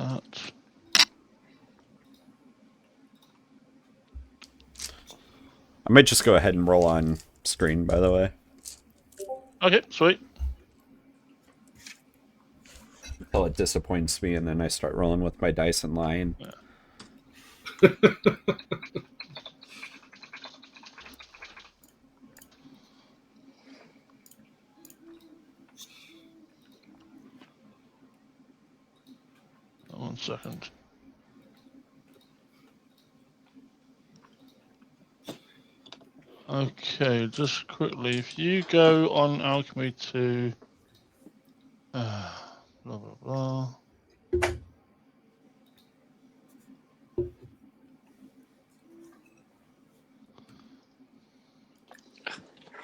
that. I might just go ahead and roll on screen, by the way. Okay, sweet. Until it disappoints me, and then I start rolling with my dice and lying. Yeah. 1 second. Okay, just quickly, if you go on alchemy to blah blah blah.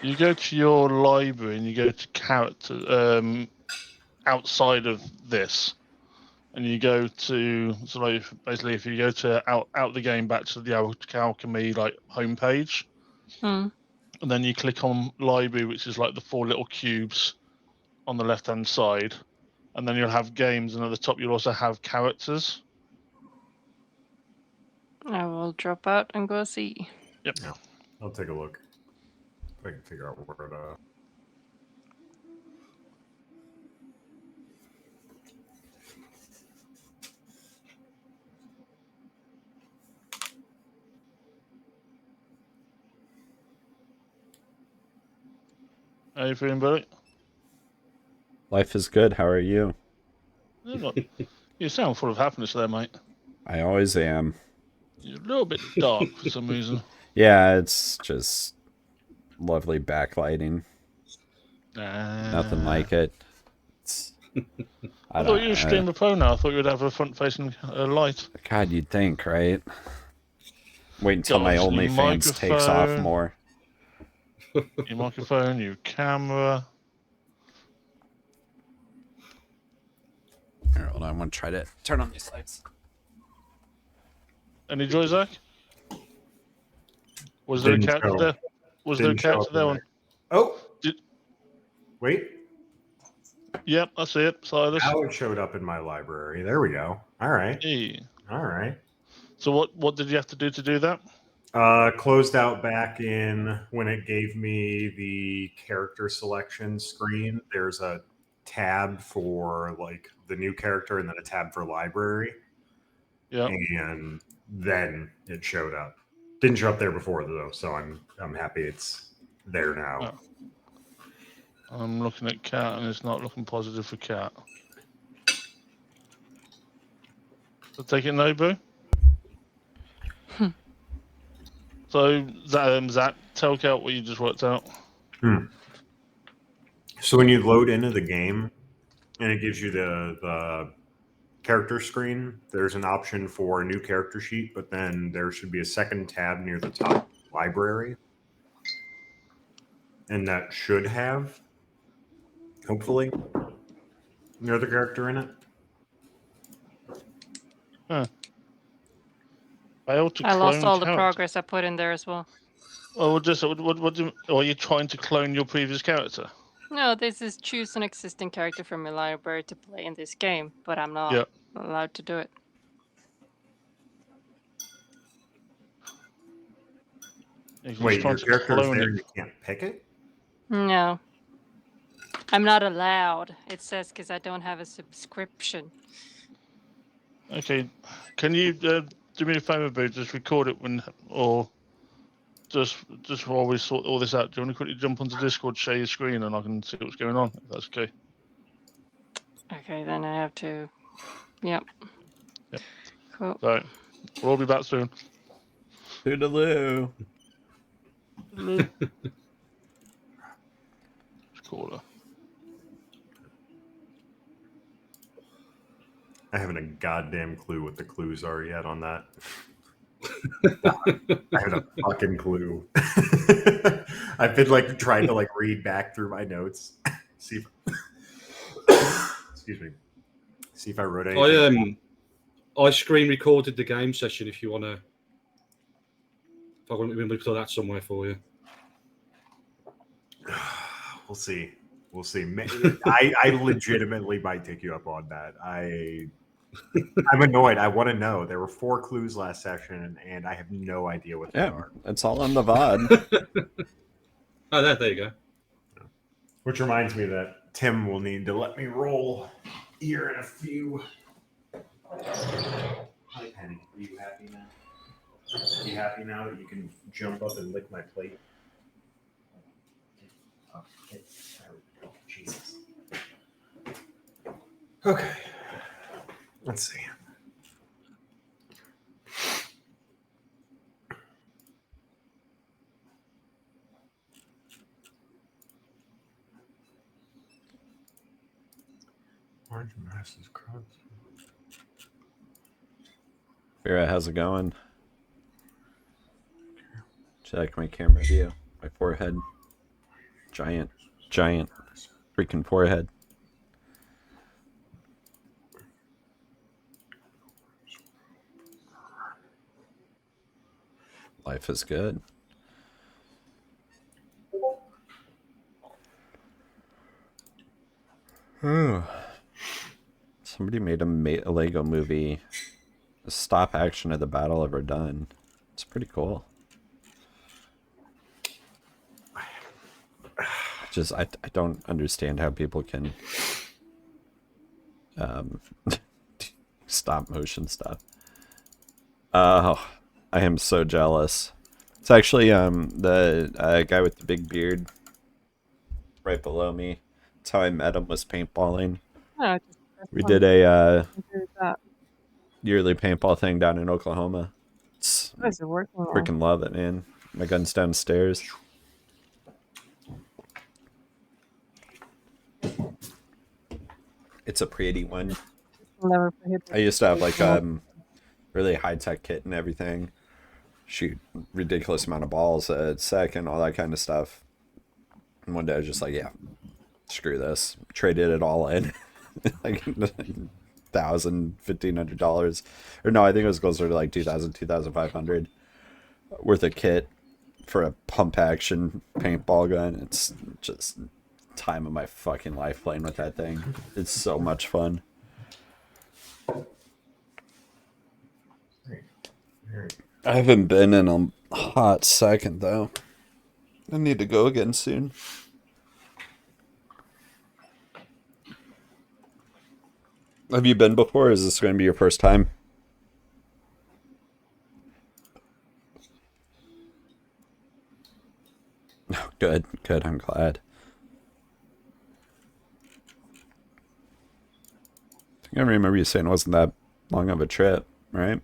You go to your library and you go to character outside of this, and you go to basically if you go to out the game back to the alchemy like homepage, and then you click on library, which is like the 4 little cubes on the left hand side, and then you'll have games, and at the top you'll also have characters. I will drop out and go see. Yep. Yeah, I'll take a look. If I can figure out where to. How you feeling, buddy? Life is good. How are you? You sound full of happiness there, mate. I always am. You're a little bit dark for some reason. Yeah, it's just lovely backlighting. Nothing like it. I thought you were a streamer pro now. I thought you would have a front-facing light. God, you'd think, right? Wait until my OnlyFans takes off more. Your microphone, your camera. Here, hold on. I want to try to turn on these lights. Any joy, Zach? Was there a character there? Was there a character there? One? Oh! Wait. Yep, I see it. Silas. Now it showed up in my library. There we go. All right. Hey. All right. So what did you have to do that? Closed out back in when it gave me the character selection screen. There's a tab for like the new character and then a tab for library. Yeah. And then it showed up. Didn't show up there before though, so I'm happy it's there now. Oh. I'm looking at Cat and it's not looking positive for Cat. So take it no, boo. So Zach, tell Cat what you just worked out. So when you load into the game and it gives you the character screen, there's an option for a new character sheet, but then there should be a second tab near the top, library. And that should have, hopefully, another character in it. Huh. I lost all the progress I put in there as well. Oh, are you trying to clone your previous character? No, this is choose an existing character from your library to play in this game, but I'm not allowed to do it. Wait, your character is there and you can't pick it? No. I'm not allowed. It says because I don't have a subscription. Okay. Can you do me a favor, Boo? Just record it or just while we sort all this out. Do you want to quickly jump onto Discord, share your screen, and I can see what's going on? If that's okay. Okay, then I have to. Yep. Cool. So we'll be back soon. Toodaloo. Caller. I haven't a goddamn clue what the clues are yet on that. I haven't a fucking clue. I've been like trying to like read back through my notes. See if excuse me. See if I wrote anything. I screen recorded the game session if you want to. If I want to put that somewhere for you. We'll see. We'll see. I legitimately might take you up on that. I'm annoyed. I want to know. There were 4 clues last session, and I have no idea what they are. It's all on the VOD. Oh, there you go. Which reminds me that Tim will need to let me roll here in a few. Hi, Penny. Are you happy now? Are you happy now that you can jump up and lick my plate? Okay. Oh, Jesus. Okay. Let's see. Orange masses cross. Vera, how's it going? Check my camera view. My forehead. Giant freaking forehead. Life is good. Somebody made a Lego movie, a stop action of the battle ever done. It's pretty cool. I don't understand how people can stop motion stuff. Oh, I am so jealous. It's actually the guy with the big beard right below me. That's how I met him, was paintballing. Oh, We did a that. yearly paintball thing down in Oklahoma. How is it working? Freaking love it, man. My gun's downstairs. It's a pretty one. I used to have like really high tech kit and everything. Shoot ridiculous amount of balls a second, all that kind of stuff. And one day I was just like, yeah, screw this. Traded it all in. Like $1,000, $1,500. Or no, I think it was closer to like 2,000, 2,500 worth of kit for a pump action paintball gun. It's just time of my fucking life playing with that thing. It's so much fun. I haven't been in a hot second though. I need to go again soon. Have you been before, or is this going to be your first time? Oh, good, I'm glad. I think I remember you saying it wasn't that long of a trip, right?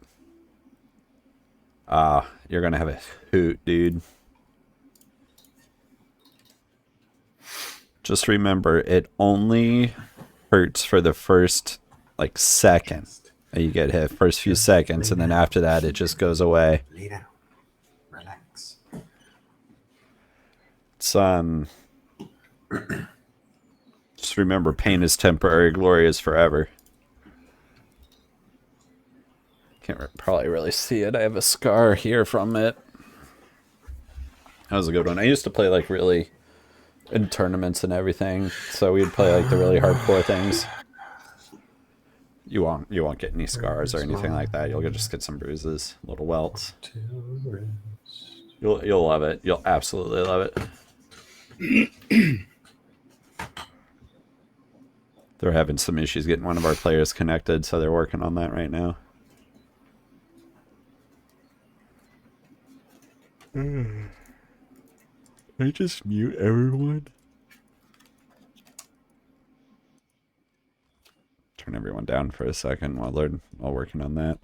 You're going to have a hoot, dude. Just remember, it only hurts for the first, like, second that you get hit. First few seconds, and then after that, it just goes away. Lay down. Relax. It's, just remember, pain is temporary, glory is forever. Can't probably really see it. I have a scar here from it. That was a good one. I used to play like really in tournaments and everything, so we'd play like the really hardcore things. You won't get any scars or anything like that. You'll just get some bruises, little welts. You'll love it. You'll absolutely love it. They're having some issues getting one of our players connected, so they're working on that right now. Can I just mute everyone? Turn everyone down for a second while they're all working on that.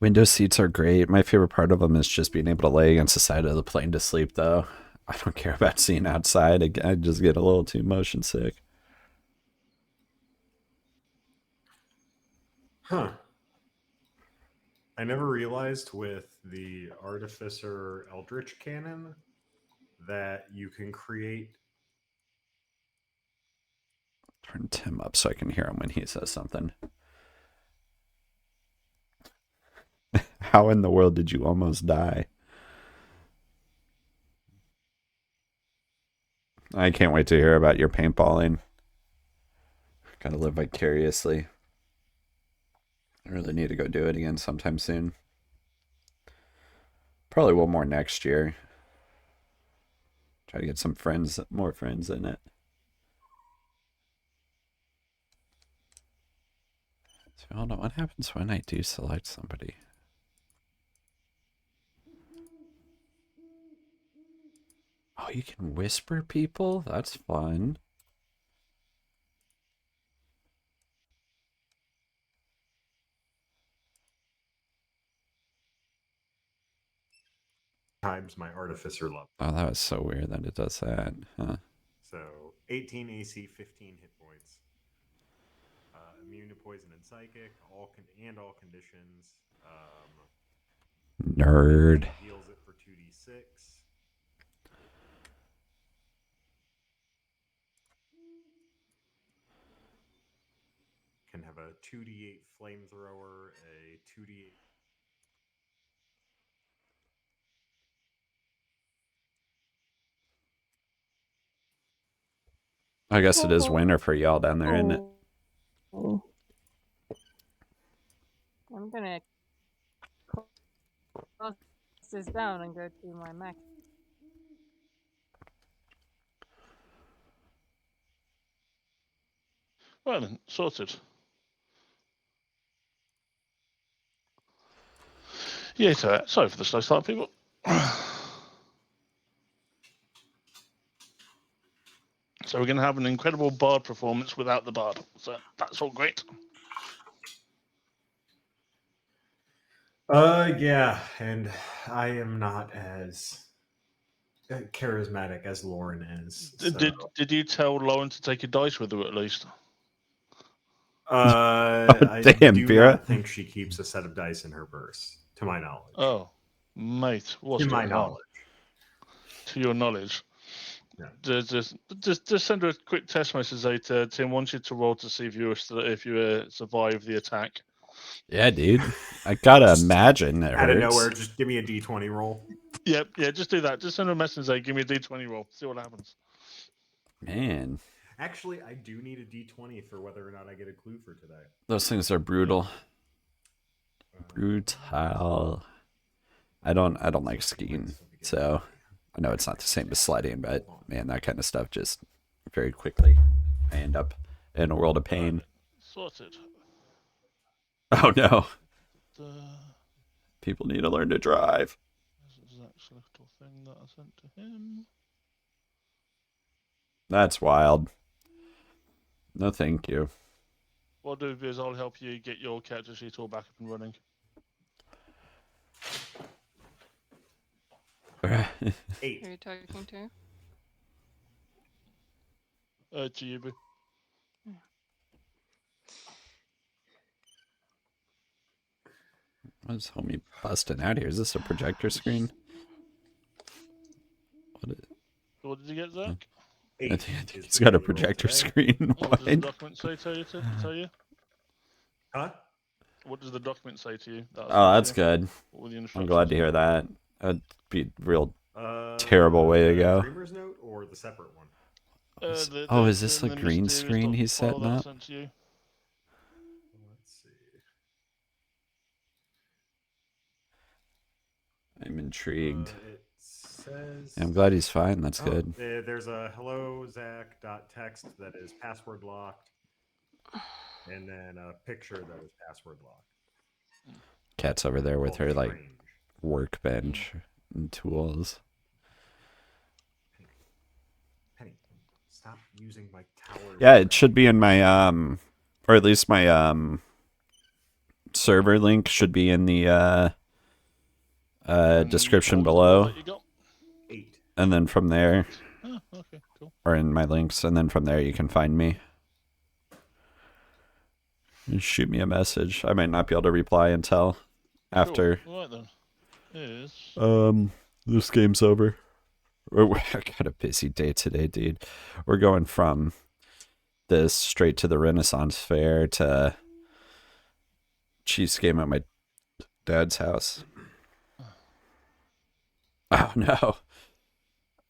Window seats are great. My favorite part of them is just being able to lay against the side of the plane to sleep, though. I don't care about seeing outside. I just get a little too motion sick. Huh. I never realized with the Artificer Eldritch Cannon that you can create... Turn Tim up so I can hear him when he says something. How in the world did you almost die? I can't wait to hear about your paintballing. Gotta live vicariously. I really need to go do it again sometime soon. Probably will more next year. Try to get some friends, more friends in it. So hold on, what happens when I do select somebody? Oh, you can whisper people? That's fun. Times my artificer level. Oh, that was so weird that it does that. Huh. So 18 AC, 15 hit points. Immune to poison and psychic, all conditions. Nerd. Heals it for 2d6. Can have a 2d8 flamethrower, a 2d8. I guess it is winter for y'all down there, isn't it? I'm gonna close this down and go to my Mac. Well then, sorted. Yeah, sorry for the slow start, people. So we're going to have an incredible bard performance without the bard. So that's all great. Yeah, and I am not as charismatic as Lauren is. Did you tell Lauren to take a dice with her at least? I damn, do Vera. not think she keeps a set of dice in her purse, to my knowledge. Oh, mate, what's to my going on? knowledge. To your knowledge. Yeah. Just send her a quick text message. Say, Tim wants you to roll to see if you survive the attack. Yeah, dude. I gotta imagine it Out of hurts. nowhere, just give me a d20 roll. Yep, yeah, just do that. Just send her a message. Say, give me a d20 roll. See what happens. Man, Actually, I do need a d20 for whether or not I get a clue for today. those things are brutal. Brutal. I don't like skiing, so I know it's not the same as sledding, but man, that kind of stuff just very quickly I end up in a world of pain. Sorted. Oh no. The... People need to learn to drive. This is actually a little thing that I sent to him. That's wild. No, thank you. What I'll do is I'll help you get your character sheet all back up and running. 8. Who are you talking to? To you, Boo. What's homie busting out here? Is this a projector screen? What did you get, Zach? I think he's got a projector screen. What does the document say to you? Huh? What does the document say to you? Oh, that's good. I'm glad to hear that. That'd be a real terrible way to go. Dreamer's note or the separate one? Is this a green screen he's setting up? Let's see. I'm intrigued. It says. I'm glad he's fine. That's good. There's a hello Zach.text that is password locked, and then a picture that is password locked. Kat's over there with her like workbench and tools. Penny, stop using my tower. Yeah, it should be in my or at least my server link should be in the description below. 8. And then from there, okay, cool. or in my links, and then from there you can find me. Just shoot me a message. I might not be able to reply until after. Cool. Right then. This game's over. I got a busy day today, dude. We're going from this straight to the Renaissance Fair to Chiefs game at my dad's house. Oh no.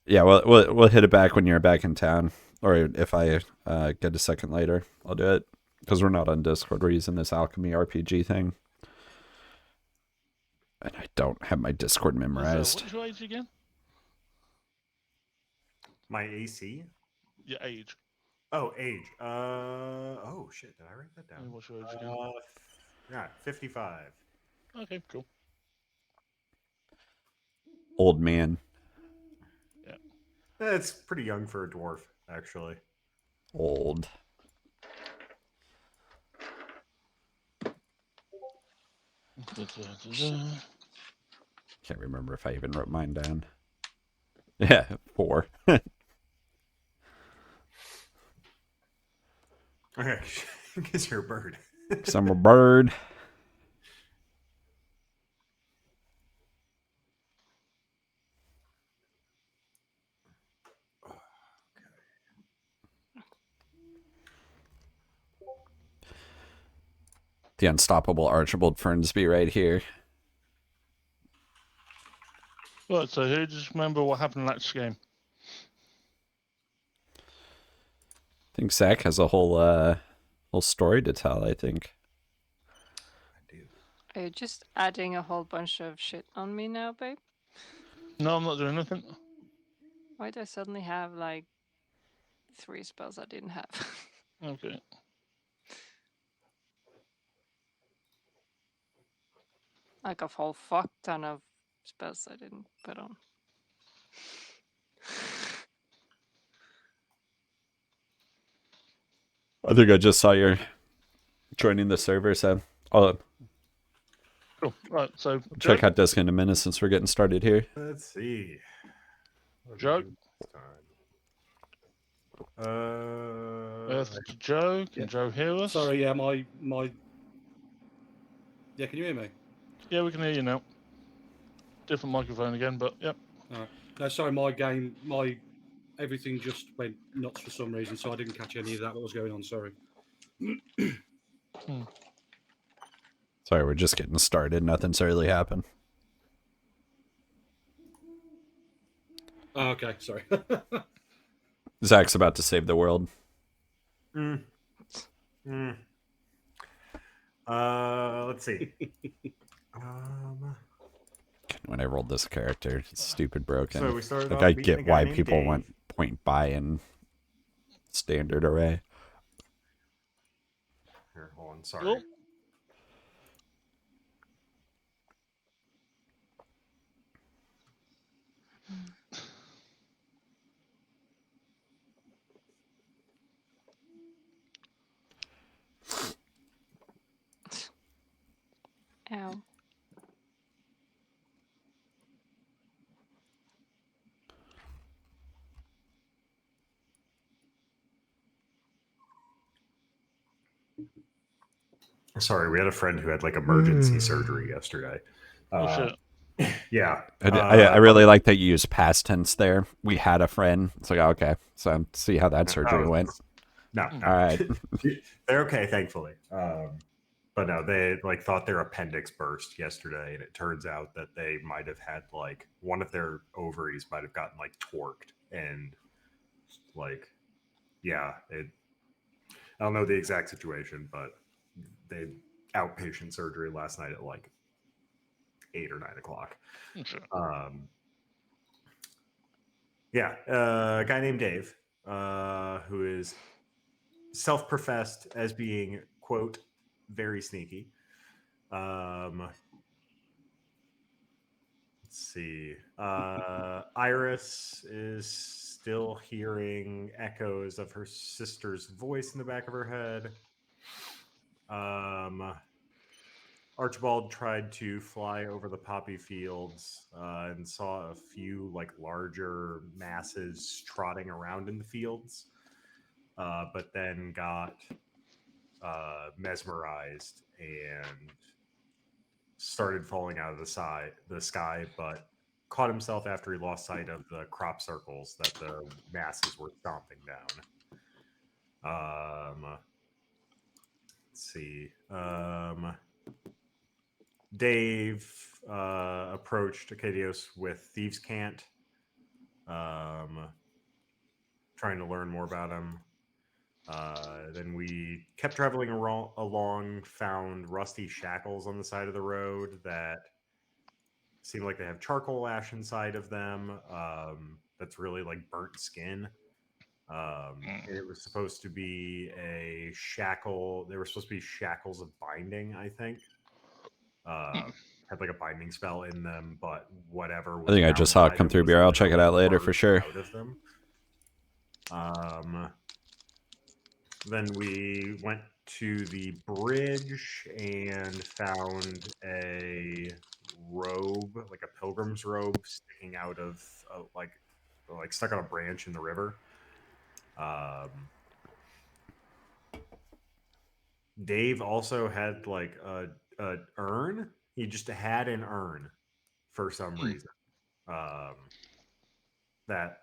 Yeah, we'll hit it back when you're back in town, or if I get a second later, I'll do it because we're not on Discord. We're using this alchemy RPG thing, and I don't have my Discord memorized. What's your age again? My AC? Your age. Oh, age. Oh shit! Did I write that down? What's your age again? Yeah, 55. Okay, cool. Old man. Yeah. That's pretty young for a dwarf, actually. Old. Can't remember if I even wrote mine down. Yeah, 4. Okay, because you're a bird. Because I'm a bird. The unstoppable Archibald Fernsby right here. Right, so who just remember what happened in that game? I think Zach has a whole story to tell, I think. I do. Are you just adding a whole bunch of shit on me now, babe? No, I'm not doing anything. Why'd I suddenly have like 3 spells I didn't have? Okay. Like a whole fuck ton of spells I didn't put on. I think I just saw you're joining the server, so I'll Cool. Right, so check out Disc in a minute since we're getting started here. Let's see. Joe. Earth to Joe. Can Joe hear us? Sorry, yeah, my. Yeah, can you hear me? Yeah, we can hear you now. Different microphone again, but yep. All right. No, sorry, my everything just went nuts for some reason, so I didn't catch any of that. What was going on? Sorry. Sorry, we're just getting started. Nothing's really happened. Oh, okay, sorry. Zach's about to save the world. Let's see. When I rolled this character, it's stupid broken. So we started like off I beating a get guy why named people Dave. want point buy in standard array. Here, hold on. Sorry. Cool. Ow. Sorry, we had a friend who had like emergency surgery yesterday. Oh shit. Yeah. I really like that you use past tense there. We had a friend. It's like, okay, so see how that surgery went. No. All right. They're okay, thankfully. But no, they like thought their appendix burst yesterday, and it turns out that they might have had like one of their ovaries might have gotten like torqued, and like, yeah, I don't know the exact situation, but they outpatient surgery last night at like 8 or 9 o'clock. Sure. Yeah, a guy named Dave, who is self-professed as being, quote, very sneaky. Let's see. Iris is still hearing echoes of her sister's voice in the back of her head. Archibald tried to fly over the poppy fields and saw a few like larger masses trotting around in the fields, but then got mesmerized and started falling out of the sky, but caught himself after he lost sight of the crop circles that the masses were stomping down. Let's see. Dave approached Acadios with Thieves' Cant trying to learn more about him. Then we kept traveling along, found rusty shackles on the side of the road that seem like they have charcoal ash inside of them. That's really like burnt skin. It was supposed to be a shackle. They were supposed to be shackles of binding, I think. Had like a binding spell in them, but whatever. I think I just saw it come through beer. I'll check it out later for sure. Out of them. Then we went to the bridge and found a robe, like a pilgrim's robe, sticking out of like stuck on a branch in the river. Dave also had like a urn. He just had an urn for some reason. That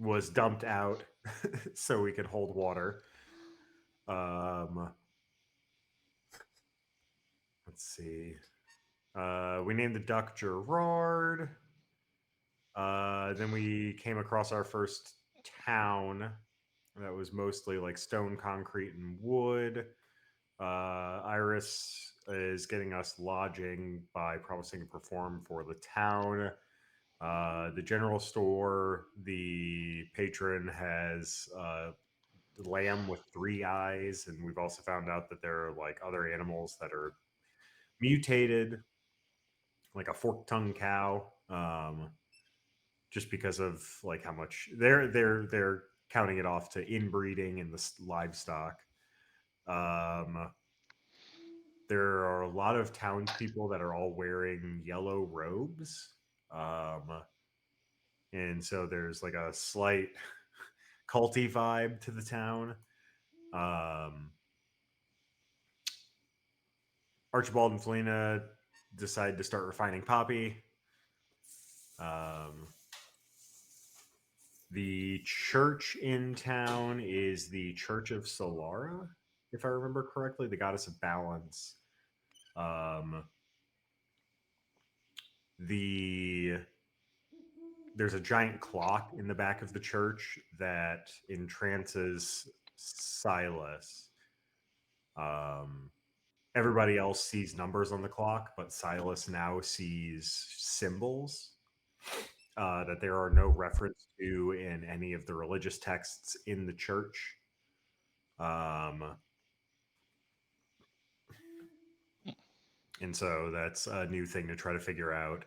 was dumped out so we could hold water. Let's see. We named the duck Gerard. Then we came across our first town that was mostly like stone, concrete, and wood. Iris is getting us lodging by promising to perform for the town. The general store, the patron has lamb with 3 eyes, and we've also found out that there are like other animals that are mutated, like a fork-tongued cow, just because of like how much they're counting it off to inbreeding in the livestock. There are a lot of townspeople that are all wearing yellow robes, and so there's like a slight culty vibe to the town. Archibald and Felina decide to start refining poppy. The church in town is the Church of Solara, if I remember correctly, the goddess of balance. There's a giant clock in the back of the church that entrances Silas. Everybody else sees numbers on the clock, but Silas now sees symbols that there are no reference to in any of the religious texts in the church. And so that's a new thing to try to figure out.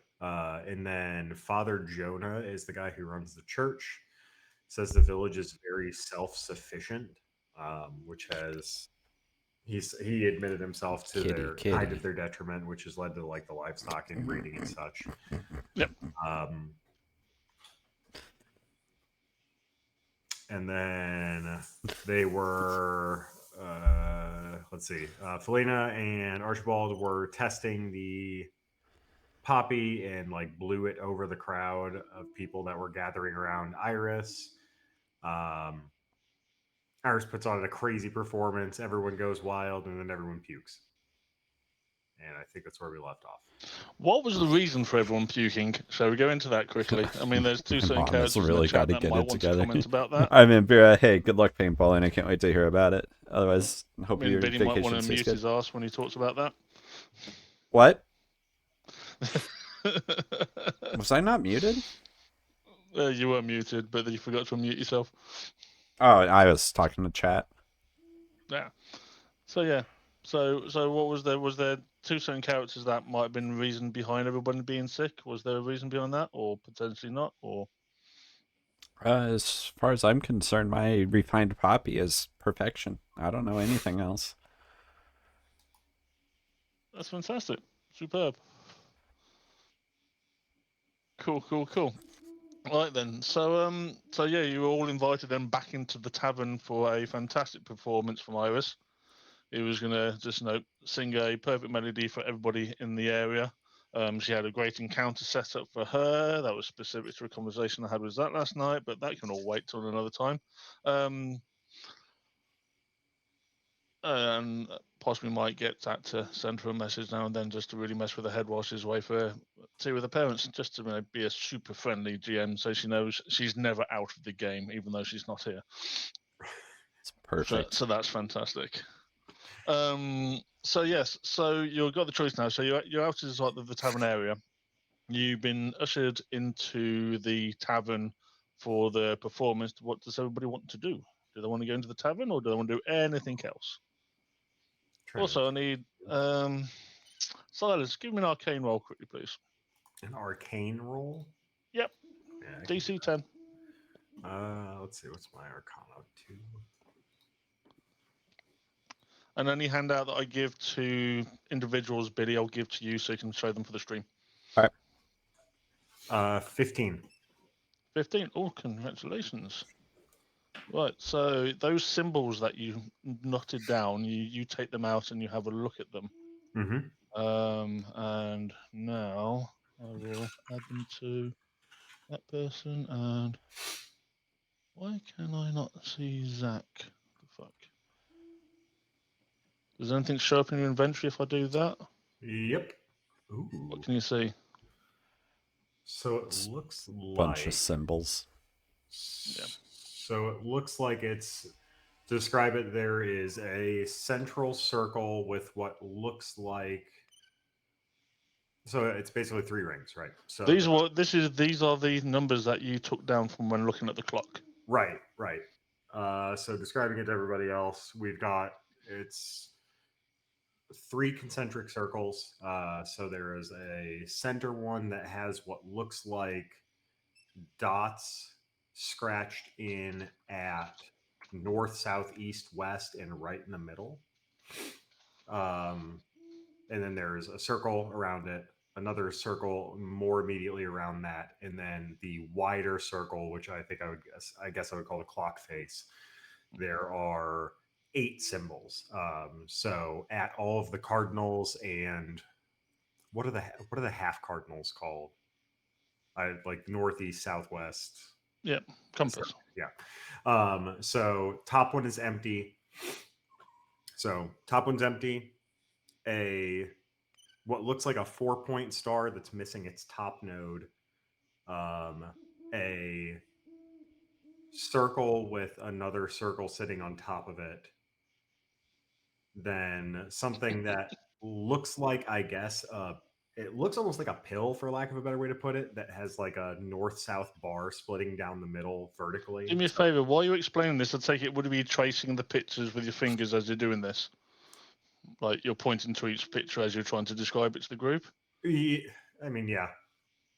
And then Father Jonah is the guy who runs the church. Says the village is very self-sufficient, which has he admitted himself to their kind of their detriment, which has led to like the livestock inbreeding and such. Yep. And then they were, let's see, Felina and Archibald were testing the poppy and like blew it over the crowd of people that were gathering around Iris. Iris puts on a crazy performance. Everyone goes wild, and then everyone pukes. And I think that's where we left off. What was the reason for everyone puking? Shall we go into that quickly? I mean, there's two certain characters really in the chat gotta that get might it want together. to comment about that. I mean, Vera, hey, good luck paintballing. I can't wait to hear about it. Otherwise, hope your Billy vacation might want to stays mute good. his ass when he talks about that. What? Was I not muted? You were muted, but then you forgot to unmute yourself. Oh, I was talking to chat. Yeah. So yeah. So what was there? Was there two certain characters that might have been the reason behind everybody being sick? Was there a reason behind that, or potentially not? Or As far as I'm concerned, my refined poppy is perfection. I don't know anything else. that's fantastic. Superb. Cool. Right then. So yeah, you were all invited then back into the tavern for a fantastic performance from Iris. He was gonna just sing a perfect melody for everybody in the area. She had a great encounter set up for her. That was specific to a conversation I had with Zach last night, but that can all wait till another time. And possibly might get Zach to send her a message now and then just to really mess with her head while she's away for to with her parents, just to be a super friendly GM, so she knows she's never out of the game, even though she's not here. It's perfect. So that's fantastic. So yes, so you've got the choice now. So you're out of like the tavern area. You've been ushered into the tavern for the performance. What does everybody want to do? Do they want to go into the tavern, or do they want to do anything else? Also, I need Silas, give me an arcane roll quickly, please. An arcane roll? Yep. Yeah, DC 10. Let's see, what's my arcana? 2. And any handout that I give to individuals, Billy, I'll give to you so you can show them for the stream. All right. 15. 15. Oh, congratulations. Right, so those symbols that you knotted down, you take them out and you have a look at them. Mm-hmm. And now I will add them to that person. And why can I not see Zach? The fuck? Does anything show up in your inventory if I do that? Yep. Ooh. What can you see? So it looks like bunch of symbols. Yeah. So it looks like it's, to describe it, there is a central circle with what looks like, so it's basically 3 rings, right? So these are the numbers that you took down from when looking at the clock. Right. So describing it to everybody else, we've got, it's 3 concentric circles. So there is a center one that has what looks like dots scratched in at north, south, east, west, and right in the middle. And then there's a circle around it, another circle more immediately around that, and then the wider circle, which I guess I would call the clock face. There are 8 symbols. So at all of the cardinals, and what are the half cardinals called? I like northeast, southwest. Yeah, compass. Yeah. So top one is empty. So top one's empty. What looks like a 4-point star that's missing its top node. A circle with another circle sitting on top of it. Then something that looks like, I guess, it looks almost like a pill, for lack of a better way to put it, that has like a north-south bar splitting down the middle vertically. Do me a favor, while you're explaining this, I take it would be tracing the pictures with your fingers as you're doing this? Like you're pointing to each picture as you're trying to describe it to the group? I mean, yeah.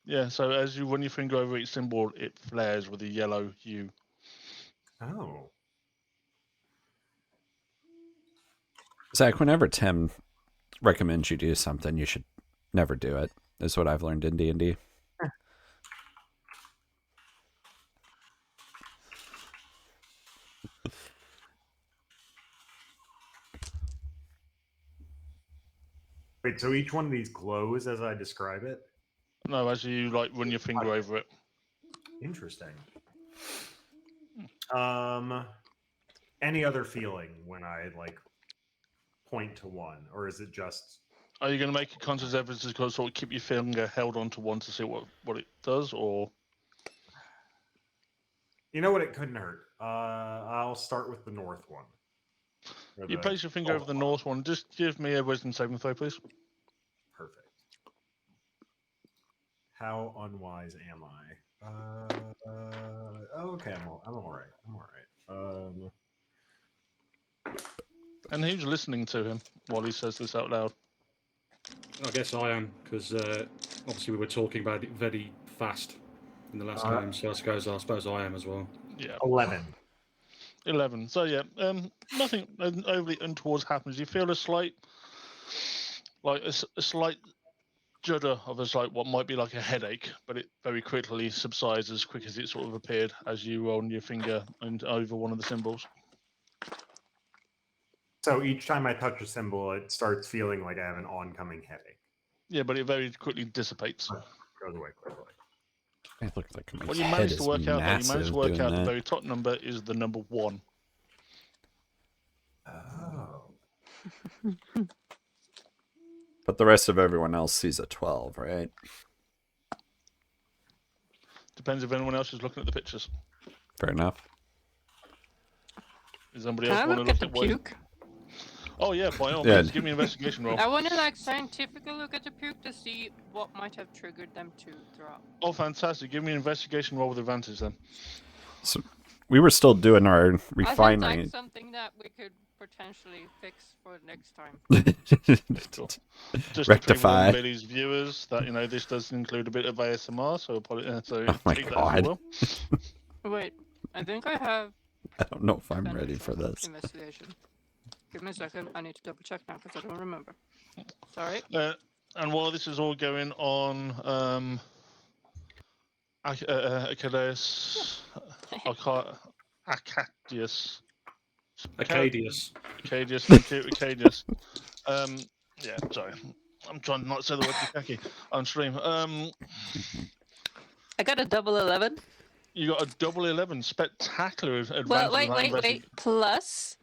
Yeah, so as you run your finger over each symbol, it flares with a yellow hue. Oh. Zach, whenever Tim recommends you do something, you should never do it, is what I've learned in D&D. Wait, so each one of these glows as I describe it? No, as you like run your finger over it. Interesting. Any other feeling when I like point to one, or is it just? Are you going to make a conscious effort to sort of keep your finger held onto one to see what it does, or? You know what? It couldn't hurt. I'll start with the north one. You place your finger over the north one. Just give me a wisdom saving throw, please. Perfect. How unwise am I? Okay, I'm all right. I'm all right. And who's listening to him while he says this out loud? I guess I am, because obviously we were talking about it very fast in the last game, so I suppose I am as well. Yeah. 11. So yeah, nothing overly untoward happens. You feel a slight judder of what might be like a headache, but it very quickly subsides as quick as it sort of appeared as you roll your finger and over one of the symbols. So each time I touch a symbol, it starts feeling like I have an oncoming headache. Yeah, but it very quickly dissipates. Goes away quickly. I look like my What you head managed to is work out, though, you managed to work doing out that. the very top number is the number 1. Oh. But the rest of everyone else sees a 12, right? Depends if anyone else is looking at the pictures. Fair enough. Does anybody Can else I want look to at look the at what? puke? Oh yeah, by all Yeah. means, give me an investigation roll. I want to like scientifically look at the puke to see what might have triggered them to throw up. Oh, fantastic! Give me an investigation roll with advantage then. So we were still doing our I think refinery. like something that we could potentially fix for next time. Cool. Just Rectify. to Billy's viewers that this does include a bit of ASMR, so so Oh my take that as you God. will. Wait, I think I have I don't know if I'm ready for this. investigation. Give me a second. I need to double check now because I don't remember. Sorry. And while this is all going on, Acadius, Acadius, thank you, Acadius. Yeah, sorry, I'm trying not to say the word Bukaki on stream. I got a double 11. You got a double 11, spectacular advantage. Well, wait. Plus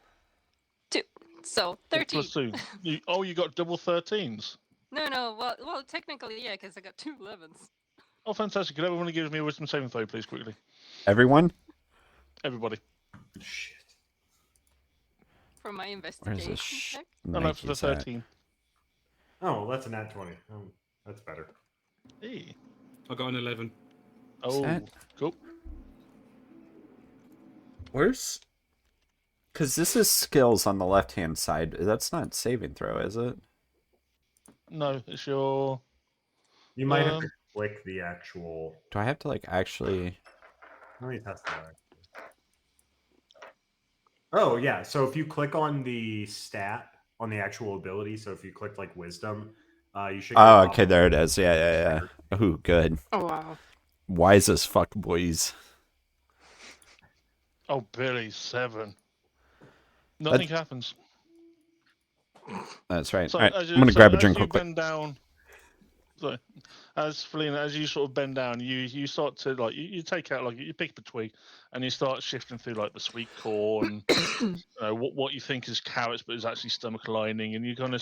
2, so 13. Plus 2. You got double 13s. No. Well, technically, yeah, because I got 2 11s. Oh, fantastic! Could everyone give me a wisdom saving throw, please, quickly? Everyone? Everybody. Shit. For my Where's investigation this check. No, for the Nike's at? 13. Oh, well, that's a nat 20. That's better. Hey. I got an 11. Oh, that- cool. Where's... Because this is skills on the left-hand side. That's not saving throw, is it? No, it's your... You might have to click the actual... Do I have to, like, actually... Let me test that. Oh, yeah. So if you click on the stat, on the actual ability, so if you click, like, wisdom, you should... Oh, okay, there it is. Yeah. Ooh, good. Oh, wow. Wise as fuck, boys. Oh, Billy, 7. Nothing happens. That's right. So, All right, I'm going to grab a drink real quick. Bend down... So, as Felina, as you sort of bend down, you start to like you take out like you pick up a twig, and you start shifting through like the sweet corn, what you think is carrots, but is actually stomach lining, and you're kind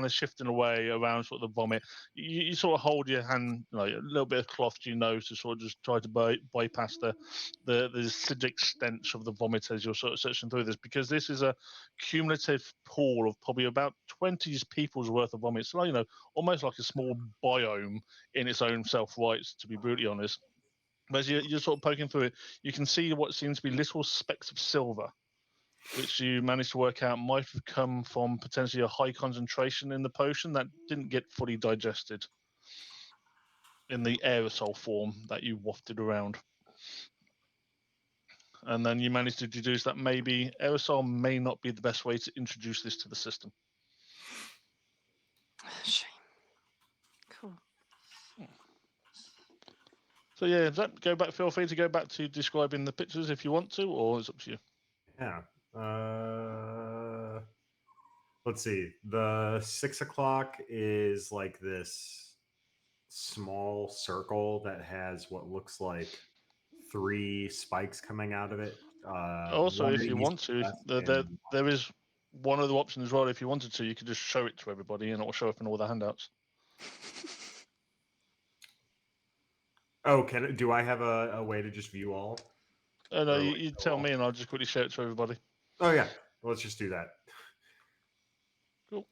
of shifting away around sort of the vomit. You sort of hold your hand like a little bit of cloth to your nose to sort of just try to bypass the acidic stench of the vomit as you're sort of searching through this, because this is a cumulative pool of probably about 20 people's worth of vomit. So almost like a small biome in its own self, right, to be brutally honest. But as you're sort of poking through it, you can see what seems to be little specks of silver, which you managed to work out might have come from potentially a high concentration in the potion that didn't get fully digested in the aerosol form that you wafted around. And then you managed to deduce that maybe aerosol may not be the best way to introduce this to the system. Shame. Cool. So yeah, feel free to go back to describing the pictures if you want to, or it's up to you. Yeah. Let's see. The 6 o'clock is like this small circle that has what looks like 3 spikes coming out of it. Also, if you want to, there is one other option as well. If you wanted to, you could just show it to everybody, and it will show up in all the handouts. Oh, do I have a way to just view all? No, you tell me, and I'll just quickly share it to everybody. Oh yeah, let's just do that. Cool.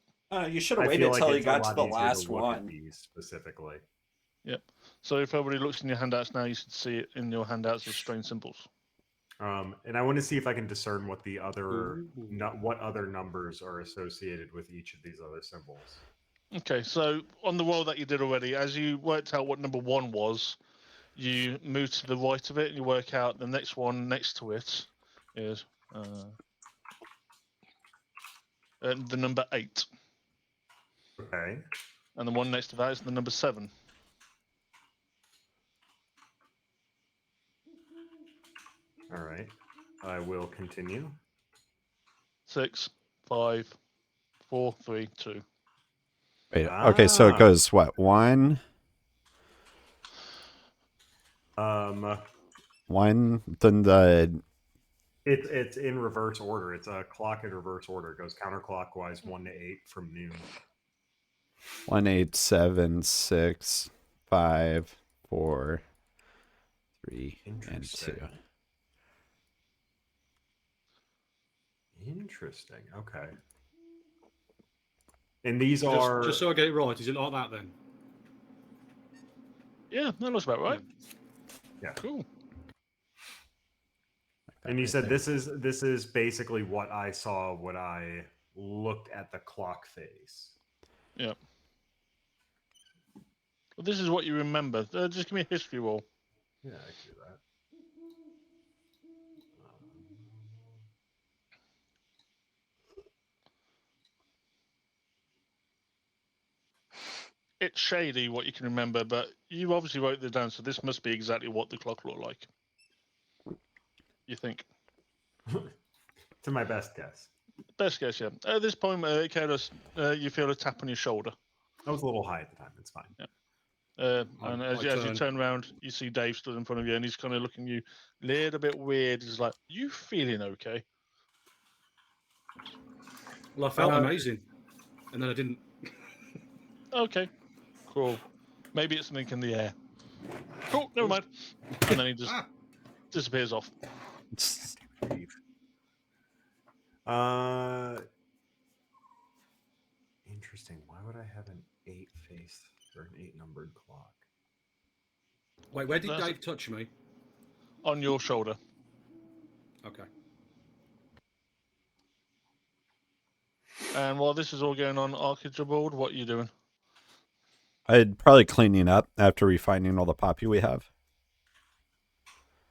You should have waited until you got to the last one. Specifically. Yep. So if everybody looks in your handouts now, you should see it in your handouts as strange symbols. And I want to see if I can discern what the other what other numbers are associated with each of these other symbols. Okay, so on the roll that you did already, as you worked out what number 1 was, you move to the right of it and you work out the next one next to it is the number 8. Okay. And the one next to that is the number 7. All right. I will continue. 6, 5, 4, 3, 2. Wait, okay, so it goes what? 1? 1, then the... It's in reverse order. It's a clock in reverse order. It goes counterclockwise 1 to 8 from noon. 1, 8, 7, 6, 5, 4, 3 and 2. Interesting. Okay. And these just, are just so I get it right. Is it like that then? Yeah, that looks about right. Yeah. Cool. And you said this is basically what I saw when I looked at the clock face. Yeah. Well, this is what you remember. Just give me a history roll. Yeah, I can do that. It's shady what you can remember, but you obviously wrote this down, so this must be exactly what the clock looked like. You think? To my best guess. Best guess, yeah. At this point, Kados, you feel a tap on your shoulder. I was a little high at the time. It's fine. Yeah. And as you turn around, you see Dave stood in front of you, and he's kind of looking at you a little bit weird. He's like, "You feeling okay?" Well, I felt amazing, and then I didn't. Okay, cool. Maybe it's something in the air. Cool, never mind. And then he just disappears off. Interesting. Why would I have an 8 face or an 8 numbered clock? Wait, where did Dave touch me? On your shoulder. Okay. And while this is all going on, Archibald, what are you doing? I'd probably cleaning up after refining all the poppy we have.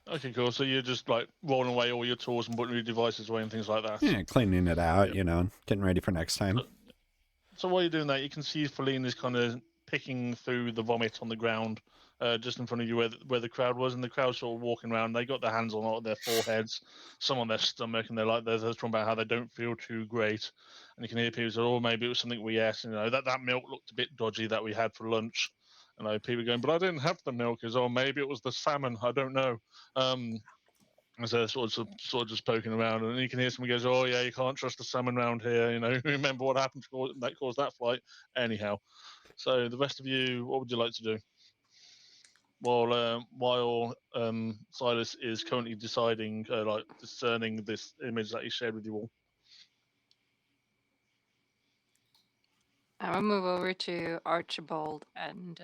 Okay, cool. So you're just like rolling away all your tools and putting your devices away and things like that. Yeah, cleaning it out, you know, getting ready for next time. So while you're doing that, you can see Feline is kind of picking through the vomit on the ground, just in front of you where the crowd was, and the crowd sort of walking around. They got their hands on their foreheads, some on their stomach, and they're talking about how they don't feel too great. And you can hear people say, "Oh, maybe it was something we ate. You know, that milk looked a bit dodgy that we had for lunch." And people going, "But I didn't have the milk." As oh, maybe it was the salmon. I don't know. So they're sort of just poking around, and you can hear someone goes, "Oh yeah, you can't trust the salmon around here." You know, remember what happened that caused that flight. Anyhow, so the rest of you, what would you like to do? While Silas is currently deciding, discerning this image that he shared with you all. I will move over to Archibald and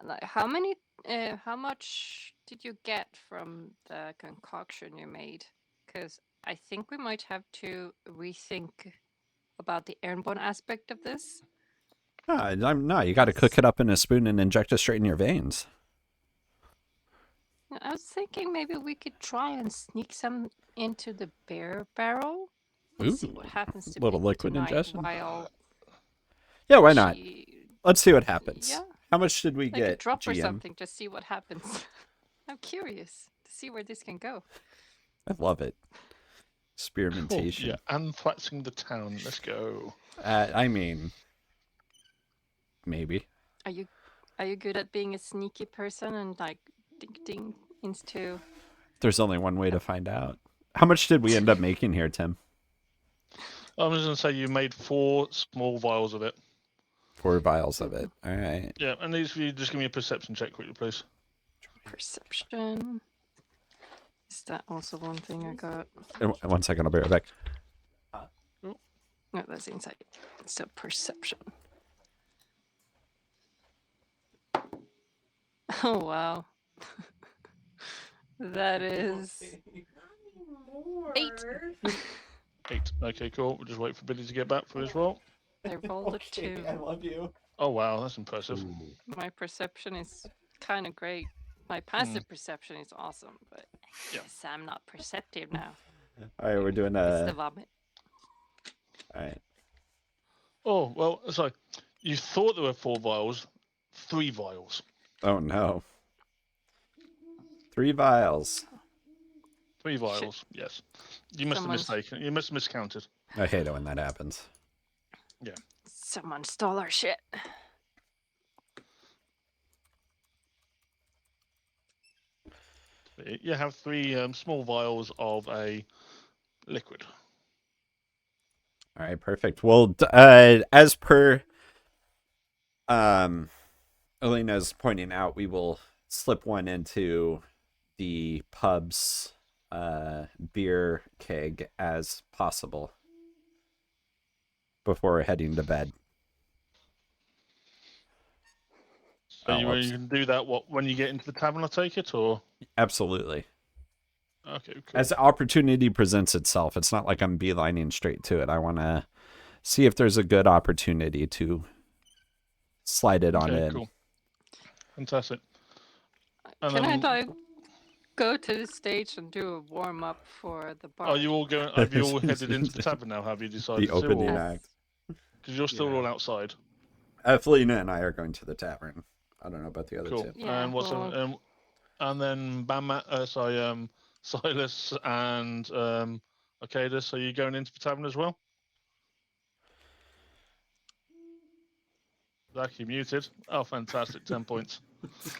like how much did you get from the concoction you made? Because I think we might have to rethink about the airborne aspect of this. No, you got to cook it up in a spoon and inject it straight in your veins. I was thinking maybe we could try and sneak some into the bear barrel and see what happens to little me liquid tonight ingestion. while yeah, why not? Let's see what happens. Yeah. How much did we like get, a drop GM? or something, just see what happens. I'm curious to see where this can go. I love it. Experimentation. Cool. Yeah, anthraxing the town. Let's go. I mean, maybe. Are you good at being a sneaky person and like ding into? There's only one way to find out. How much did we end up making here, Tim? I was going to say you made 4 small vials of it. 4 vials of it. All right. Yeah, and these you just give me a perception check quickly, please. Perception. Is that also one thing I got? 1 second, I'll be right back. No, that's insight. So perception. Oh wow. That is 8. 8. Okay, cool. We'll just wait for Billy to get back for his roll. I rolled a 2. I love you. Oh wow, that's impressive. My perception is kind of great. My passive perception is awesome, but I guess I'm not perceptive now. All right, we're doing It's the vomit. All right. Oh well, sorry. You thought there were 4 vials, 3 vials. Oh no. 3 vials. 3 vials. Shit. Yes. You must have mistaken. You must have miscounted. I hate it when that happens. Yeah. Someone stole our shit. You have 3 small vials of a liquid. All right, perfect. Well, as per Elena's pointing out, we will slip one into the pub's beer keg as possible before heading to bed. So you whoops. can do that when you get into the tavern, I take it, or? Absolutely. Okay, cool. As the opportunity presents itself, it's not like I'm beelining straight to it. I want to see if there's a good opportunity to slide it on in. Cool. Fantastic. And Can I then- like go to the stage and do a warm up for the bar? Are you all going? Have you all headed into the tavern now? Have you decided The opening to? act. Because you're still Yeah. all outside. Felina and I are going to the tavern. I don't know about the other Cool. two. Yeah, And what's well- and then Silas and Arcadus, are you going into the tavern as well? Zach, you muted. Oh, fantastic! 10 points. That's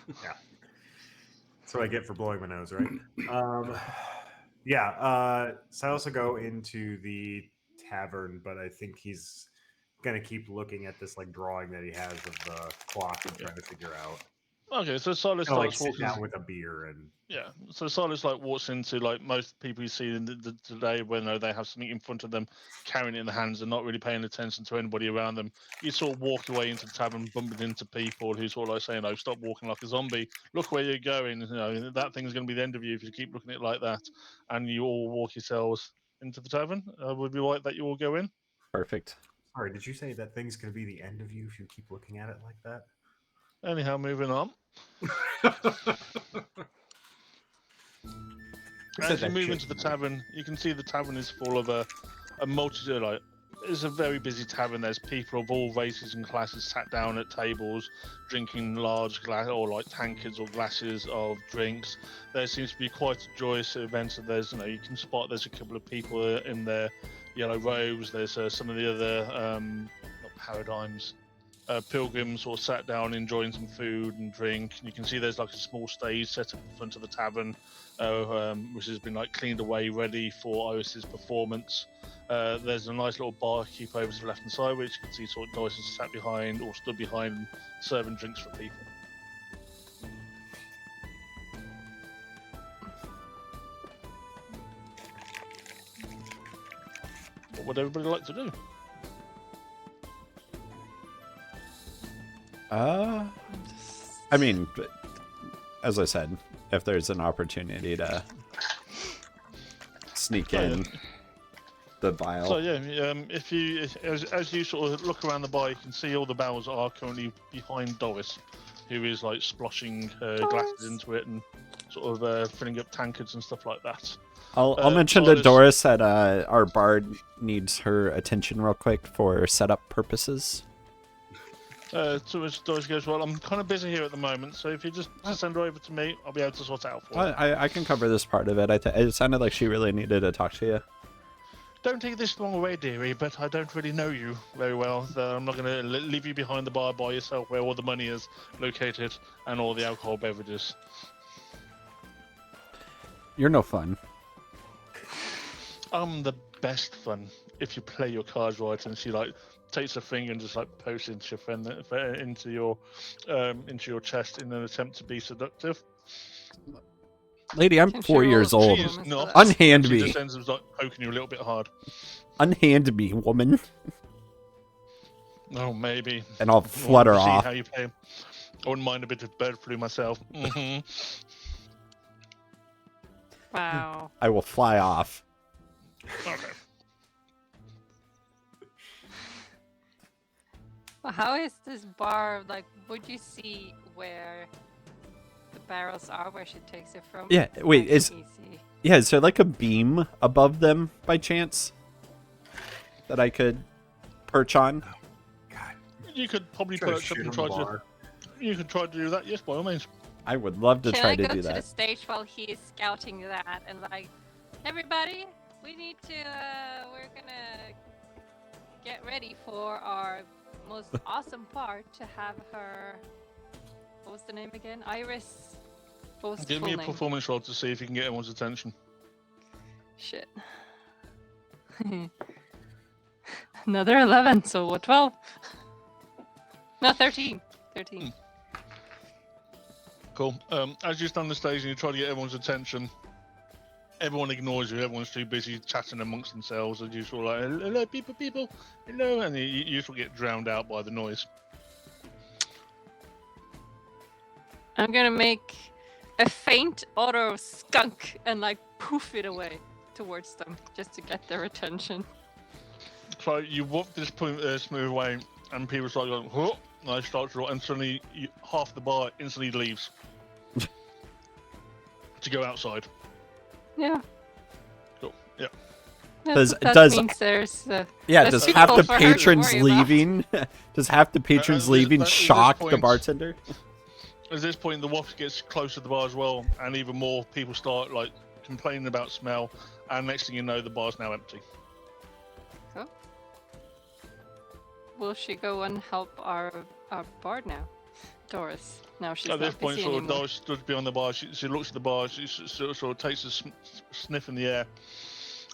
what I get for blowing my nose, right? Silas will go into the tavern, but I think he's gonna keep looking at this like drawing that he has of the clock and trying to figure out. Okay, so Silas Kinda, like starts sit walking. down with a beer and Yeah, so Silas like walks into like most people you see in today when they have something in front of them, carrying it in the hands and not really paying attention to anybody around them. You sort of walk away into the tavern, bumping into people who sort of like saying, "Oh, stop walking like a zombie. Look where you're going. You know that thing's going to be the end of you if you keep looking at it like that." And you all walk yourselves into the tavern. Would be right that you all go in. Perfect. sorry, did you say that thing's gonna be the end of you if you keep looking at it like that? Anyhow, moving on. As you move into the tavern, you can see the tavern is full of a multitude. Like, it's a very busy tavern. There's people of all races and classes sat down at tables, drinking large glass or like tankards or glasses of drinks. There seems to be quite a joyous event. There's, you can spot there's a couple of people in their yellow robes. There's some of the other not paradigms. Pilgrims all sat down enjoying some food and drink. And you can see there's like a small stage set up in front of the tavern, which has been like cleaned away, ready for Iris's performance. There's a nice little barkeep over to the left hand side, which you can see sort of Dice is sat behind or stood behind, serving drinks for people. What would everybody like to do? I mean, as I said, if there's an opportunity to sneak in the vial. So yeah, as you sort of look around the bar, you can see all the barrels are currently behind Doris, who is like splashing glasses into it and sort of filling up tankards and stuff like that. I'll mention to Doris that our bard needs her attention real quick for setup purposes. To which Doris goes, "Well, I'm kind of busy here at the moment, so if you just send her over to me, I'll be able to sort it out for you." I can cover this part of it. It sounded like she really needed to talk to you. Don't take this the wrong way, dearie, but I don't really know you very well. So I'm not going to leave you behind the bar by yourself where all the money is located and all the alcohol beverages. You're no fun. I'm the best fun if you play your cards right. And she like takes her finger and just like pokes into your friend, into your chest in an attempt to be seductive. Lady, I'm Can she 4 roll years a old. She is performance not. for that? Unhand She me. just ends up like poking you a little bit hard. Unhand me, woman. Oh, maybe. And I'll flutter See off. how you play. I wouldn't mind a bit of bird flu myself. Hmm. Wow. I will fly off. Okay. Well, how is this bar, like, would you see where the barrels are, where she takes it from? Yeah, wait, Nice is and easy. yeah, is there like a beam above them by chance that I could perch on? God, You could probably try to perch up shoot and him try the to. bar. You could try to do that. Yes, by all means. I would love to Can try I to go do to the that. stage while he is scouting that and like, everybody, we need to, we're gonna get ready for our most awesome part to have her, what was the name again? Iris? What was the Give full me a name? performance roll to see if you can get everyone's attention. Shit. Another 11, so what, 12? No, 13. 13. Cool. As you stand on the stage and you try to get everyone's attention, everyone ignores you. Everyone's too busy chatting amongst themselves, and you sort of like, hello, people, hello, and you sort of get drowned out by the noise. I'm gonna make a faint odor of skunk and like poof it away towards them just to get their attention. So you walk this point smooth away, and people start going, huh? And I start to, and suddenly half the bar instantly leaves to go outside. Yeah. Cool. Yeah. That means there's yeah, less does people half the for her to patrons worry about. leaving does half the patrons leaving at this shock the point- bartender? At this point, the waft gets close to the bar as well, and even more people start like complaining about smell. And next thing you know, the bar's now empty. Cool. Will she go and help our bard now, Doris? Now she's At this not point, busy sort of anymore. Doris stood behind the bar. She looks at the bar. She sort of takes a sniff in the air,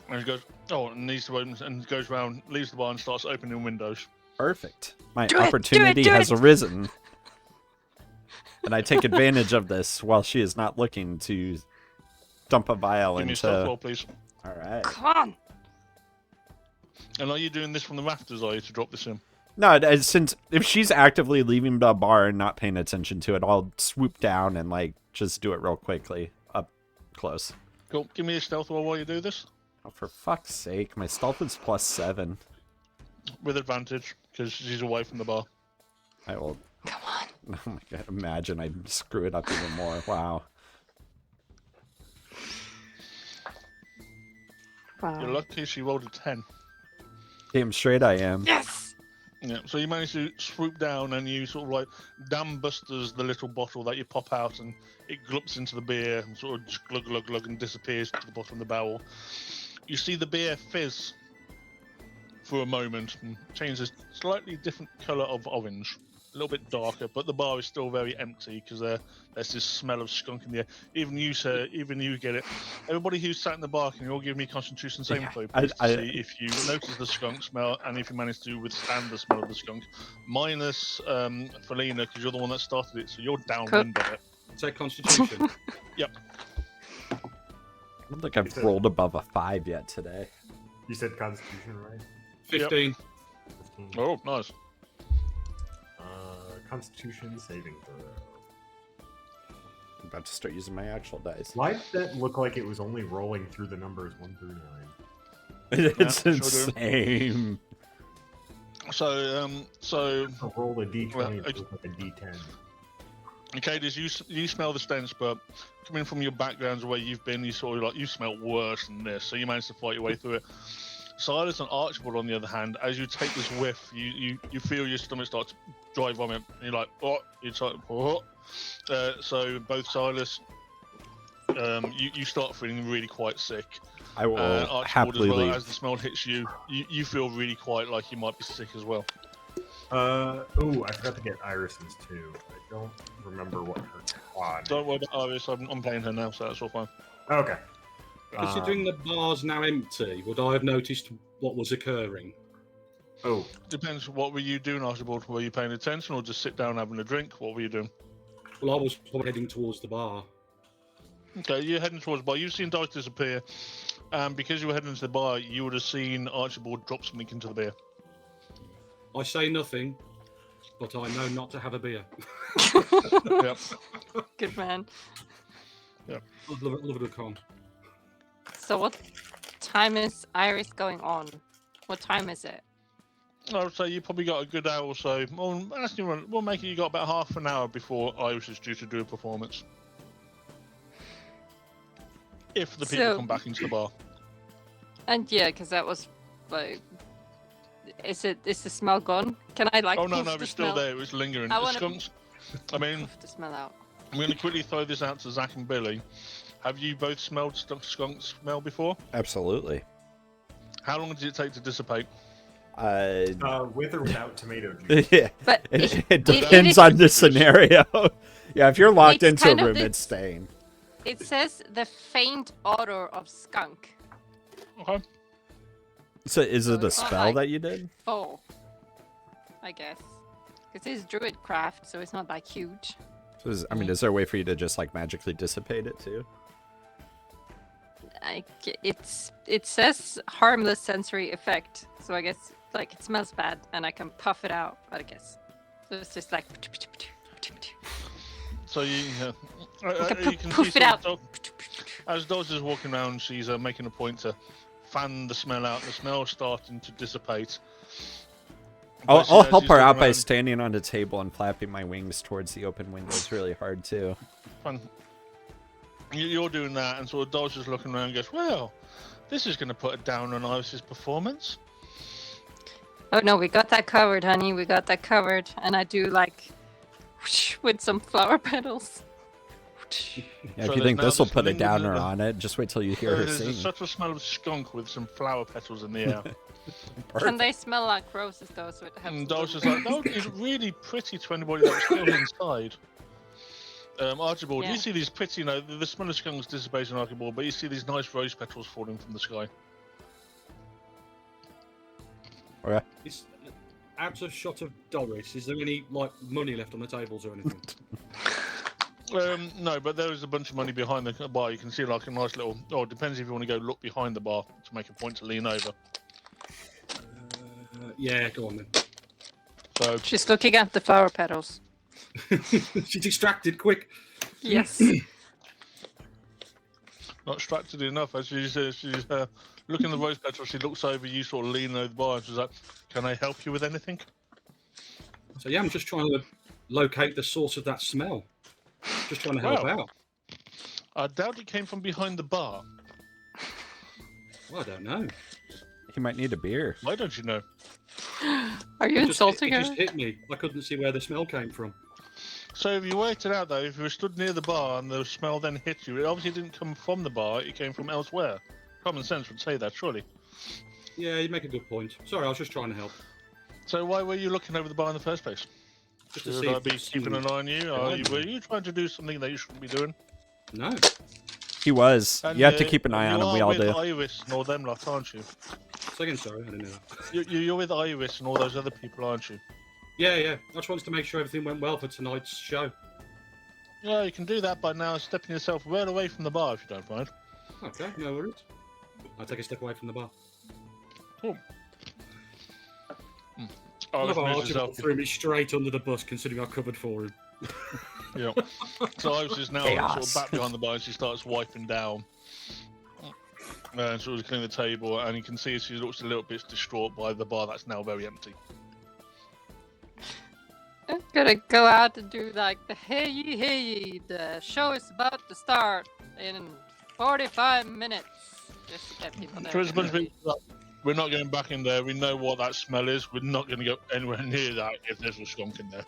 and she goes, "Oh, and needs to open," and goes around, leaves the bar, and starts opening windows. Perfect. My Do it, do it, opportunity do has it! arisen. And I take advantage of this while she is not looking to dump a vial Give me a stealth roll, into. please. Alright. Come on! And are you doing this from the rafters? Are you to drop this in? No, since if she's actively leaving the bar and not paying attention to it, I'll swoop down and like just do it real quickly up close. Cool. Give me a stealth roll while you do this, Oh, for fuck's sake, my stealth is +7. with advantage because she's away from the bar. I will. Come on! Oh my god! Imagine I screw it up even more. Wow. Wow. You're lucky she rolled a 10. Damn straight I am. Yes! Yeah, so you manage to swoop down and you sort of like dam busters the little bottle that you pop out and it glups into the beer and sort of just glug glug glug and disappears to the bottom of the barrel. You see the beer fizz for a moment and changes a slightly different colour of orange. A little bit darker, but the bar is still very empty because there's this smell of skunk in the air. Even you, sir, even you get it. Everybody who's sat in the bar, can you all give me Constitution saving throw, please, to see if you notice the skunk smell and if you manage to withstand the smell of the skunk. Minus Felina, because you're the one that started it, so you're downwind of it. Take Constitution. Yep. I don't think I've rolled above a 5 yet today. You said Constitution, right? 15. 15. Oh, nice. Constitution saving throw. I'm about to start using my actual dice. Why did that look like it was only rolling through the numbers 1 through 9? It's sure do. insane. So, I'll roll a d20 Well, and it looks like a d10. okay, you smell the stench, but coming from your backgrounds where you've been, you sort of like you smell worse than this, so you manage to fight your way through it. Silas and Archibald, on the other hand, as you take this whiff, you feel your stomach start to dry vomit. And you're like, oh, it's like, oh. So both Silas, you start feeling really quite sick. I will Archibald happily as well. leave. As the smell hits you, you feel really quite like you might be sick as well. Oh, I forgot to get Iris's too. I don't remember what her quad. Don't worry about Iris. I'm playing her now, so that's all fine. Okay. Considering the bar's now empty, would I have noticed what was occurring? Oh, Depends. What were you doing, Archibald? Were you paying attention or just sit down having a drink? What were you doing? Well, I was probably heading towards the bar. Okay, you're heading towards the bar. You've seen Dice disappear. Because you were heading to the bar, you would have seen Archibald drop something into the beer. I say nothing, but I know not to have a beer. Yep. Good man. Love it, con. So what time is Iris going on? What time is it? I would say you probably got a good hour or so. Well, we'll make it. You got about half an hour before Iris is due to do a performance. If the people So- come back into the bar. And yeah, because that was like, is the smell gone? Can I like? Oh no, poof no, the it's still smell? there. It was lingering. I The wanna- skunks. I mean, Poof the smell out. I'm going to quickly throw this out to Zach and Billy. Have you both smelled skunk smell before? Absolutely. How long did it take to dissipate? with or without tomato juice? Yeah. But It depends on the scenario. Yeah, if you're locked It's into a kind of room, this- it's staying. it says the faint odor of skunk. Okay. So is it a it's not spell like- that you did? Oh, I guess. Because it's druid craft, so it's not like huge. So is there a way for you to just like magically dissipate it too? It says harmless sensory effect, so I guess like it smells bad and I can puff it out. I guess so. It's just like. So you can can poof see it out. As Dodge is walking around, she's making a point to fan the smell out. The smell's starting to dissipate. I'll But help she's her looking out by around. standing on the table and flapping my wings towards the open windows really hard too. Fun. You're doing that, and sort of Dodge is looking around and goes, "Well, this is going to put a down on Iris's performance." Oh no, we got that covered, honey. We got that covered, and I do like whoosh, with some flower petals. Whoosh. Yeah, So if you there's think now this will this put a lingering- downer on it, just wait till you hear her There's sing. such a smell of skunk with some flower petals in the air. Can they smell like roses though? So it helps. And a Dodge is little like, "That would be really pretty to anybody that's still inside." Archibald, Yeah. you see these pretty, the smell of skunk is dissipating, Archibald, but you see these nice rose petals falling from the sky. Okay. Is, out of shot of Doris, is there any like money left on the tables or anything? No, but there is a bunch of money behind the bar. You can see like a nice little. Oh, it depends if you want to go look behind the bar to make a point to lean over. Yeah, go on then. So She's looking at the flower petals. She's distracted, quick. Yes. not distracted enough as she's looking at the rose petals. She looks over you, sort of leaning over the bar, and she's like, "Can I help you with anything?" So yeah, I'm just trying to locate the source of that smell. Just trying to help Well. out. I doubt it came from behind the bar. Well, I don't know. He might need a beer. Why don't you know? Are you insulting it her? just hit me. I couldn't see where the smell came from. So if you worked it out though, if you were stood near the bar and the smell then hit you, it obviously didn't come from the bar, it came from elsewhere. Common sense would say that, surely. Yeah, you make a good point. Sorry, I was just trying to help. So why were you looking over the bar in the first place? Just to Should see I if be it's keeping an eye on you? behind Were you trying to do something that you shouldn't be doing? No. He was. And, You have to keep an eye on you him. We are all with do. Iris and all them lot, aren't you? Second, sorry, I didn't know that. You're with Iris and all those other people, aren't you? Yeah. I just wanted to make sure everything went well for tonight's show. Yeah, you can do that by now stepping yourself well away from the bar if you don't mind. Okay, no worries. I'll take a step away from the bar. Cool. I love how Iris moves Archibald herself. threw me straight under the bus, considering I covered for him. Yeah. So Iris is now sort of back behind the bar and she starts wiping down. And sort of cleaning the table, and you can see she looks a little bit distraught by the bar that's now very empty. I'm gonna go out and do like the hey, the show is about to start in 45 minutes. Just let people know. So there's a bunch of people like, we're not going back in there, we know what that smell is, we're not going to go anywhere near that if there's a skunk in there.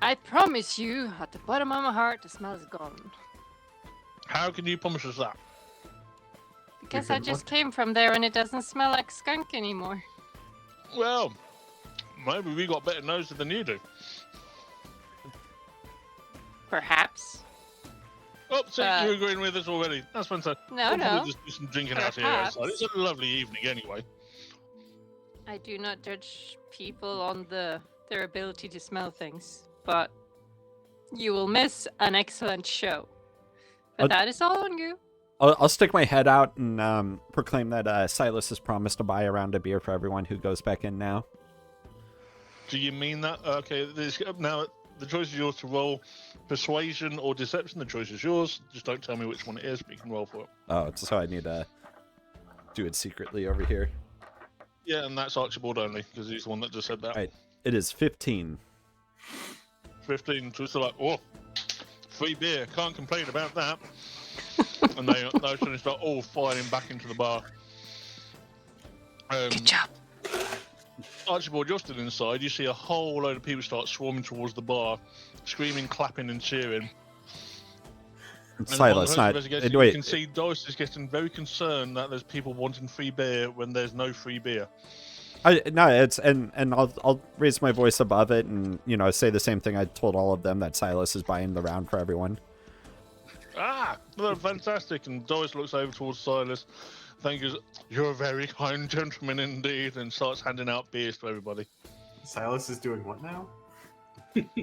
I promise you, at the bottom of my heart, the smell is gone. How can you promise us that? Because I just came from there and it doesn't smell like skunk anymore. Well, maybe we got better noses than you do. Perhaps. Oh, so you're agreeing with us already. That's fantastic. No, We'll probably no. just do some drinking out here Perhaps. outside. It's a lovely evening anyway. I do not judge people on their ability to smell things, but you will miss an excellent show. But that is all on you. I'll stick my head out and proclaim that Silas has promised to buy a round of beer for everyone who goes back in now. Do you mean that? Okay, now the choice is yours to roll persuasion or deception. The choice is yours. Just don't tell me which one it is, but you can roll for it. Oh, so I need to do it secretly over here. Yeah, and that's Archibald only, because he's the one that just said that. Right. It is 15. 15, just like, oh, free beer. Can't complain about that. And they suddenly start all filing back into the bar. Good job. Archibald, you're still inside. You see a whole load of people start swarming towards the bar, screaming, clapping, and cheering. And Silas, on the not... investigation, wait. You can see Doris is getting very concerned that there's people wanting free beer when there's no free beer. No, it's... And I'll raise my voice above it and, say the same thing I told all of them, that Silas is buying the round for everyone. Ah, well, fantastic. And Doris looks over towards Silas. Thank you. You're a very kind gentleman indeed, and starts handing out beers to everybody. Silas is doing what now?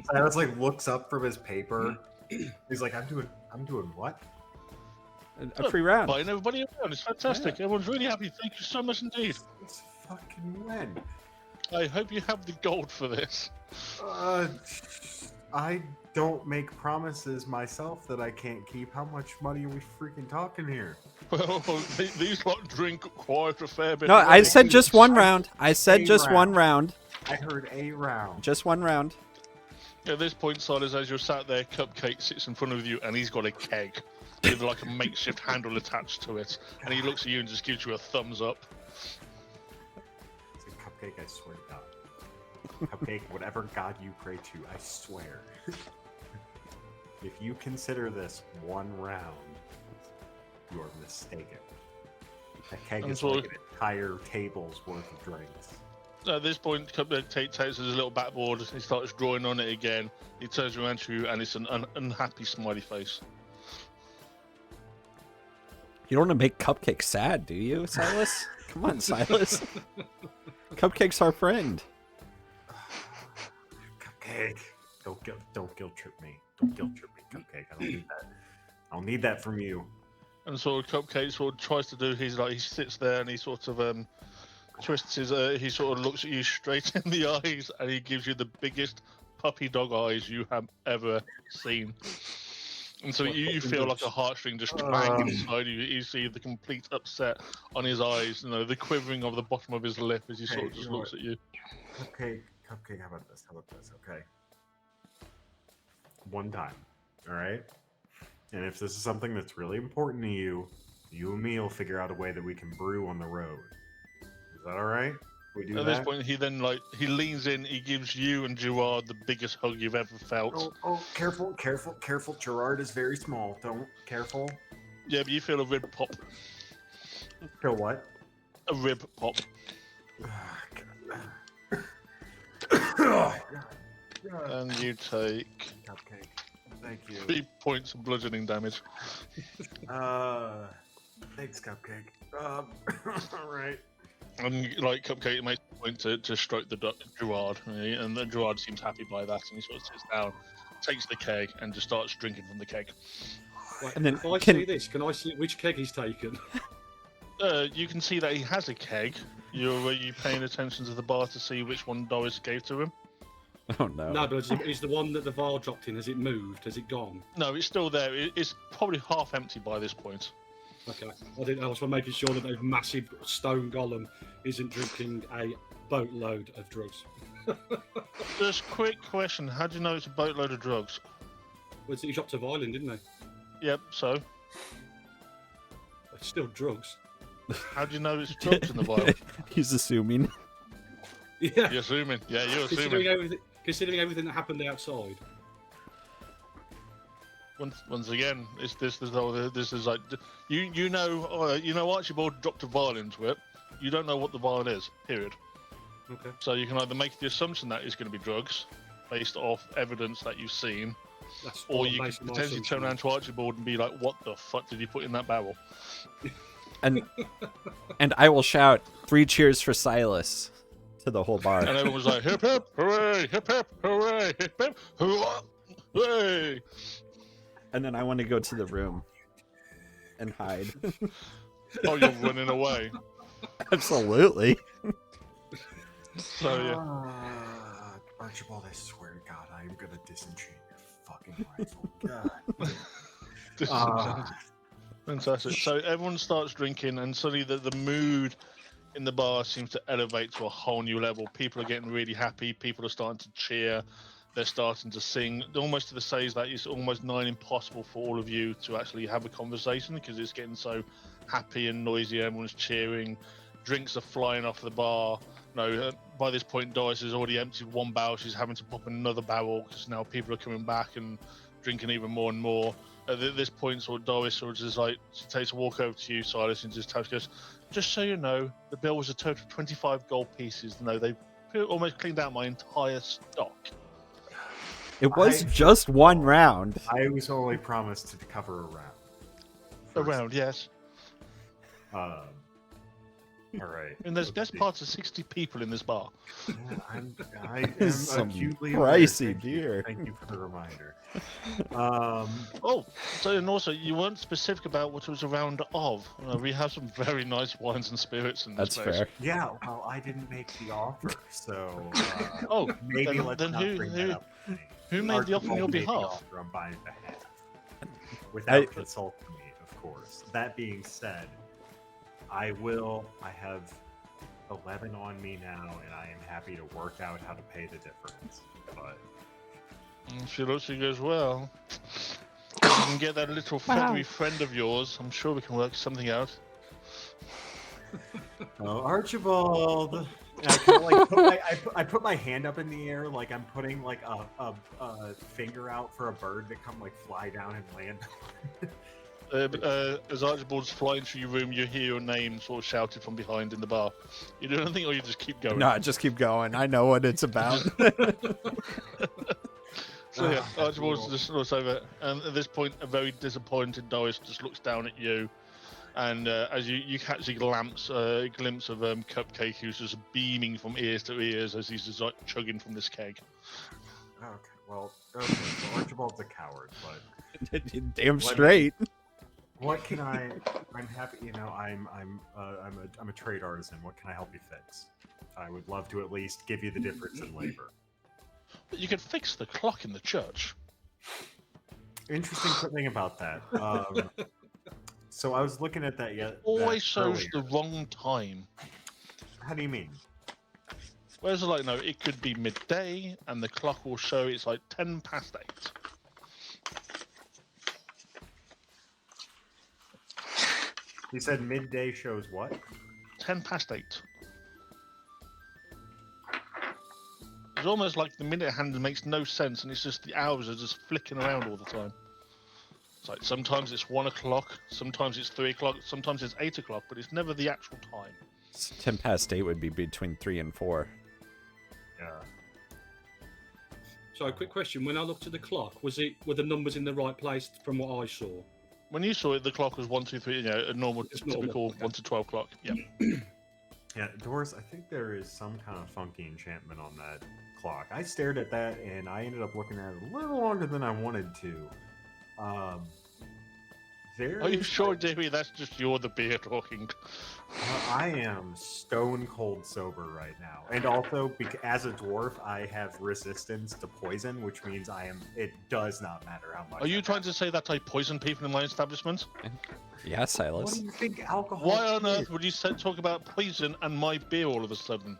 Silas like looks up from his paper. He's like, I'm doing what? A free round. Buying everybody around. It's fantastic. Yeah. Everyone's really happy. Thank you so much indeed. It's fucking when? I hope you have the gold for this. I don't make promises myself that I can't keep. How much money are we freaking talking here? Well, these lot drink quite a fair bit. No, I already. said just one round. I said just one round. I heard a round. Just one round. At this point, Silas, as you're sat there, Cupcake sits in front of you, and he's got a keg with like a makeshift handle attached to it, and he looks at you and just gives you a thumbs up. It's a Cupcake, I swear to God. Cupcake, whatever God you pray to, I swear. If you consider this one round, you are mistaken. That keg is like an entire table's worth of drinks. At this point, Cupcake takes his little backboard, he starts drawing on it again, he turns around to you, and it's an unhappy smiley face. You don't want to make Cupcake sad, do you, Silas? Come on, Silas. Cupcake's our friend. Cupcake, don't guilt trip me. Don't guilt trip me, Cupcake. I don't need that. I don't need that from you. And sort of Cupcake sort of tries to do, he sits there and he sort of twists his, he sort of looks at you straight in the eyes and he gives you the biggest puppy dog eyes you have ever seen. And so you feel like a heartstring just bang inside you. You see the complete upset on his eyes, the quivering of the bottom of his lip as he sort of just looks at you. Cupcake, how about this? Okay. One time, all right? And if this is something that's really important to you, you and me will figure out a way that we can brew on the road. Is that all right? We do At that? this point, he leans in, he gives you and Gerard the biggest hug you've ever felt. Oh, careful. Gerard is very small. Careful. Yeah, but you feel a rib pop. Feel what? A rib pop. And you take Cupcake. Thank you. 3 points of bludgeoning damage. Thanks, Cupcake. All right. And Cupcake makes a point to stroke the Gerard, and then Gerard seems happy by that, and he sort of sits down, takes the keg, and just starts drinking from the keg. Wait, And then can I see this? Can I see which keg he's taken? You can see that he has a keg. Were you paying attention to the bar to see which one Doris gave to him? Oh no. No, but is the one that the vial dropped in, has it moved? Has it gone? No, it's still there. It's probably half empty by this point. Okay. I didn't know. I was making sure that a massive stone golem isn't drinking a boatload of drugs. Just quick question: how do you know it's a boatload of drugs? Well, he dropped a violin, didn't he? Yep. So, It's still drugs. how do you know it's drugs in the vial? He's assuming. Yeah. You're assuming. Yeah, you're Considering assuming. everything that happened outside. Once again, this is like you know Archibald dropped a vial into it. You don't know what the vial is. Period. Okay. So you can either make the assumption that it's going to be drugs, based off evidence that you've seen, That's or what you I'm can basing my potentially turn assumption around to Archibald and be like, "What the fuck did you put in that barrel?" And I will shout 3 cheers for Silas to the whole bar. And everyone was like, "Hip hip hooray! Hip hip hooray! Hip hip hooray!" And then I want to go to the room and hide. Oh, you're running away. Absolutely. So yeah. Archibald, I swear to God, I am gonna disenchant your fucking rifle. God. Fantastic. So everyone starts drinking, and suddenly the mood in the bar seems to elevate to a whole new level. People are getting really happy. People are starting to cheer. They're starting to sing, almost to the stage that it's almost nigh impossible for all of you to actually have a conversation because it's getting so happy and noisy. Everyone's cheering. Drinks are flying off the bar. By this point, Doris has already emptied 1 barrel. She's having to pop another barrel because now people are coming back and drinking even more and more. At this point, Doris just she takes a walk over to you, Silas, and just goes, "Just so you know, the bill was a total of 25 gold pieces. They almost cleaned out my entire stock." It was just 1 round. I was only promised to cover a round. A round, yes. All right. And there's best part of 60 people in this bar. Yeah, I am Some acutely aware. pricey Thank you. beer. Thank you for the reminder. Oh, so and also you weren't specific about what it was a round of. We have some very nice wines and spirits in this That's place. fair. Yeah, well, I didn't make the offer, so Oh, maybe then- let's then not who- bring who- that up. who made the offer on your Made the behalf? offer on my behalf, without I- consulting me, of course. That being said, I have 11 on me now, and I am happy to work out how to pay the difference. But She looks like as well. If you can get that little feathery friend of yours, I'm sure we can work something out. oh, Archibald! And I kind of like I put my hand up in the air like I'm putting like a finger out for a bird to come like fly down and land. As Archibald's flying through your room, you hear your name sort of shouted from behind in the bar. You do anything, or you just keep going? No, just keep going. I know what it's about. So yeah, Ah, Archibald cool. just looks over, and at this point, a very disappointed Doris just looks down at you, and as you catch a glimpse of Cupcake, who's just beaming from ears to ears as he's just like chugging from this keg. Okay, so Archibald's a coward, but Damn straight. what can I'm happy, you know, I'm a trade artisan. What can I help you fix? I would love to at least give you the difference in labor. But you could fix the clock in the church. Interesting thing about that. So I was looking at that yet. Always shows the wrong time. How do you mean? Whereas like no, it could be midday, and the clock will show it's like 10 past 8. He said midday shows what? 10 past 8. It's almost like the minute hand makes no sense, and it's just the hours are just flicking around all the time. It's like sometimes it's 1 o'clock, sometimes it's 3 o'clock, sometimes it's 8 o'clock, but it's never the actual time. 10 past 8 would be between 3 and 4. Yeah. So, a quick question: when I looked at the clock, were the numbers in the right place from what I saw? When you saw it, the clock was 1, 2, 3. You know, a normal, It's normal, typical okay. 1 to 12 clock. Yeah. Yeah, Doris, I think there is some kind of funky enchantment on that clock. I stared at that and I ended up looking at it a little longer than I wanted to. There Are you is, sure, like, Davey? That's just you're the beer talking. I am stone cold sober right now, and also as a dwarf, I have resistance to poison, which means it does not matter how much. Are you trying to say that I poison people in my establishment? Yeah, What Silas. do you think alcohol? Why on is? earth would you talk about poison and my beer all of a sudden?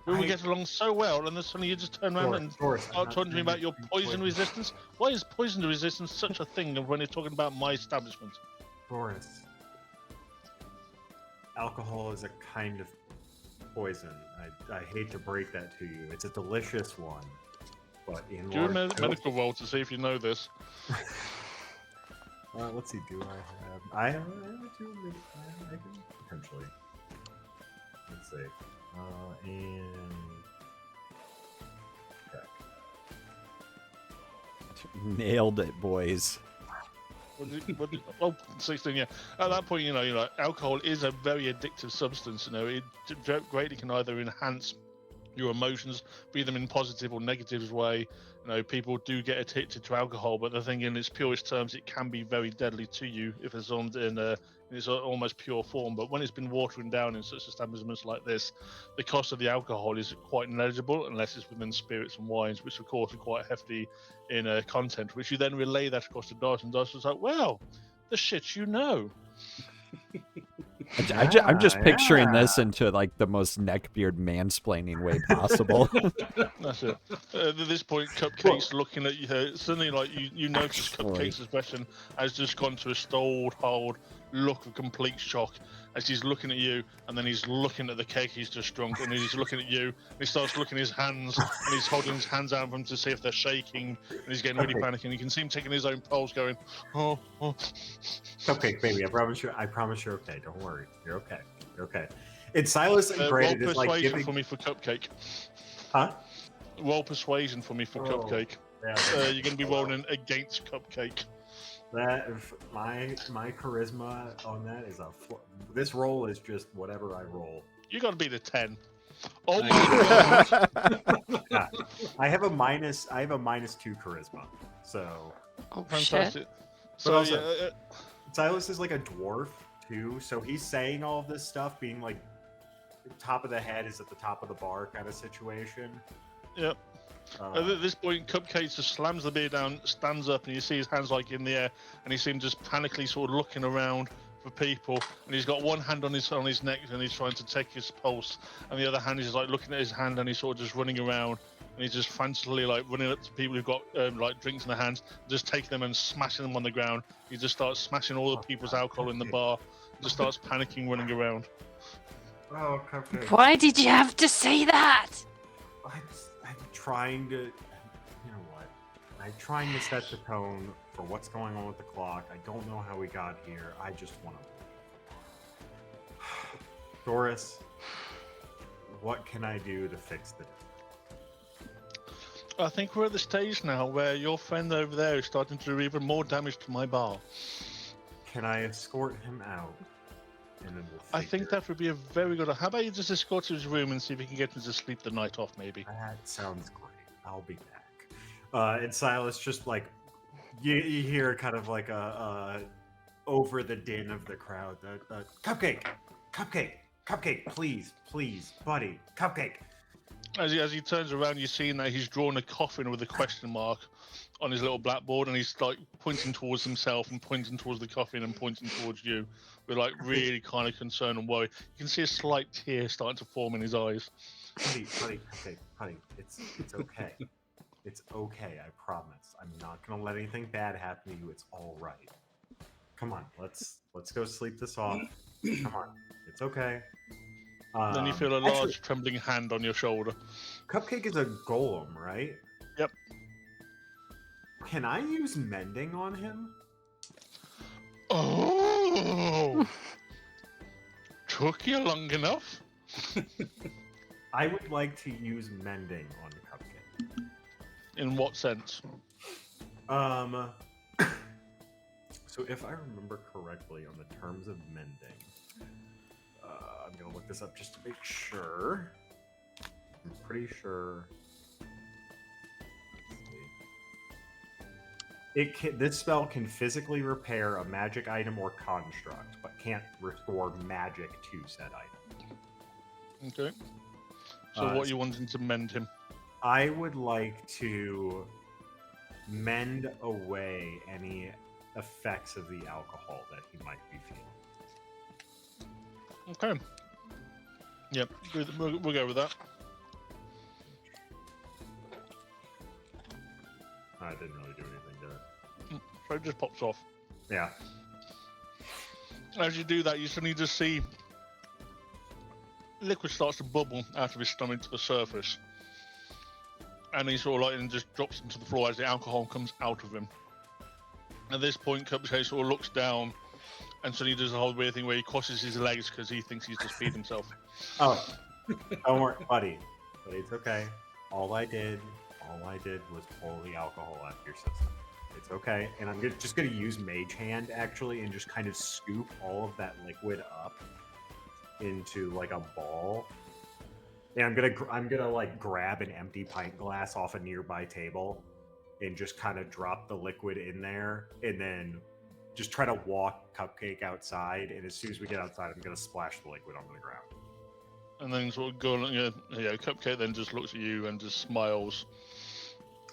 We I- get along so well, and then suddenly you just turn around and Doris, I'm start not talking to me saying about you your can poison resistance. Why is poison resistance such a thing when you're talking about my establishment? Doris, alcohol is a kind of poison. I hate to break that to you. It's a delicious one, but in Do a large doses- medical roll to see if you know this. Let's see. Do I have? I can potentially. Let's see. And check. Nailed it, boys. Well, 16, yeah. At that point, you know, alcohol is a very addictive substance. You know, it greatly can either enhance your emotions, be them in positive or negative way. You know, people do get addicted to alcohol, but the thing in its purest terms, it can be very deadly to you if it's in its almost pure form. But when it's been watering down in such establishments like this, the cost of the alcohol is quite negligible unless it's within spirits and wines, which of course are quite hefty in content, which you then relay that across to Doris, and Doris was like, well, the shit you know. I'm just picturing this yeah. into like the most neckbeard mansplaining way possible. That's it. At this point, Cupcake's looking at you. Suddenly, like you notice Cupcake's expression has just gone to a stalled, hard look of complete shock as he's looking at you, and then he's looking at the cake he's just drunk, and he's looking at you, and he starts looking at his hands, and he's holding his hands out for him to see if they're shaking, and he's getting really panicking. You can see him taking his own pulse, going, oh. Cupcake, baby. I promise you're okay. Don't worry. You're okay. You're okay. It's Silas and Roll Brandon is like persuasion giving. for me for Cupcake. Huh? Roll persuasion for me for Oh, Cupcake. Yeah, You're going to be rolling against Cupcake. that my charisma on that is this roll is just whatever I roll. You got to be the 10. Oh my god! Yeah. I have a minus 2 charisma. So Oh Fantastic. shit! So also- yeah, Silas is like a dwarf too, so he's saying all of this stuff, being like top of the head is at the top of the bar kind of situation. yep. At this point, Cupcake just slams the beer down, stands up, and you see his hands like in the air, and he seems just panically sort of looking around for people. And he's got one hand on his neck, and he's trying to take his pulse, and the other hand is like looking at his hand, and he's sort of just running around, and he's just frantically like running up to people who've got like drinks in their hands, just taking them and smashing them on the ground. He just starts smashing all the people's alcohol in the bar, and just starts panicking, running around. Oh, Cupcake. Why did you have to say that? I'm trying to, you know what? I'm trying to set the tone for what's going on with the clock. I don't know how we got here. I just want to. Doris, what can I do to fix the? I think we're at the stage now where your friend over there is starting to do even more damage to my bar. Can I escort him out? And then we'll I think figure- that would be a very good. How about you just escort to his room and see if you can get him to sleep the night off, maybe? That sounds great. I'll be back. And Silas just like you hear kind of like a over the din of the crowd. The cupcake, please, buddy, cupcake. As he turns around, you've seen that he's drawn a coffin with a question mark on his little blackboard, and he's like pointing towards himself and pointing towards the coffin and pointing towards you with like really kind of concern and worry. You can see a slight tear starting to form in his eyes. Honey, it's okay. It's okay, I promise. I'm not gonna let anything bad happen to you. It's all right. Come on, let's go sleep this off. Come on, it's okay. Then you feel a actually, large trembling hand on your shoulder. Cupcake is a golem, right? Yep. Can I use mending on him? Oh! Took you long enough? I would like to use mending on Cupcake. In what sense? So if I remember correctly on the terms of mending, I'm gonna look this up just to make sure. I'm pretty sure. This spell can physically repair a magic item or construct, but can't restore magic to said item. Okay. So what are you wanting to mend him? I would like to mend away any effects of the alcohol that he might be feeling. Okay. Yep, we'll go with that. I didn't really do anything to it. So it just pops off. Yeah. As you do that, you suddenly just see liquid starts to bubble out of his stomach to the surface. And he sort of like and just drops into the floor as the alcohol comes out of him. At this point, Cupcake sort of looks down and suddenly does the whole weird thing where he crosses his legs because he thinks he's just peed himself. Oh, don't worry, buddy. But it's okay. All I did was pull the alcohol out of your system. It's okay. And I'm just gonna use Mage Hand actually, and just kind of scoop all of that liquid up into like a ball. And I'm gonna like grab an empty pint glass off a nearby table, and just kind of drop the liquid in there, and then just try to walk Cupcake outside. And as soon as we get outside, I'm gonna splash the liquid onto the ground. And then sort of go, Cupcake then just looks at you and just smiles.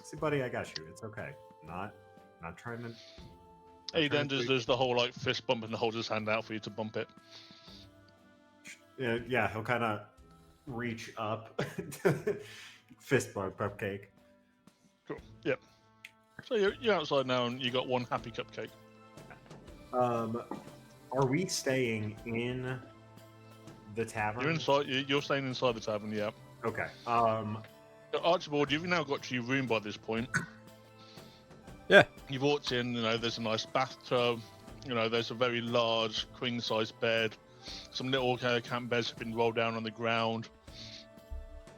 See, buddy, I got you. It's okay. Not trying to. He then just does the whole like fist bump and holds his hand out for you to bump it. Yeah, he'll kind of reach up, fist bump Cupcake. Cool. Yep. So you're outside now and you got one happy Cupcake. Are we staying in the tavern? You're inside. You're staying inside the tavern. Yeah. Okay. Archibald, you've now got to your room by this point. Yeah. You've walked in, there's a nice bathtub, there's a very large queen-size bed. Some little camp beds have been rolled down on the ground.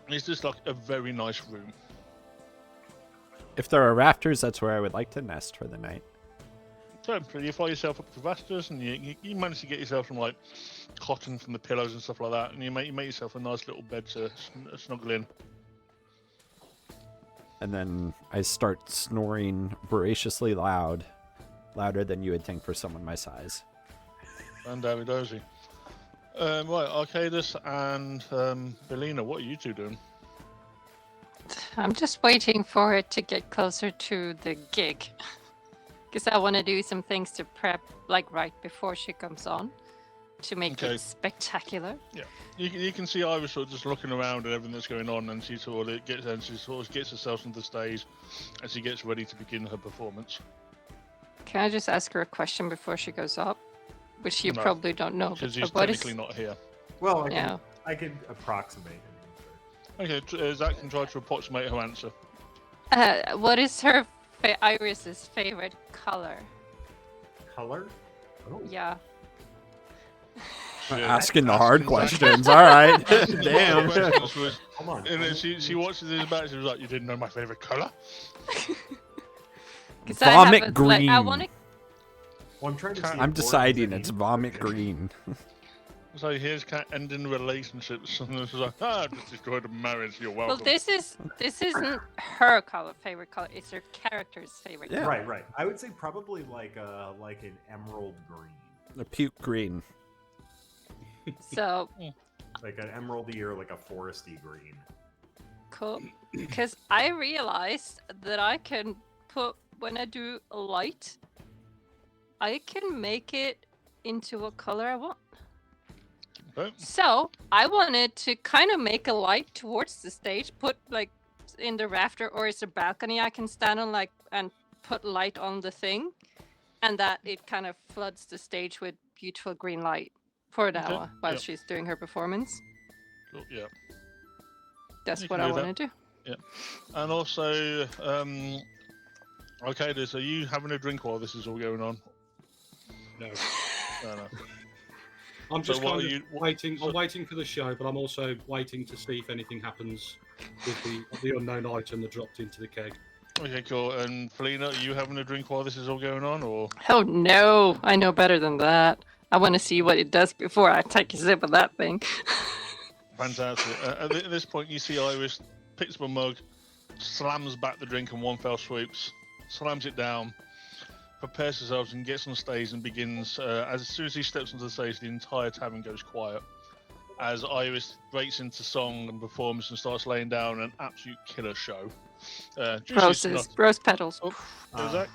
It's just like a very nice room. If there are rafters, that's where I would like to nest for the night. So you fly yourself up to Vastus, and you manage to get yourself some like cotton from the pillows and stuff like that, and you make yourself a nice little bed to snuggle in. And then I start snoring voraciously loud, louder than you would think for someone my size. And Dozy. Right, Arcadus and Belina, what are you two doing? I'm just waiting for it to get closer to the gig. Because I want to do some things to prep, like right before she comes on, to make it spectacular. Yeah, you can see Iris sort of just looking around at everything that's going on, and she sort of gets herself on the stage as she gets ready to begin her performance. Can I just ask her a question before she goes up? Which you probably don't know. Because she's technically not here. Well, I can approximate it. Okay, Zach can try to approximate her answer. What is her Iris's favorite color? Color? Oh. Yeah. Asking the hard questions. All right. Damn. Come on. And then she watches this back. She was like, "You didn't know my favorite color?" Vomit green. Like, I want to. Well, I'm trying to see I'm deciding it's vomit green. So here's ending relationships, and it's like, just destroyed a marriage. You're welcome. Well, this isn't her favorite color. It's her character's favorite. Yeah. color. Right. I would say probably like an emerald green. A puke green. So. Like an emeraldy or like a foresty green. Cool. Because I realized that I can put, when I do a light, I can make it into a color I want. Okay. So I wanted to kind of make a light towards the stage, put like in the rafter, or is a balcony I can stand on, like, and put light on the thing, and that it kind of floods the stage with beautiful green light for an hour while she's doing her performance. Cool. Yeah. That's what I want to do. Yeah. And also, okay, so are you having a drink while this is all going on? No. No. I'm just So kind of waiting. I'm waiting for the show, but I'm also waiting to see if anything happens with the unknown item that dropped into the keg. Okay, cool. And Felina, are you having a drink while this is all going on, or? Oh no, I know better than that. I want to see what it does before I take a sip of that thing. Fantastic. At this point, you see Iris picks up a mug, slams back the drink in one fell swoop, slams it down, prepares herself and gets on stage and begins. As soon as he steps onto the stage, the entire tavern goes quiet. As Iris breaks into song and performance and starts laying down an absolute killer show. Rose petals. Oh, Zach?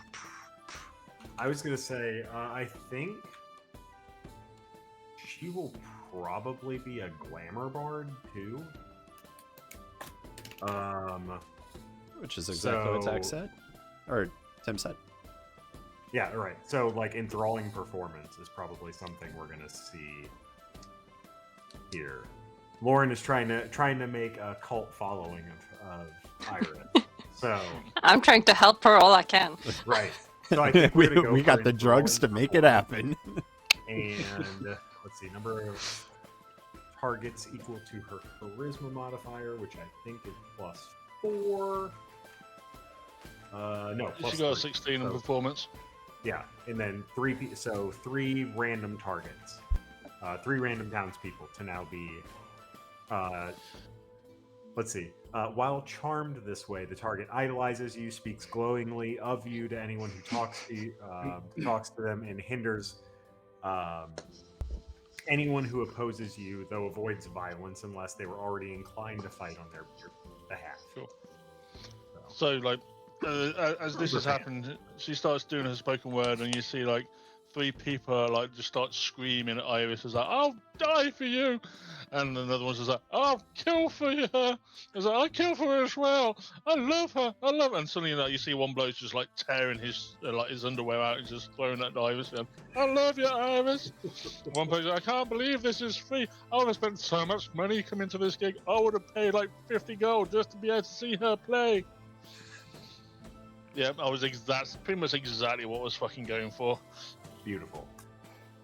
I was gonna say, I think she will probably be a glamour bard too. Which is exactly what Zach said, or Tim said. Yeah, right. So, like, enthralling performance is probably something we're gonna see here. Lauren is trying to make a cult following of Iris. So I'm trying to help her all I can. Right. So I think we got the drugs to make it happen. And let's see, number of targets equal to her charisma modifier, which I think is +4. No, She got a 16 in performance. Yeah, and then 3 random targets, 3 random townspeople to now be. Let's see. While charmed this way, the target idolizes you, speaks glowingly of you to anyone who talks to you, talks to them, and hinders anyone who opposes you, though avoids violence unless they were already inclined to fight on their behalf. Sure. So like, as this has happened, she starts doing her spoken word, and you see like 3 people like just start screaming at Iris, as like, "I'll die for you," and another one's just like, "I'll kill for her." It's like, "I kill for her as well. I love her. I love her." And suddenly, like, you see one bloke just like tearing his his underwear out and just throwing that at Iris. And, "I love you, Iris." One person, "I can't believe this is free. I would have spent so much money coming to this gig. I would have paid like 50 gold just to be able to see her play." Yeah, that's pretty much exactly what I was fucking going for. Beautiful.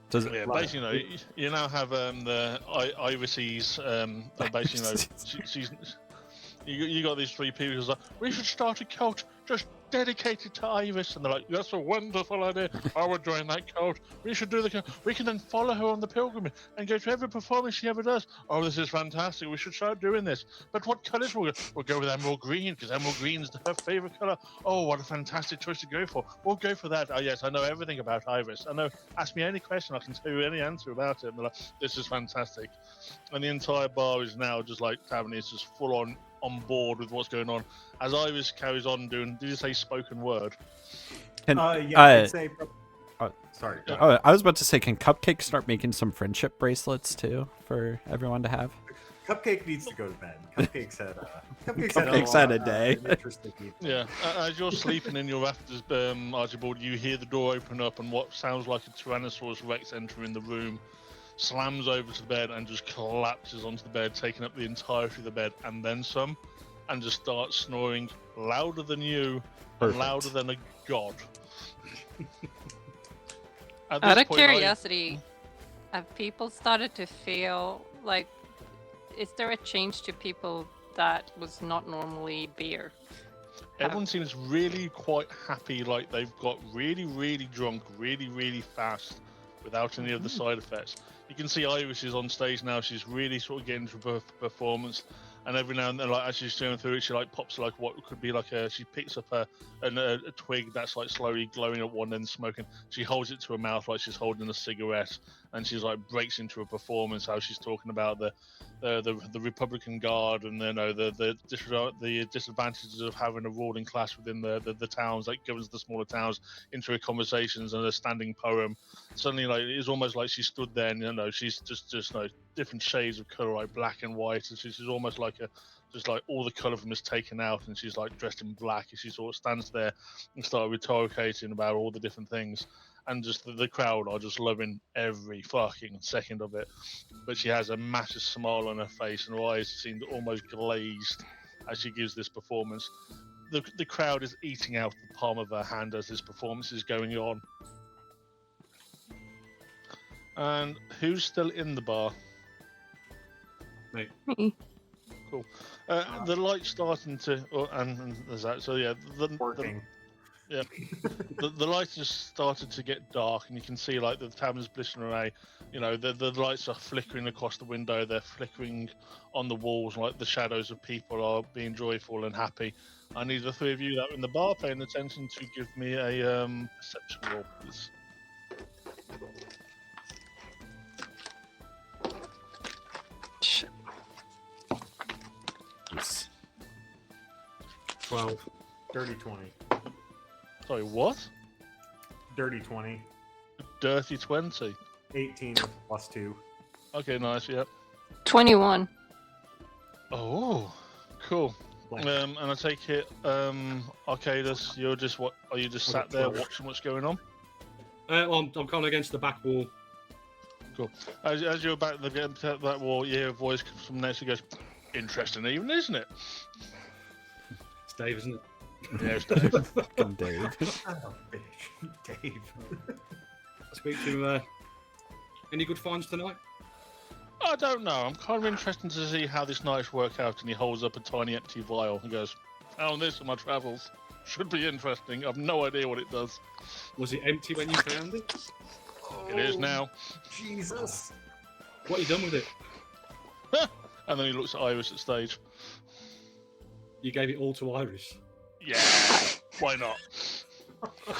Does it? Yeah, basically, you now have the Iris's. Basically, she's. You got these 3 people who's like, "We should start a cult. Just dedicated to Iris. And they're like, that's a wonderful idea. I would join that cult. We should do the cult. We can then follow her on the pilgrimage and go to every performance she ever does. Oh, this is fantastic. We should start doing this. But what colours will we go? We'll go with emerald green because emerald green is her favourite colour. Oh, what a fantastic choice to go for. We'll go for that. Oh, yes, I know everything about Iris. I know. Ask me any question. I can tell you any answer about it. And they're like, this is fantastic. And the entire bar is now just like Tavernier is just full on board with what's going on. As Iris carries on doing, did you say spoken word? I'd say. Sorry. go ahead. Oh, I was about to say, can Cupcake start making some friendship bracelets too for everyone to have? Cupcake needs to go to bed. Cupcake's Cupcake's had a day. Interesting evening. Yeah, as you're sleeping in your rafters, Archibald, you hear the door open up and what sounds like a Tyrannosaurus Rex entering the room, slams over to the bed and just collapses onto the bed, taking up the entirety of the bed and then some, and just starts snoring louder than you, and louder than a god. Out of curiosity, have people started to feel like, is there a change to people that was not normally beer? Everyone seems really quite happy, like they've got really, really drunk, really, really fast, without any of the side effects. You can see Iris is on stage now. She's really sort of getting into a performance, and every now and then, like as she's going through it, she like pops like what could be like she picks up a twig that's like slowly glowing at one end, smoking. She holds it to her mouth like she's holding a cigarette, and she's like breaks into a performance. How she's talking about the Republican Guard and the disadvantages of having a ruling class within the towns that governs the smaller towns, into her conversations and a standing poem. Suddenly, like it's almost like she stood there and she's just different shades of color, like black and white, and she's almost like just like all the color from is taken out, and she's like dressed in black, and she sort of stands there and started rhetoricating about all the different things, and just the crowd are just loving every fucking second of it. But she has a massive smile on her face, and her eyes seem almost glazed as she gives this performance. The crowd is eating out the palm of her hand as this performance is going on. And who's still in the bar? Me. Cool. The light's starting to, and there's that. So yeah, Working. the lights just started to get dark, and you can see like the tavern's blistering away. The lights are flickering across the window. They're flickering on the walls, like the shadows of people are being joyful and happy. I need the three of you that are in the bar paying attention to give me a perception roll, please. Shit. 12. Dirty 20. Sorry, what? Dirty 20. Dirty 20. 18 plus 2. Okay, nice. Yep. 21. Oh, cool. Like, And I take it, Arcadus, you're just what? Are you just sat there watching what's going on? Well, I'm kind of against the back wall. Cool. As you're about to get to that wall, you hear a voice from next to goes, "Interesting evening, isn't it?" It's Dave, isn't it? Yeah, it's Dave. Fucking Dave. oh, bitch. Dave. Speak to any good finds tonight? I don't know. I'm kind of interested to see how this night's work out. And he holds up a tiny empty vial and goes, "Found this in my travels. Should be interesting. I've no idea what it does." Was it empty when you found it? It is now. Jesus. What you done with it? And then he looks at Iris at stage. You gave it all to Iris. Yeah, why not?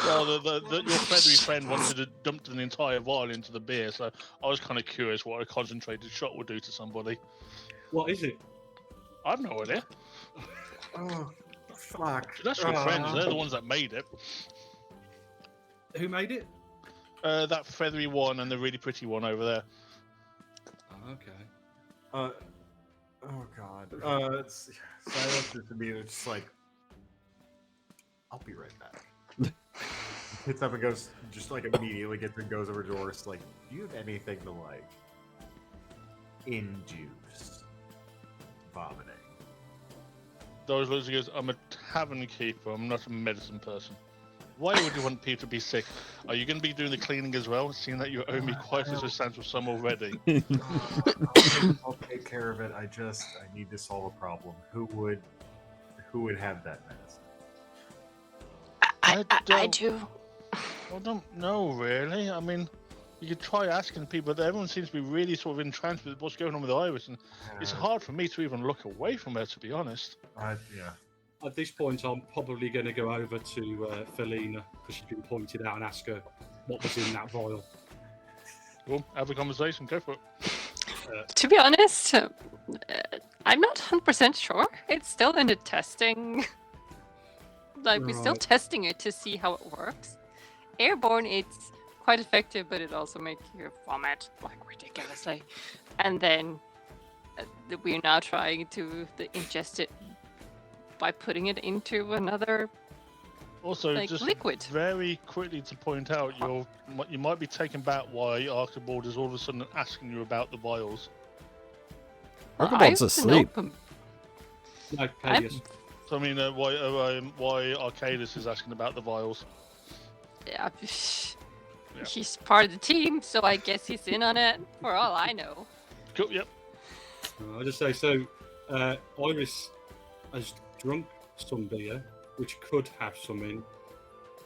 Well, your feathery friend wanted to dump an entire vial into the beer, so I was kind of curious what a concentrated shot would do to somebody. What is it? I've no idea. Oh, fuck. That's your friends. They're the ones that made it. Who made it? That feathery one and the really pretty one over there. Oh, okay. Oh god. Silence is to me. It's just like, I'll be right back. Hits up and goes, just like immediately gets and goes over to Doris. Like, do you have anything to like induce vomiting? Doris looks and goes, "I'm a tavern keeper. I'm not a medicine person. Why would you want people to be sick? Are you going to be doing the cleaning as well, seeing that you owe me quite a substantial sum already?" I'll take care of it. I need to solve a problem. Who would have that medicine? I do. I don't know, really. I mean, you could try asking people, but everyone seems to be really sort of entranced with what's going on with Iris, and it's hard for me to even look away from her, to be honest. Yeah. At this point, I'm probably going to go over to Felina because she's been pointed out and ask her what was in that vial. Cool. Have a conversation. Go for it. To be honest, I'm not 100% sure. It's still in the testing. Like, we're still Right. testing it to see how it works. Airborne, it's quite effective, but it also makes you vomit, like, ridiculously. And then we're now trying to ingest it by putting it into another Also, like just liquid. very quickly to point out, you might be taken back why Archibald is all of a sudden asking you about the vials. Archibald's asleep. No, Cadius. So I mean, why Arcadis is asking about the vials? Yeah, he's part of the team, so I guess he's in on it. For all I know. Cool. Yep. I'll just say, so Iris has drunk some beer, which could have some in,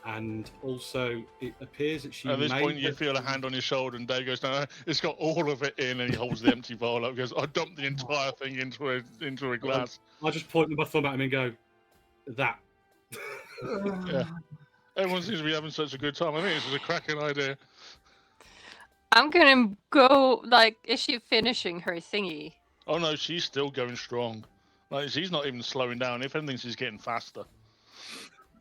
and also it appears that she At this may point, you have- feel a hand on your shoulder, and Dave goes, "No, it's got all of it in," and he holds the empty vial up. And goes, "I dumped the entire thing into a glass." I just point my thumb at him and go, that. Yeah. Everyone seems to be having such a good time. I think this is a cracking idea. I'm gonna go. Like, is she finishing her thingy? Oh no, she's still going strong. Like she's not even slowing down. If anything, she's getting faster.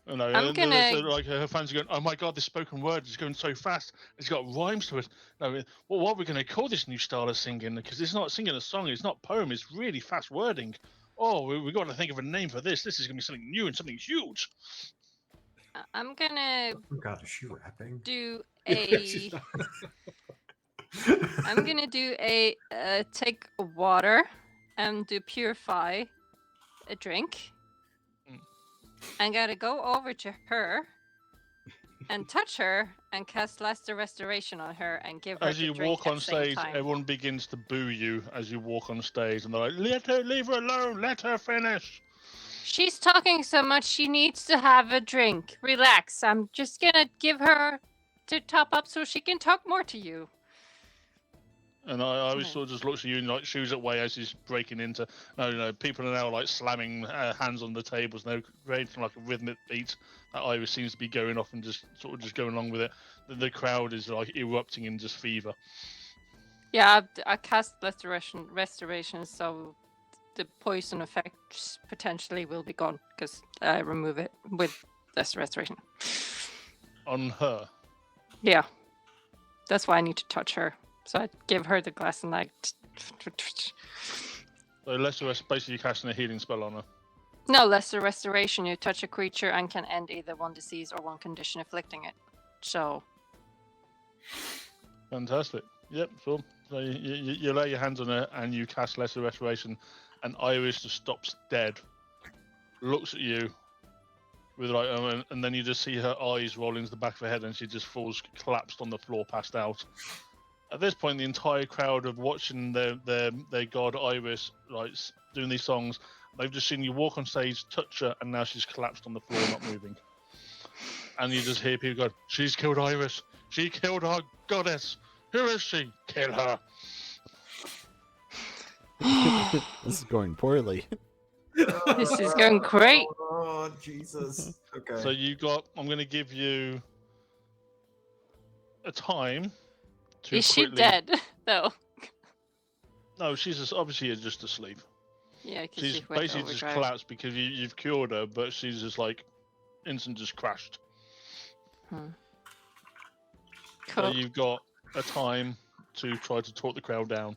You know, I'm gonna- so, like her fans are going, "Oh my god, this spoken word is going so fast. It's got rhymes to it." No, well, what are we going to call this new style of singing? Because it's not singing a song. It's not poem. It's really fast wording. Oh, we got to think of a name for this. This is going to be something new and something huge. I'm gonna Oh god, is she rapping? do She's a. not- I'm gonna do a take water and do purify a drink. Mm. I'm gonna go over to her and touch her and cast Lesser Restoration on her and give her As the you drink walk at on the same stage, time. everyone begins to boo you as you walk on stage, and they're like, leave her alone. Let her finish." She's talking so much she needs to have a drink. Relax. I'm just gonna give her to top up so she can talk more to you. And I always Okay. sort of just looks at you and like shoos it away as he's breaking into. No, people are now like slamming hands on the tables. Now creating like a rhythmic beat. That Iris seems to be going off and just sort of just going along with it. The crowd is like erupting in just fever. Yeah, I cast restoration, so the poison effects potentially will be gone because I remove it with this restoration. On her. Yeah, that's why I need to touch her. So I give her the glass and like. So Lesser basically casting a healing spell on her. No, lesser restoration. You touch a creature and can end either one disease or one condition afflicting it. So Fantastic. Yep, sure. So you lay your hands on her and you cast Lesser Restoration, and Iris just stops dead, looks at you with like, and then you just see her eyes roll into the back of her head, and she just falls collapsed on the floor, passed out. At this point, the entire crowd of watching their god Iris like doing these songs, they've just seen you walk on stage, touch her, and now she's collapsed on the floor, not moving. And you just hear people go, "She's killed Iris. She killed our goddess. Who is she? Kill her." This is going poorly. this is going great. Oh Jesus. Okay. So I'm going to give you a time to Is she quickly... dead though? No, she's obviously just asleep. Yeah, because She's she went basically just overdrive. collapsed because you've cured her, but she's just like instant just crashed. So Cool. you've got a time to try to talk the crowd down.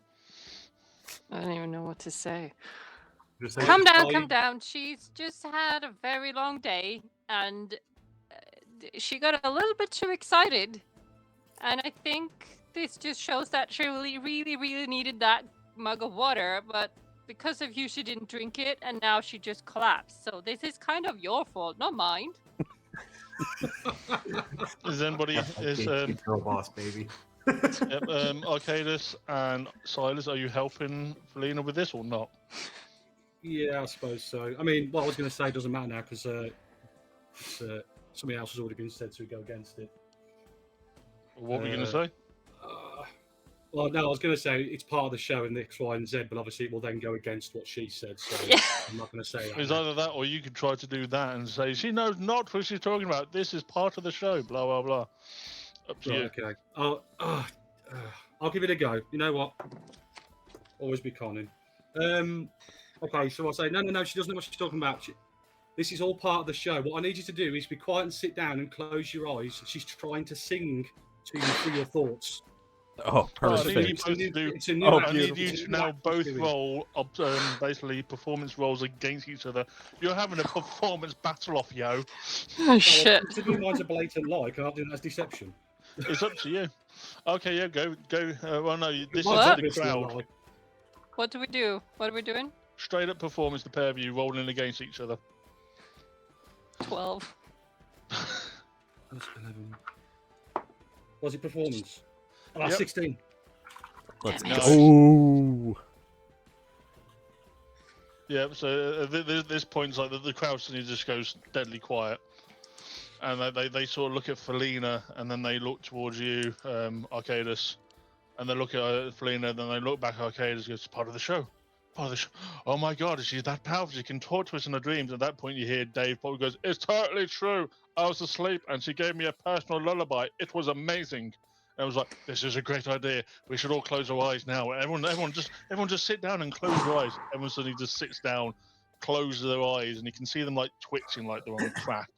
I don't even know what to say. Just Calm down, I- calm down. She's just had a very long day, and she got a little bit too excited. And I think this just shows that she really needed that mug of water, but because of you, she didn't drink it, and now she just collapsed. So this is kind of your fault, not mine. Is anybody Keep girl boss, baby. Arcadis and Silas, are you helping Felina with this or not? Yeah, I suppose so. I mean, what I was going to say doesn't matter now because it's something else has already been said, so we go against it. What were you going to say? Well, no, I was going to say it's part of the show in X, Y, and Z, but obviously it will then go against what she said. So Yeah. I'm not going to say that. It's now. either that, or you could try to do that and say she knows not what she's talking about. This is part of the show. Blah blah blah. Up to Right, you. okay. I'll give it a go. You know what? Always be conning. Okay, so I'll say no. She doesn't know what she's talking about. This is all part of the show. What I need you to do is be quiet and sit down and close your eyes. She's trying to sing to you through your thoughts. Oh, Well, I need you perfect. both to do. It's a new Oh, act. I need beautiful. you It's a to new now act both she's doing. roll basically performance rolls against each other. You're having a performance battle off, yo. Oh shit. Considering mine's a blatant lie, can I do that as deception? It's up to you. Okay, yeah, go. Well, no, this Mine's is the obviously a crowd. lie. What do we do? What are we doing? Straight up performance, the pair of you rolling against each other. 12. That's 11. Was it performance? Yep. 16. Let's Damn it. go. Yeah, so this point's like the crowd suddenly just goes deadly quiet. And they sort of look at Felina, and then they look towards you, Arcadus. And they look at Felina, then they look back at Arcadus, goes, part of the show. Part of the show. Oh my god, she's that powerful, she can talk to us in her dreams. At that point you hear Dave probably goes, it's totally true. I was asleep and she gave me a personal lullaby. It was amazing. And I was like, this is a great idea. We should all close our eyes now. Everyone just sit down and close your eyes. Everyone suddenly just sits down, closes their eyes, and you can see them like twitching like they're on crack.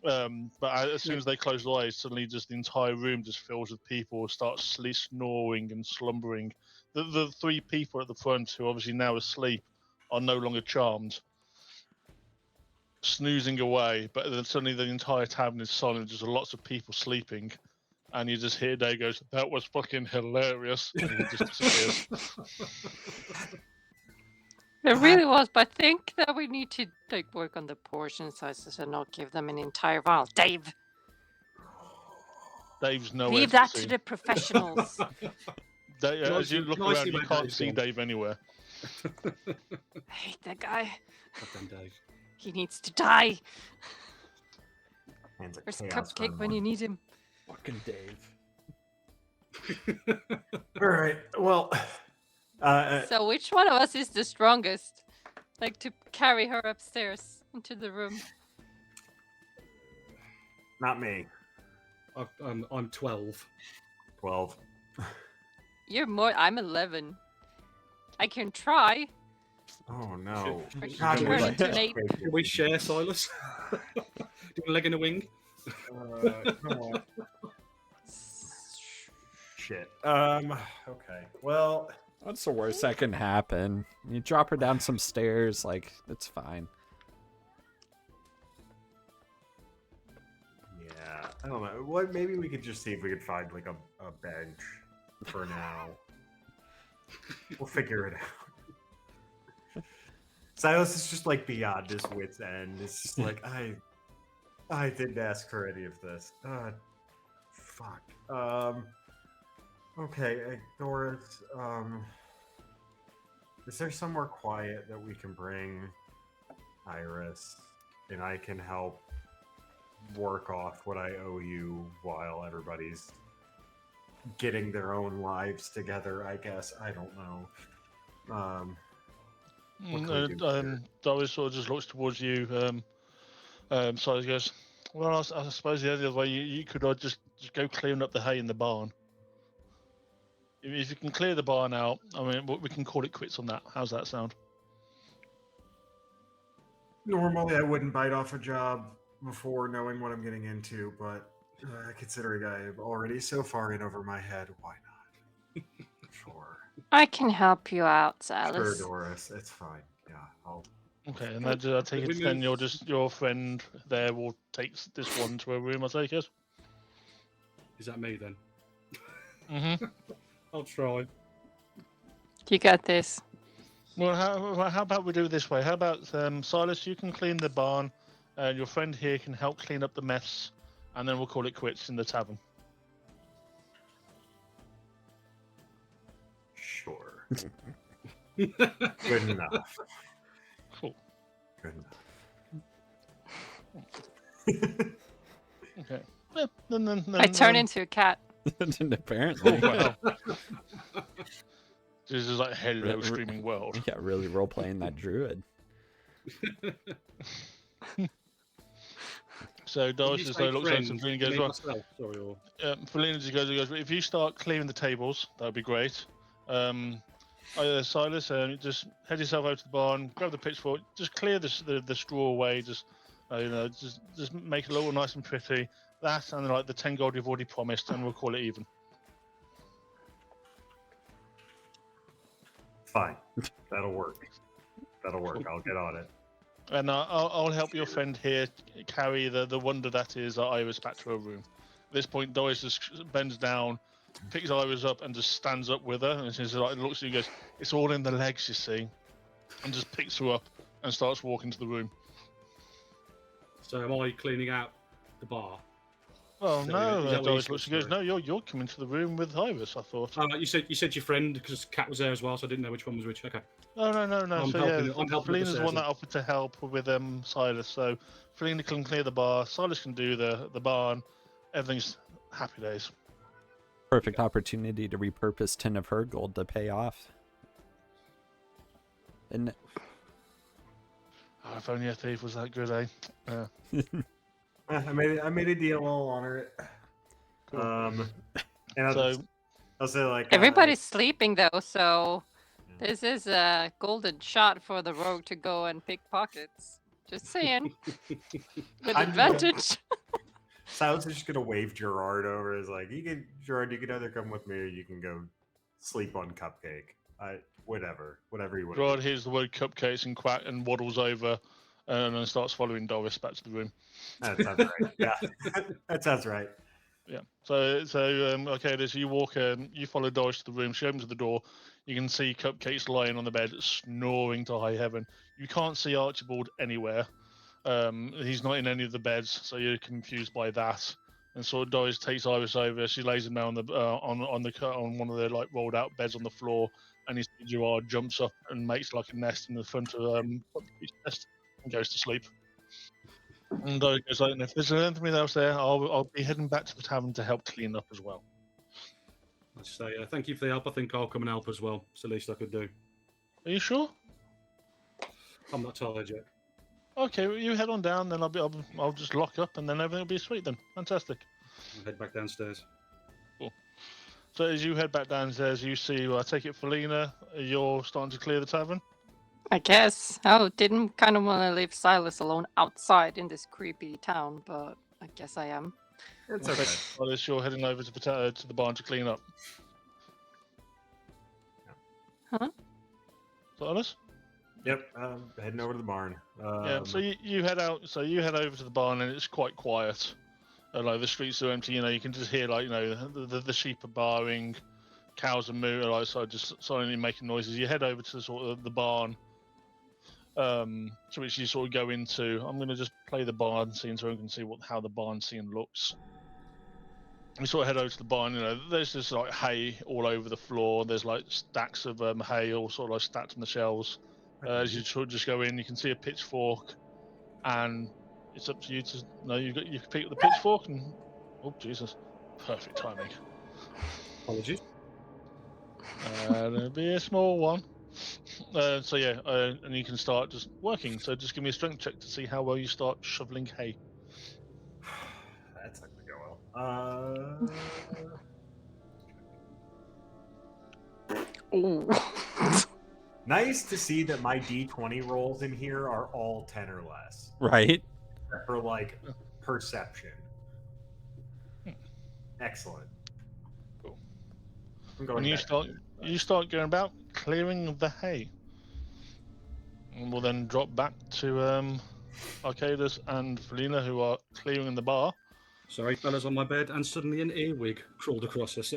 But as soon as they close their eyes, suddenly just the entire room just fills with people, start snoring and slumbering. The three people at the front who obviously now asleep are no longer charmed, snoozing away. But then suddenly the entire tavern is silent. Just lots of people sleeping, and you just hear Dave goes, "That was fucking hilarious," and he just disappears. It really was, but I think that we need to work on the portion sizes and not give them an entire vial. Dave, Dave's nowhere leave to that see. to the professionals. As you look Nicely around, you made can't Dave see gone. Dave anywhere. I hate that guy. Goddamn Dave. He needs to die. Hands a Where's chaos Cupcake when you need him? Fucking Dave. All right. Well, So which one of us is the strongest? To carry her upstairs into the room. not me. I'm 12. 12. You're more. I'm 11. I can try. Oh no. Or should God, we we're turn like- into an 8? Can we share, Silas? Do a leg in a wing? Come on. Shit. Okay. Well, What's the worst that can happen? You drop her down some stairs, it's fine. yeah. I don't know. What? Maybe we could just see if we could find a bench for now. We'll figure it out. Silas is just beyond his wits' end. It's just I didn't ask for any of this. Fuck. Okay, Doris. Is there somewhere quiet that we can bring Iris, and I can help work off what I owe you while everybody's getting their own lives together? I guess I don't know. What can we do here? Doris sort of just looks towards you. Silas goes, well, I suppose the other way you could just go clearing up the hay in the barn. If you can clear the barn out, I mean, we can call it quits on that. How's that sound? Normally, I wouldn't bite off a job before knowing what I'm getting into, but considering I'm already so far in over my head, why not? Sure. I can help you out, Sure, Silas. Doris. It's fine. Yeah, I'll. Okay, and I take it then your friend there will take this one to a room, I take it? Is that me then? Mm-hmm. I'll try. You got this. Well, how about we do it this way? How about, Silas, you can clean the barn, and your friend here can help clean up the mess, and then we'll call it quits in the tavern. Sure. Good enough. Cool. Good enough. Okay. Yeah, then, I turn into a cat. Apparently. Oh, wow. This is like hello, Re- streaming world. Yeah, really role playing that druid. So Doris You is say like looks at friend, Felina you goes, mean well, myself, sorry, or... Felina just goes, if you start clearing the tables, that would be great. Silas, just head yourself over to the barn, grab the pitchfork, just clear the straw away, just just make it look nice and pretty. That and like the 10 gold you've already promised, and we'll call it even. Fine. That'll work. That'll work. I'll get on it. And I'll help your friend here carry the wonder that is Iris back to her room. At this point, Doris just bends down, picks Iris up, and just stands up with her. And she's like, looks at you and goes, "It's all in the legs, you see," and just picks her up and starts walking to the room. So am I cleaning out the bar? Well, So, no, is that what Doris you looks. She said, goes, "No, you're coming to the room with Iris." I thought. Oh, you said your friend because Cat was there as well, so I didn't know which one was which. Okay. No. I'm So helping- yeah, I'm helping with the Felina's the one that sales. offered to help with Silas. So Felina can clear the bar. Silas can do the barn. Everything's happy days. Perfect opportunity to repurpose 10 of her gold to pay off. And Oh, if only a thief was that good, eh? I made a deal. I'll honor it. Cool. And So I'll say like Everybody's sleeping though, so this is a golden shot for the rogue to go and pick pockets. Just saying. With I'm advantage. Silas is just gonna wave Gerard over. Is like, Gerard, you can either come with me or you can go sleep on Cupcake. Whatever you want. Rod hears the word cupcakes and quack and waddles over and then starts following Doris back to the room. That sounds right. Yeah, that sounds right. Yeah. So okay, so you walk you follow Doris to the room. She opens the door. You can see Cupcakes lying on the bed, snoring to high heaven. You can't see Archibald anywhere. He's not in any of the beds, so you're confused by that. And so Doris takes Iris over. She lays him down on one of the like rolled out beds on the floor, and his Gerard jumps up and makes like a nest in the front of Cupcake's nest and goes to sleep. And Doris goes like, "If there's anything else there, I'll be heading back to the tavern to help clean up as well." I say thank you for the help. I think I'll come and help as well. It's the least I could do. Are you sure? I'm not tired yet. Okay, well, you head on down, then I'll just lock up, and then everything will be sweet. Then fantastic. I'll head back downstairs. So as you head back downstairs, you see, I take it, Felina, you're starting to clear the tavern. I guess. Oh, didn't kind of want to leave Silas alone outside in this creepy town, but I guess I am. It's okay. Silas, you're heading over to the barn to clean up. Huh? Silas? Yep. Heading over to the barn. Yeah. So you head out. So you head over to the barn, and it's quite quiet. Like the streets are empty. You can just hear the sheep are baaing, cows are mooing, just silently making noises. You head over to sort of the barn, to which you sort of go into. I'm going to just play the barn scene so everyone can see how the barn scene looks. You sort of head over to the barn. There's just like hay all over the floor. There's like stacks of hay all sort of like stacked on the shelves. As you sort of just go in, you can see a pitchfork, and it's up to you to you can pick up the pitchfork and oh Jesus, perfect timing. Apologies. There'll be a small one. And you can start just working. So just give me a strength check to see how well you start shoveling hay. That's not gonna go well. Ooh. Nice to see that my D20 rolls in here are all 10 or less. right? For like perception. Excellent. Cool. I'm going And you start going about clearing the hay. And we'll then drop back to Arcadus and Felina, who are clearing the bar. Sorry, fellas on my bed, and suddenly an earwig crawled across us.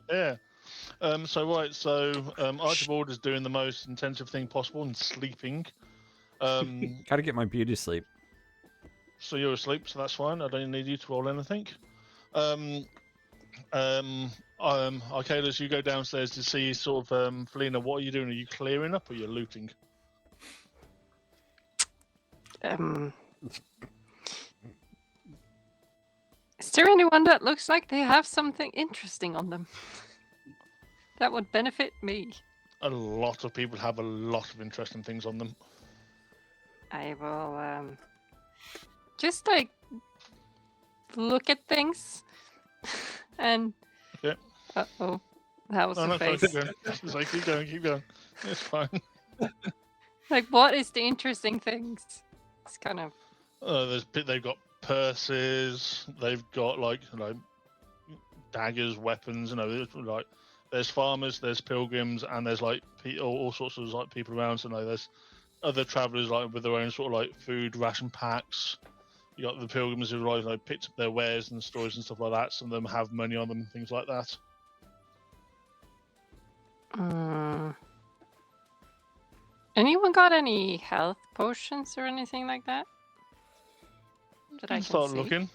Yeah. Archibald is doing the most intensive thing possible and sleeping. Gotta get my beauty sleep. So you're asleep, so that's fine. I don't need you to roll anything. Arcadus, you go downstairs to see sort of Felina. What are you doing? Are you clearing up or you're looting? Is there anyone that looks like they have something interesting on them? That would benefit me. A lot of people have a lot of interesting things on them. I will just like look at things and Okay. uh-oh. That was No, a no, face. keep going. It's like, keep going. It's fine. Like, what is the interesting things? It's kind of... They've got purses. They've got like daggers, weapons. There's farmers, there's pilgrims, and there's like all sorts of like people around. So there's other travelers like with their own sort of like food ration packs. You got the pilgrims who like picked up their wares and stores and stuff like that. Some of them have money on them, things like that. Anyone got any health potions or anything like that? That I can Start see? looking.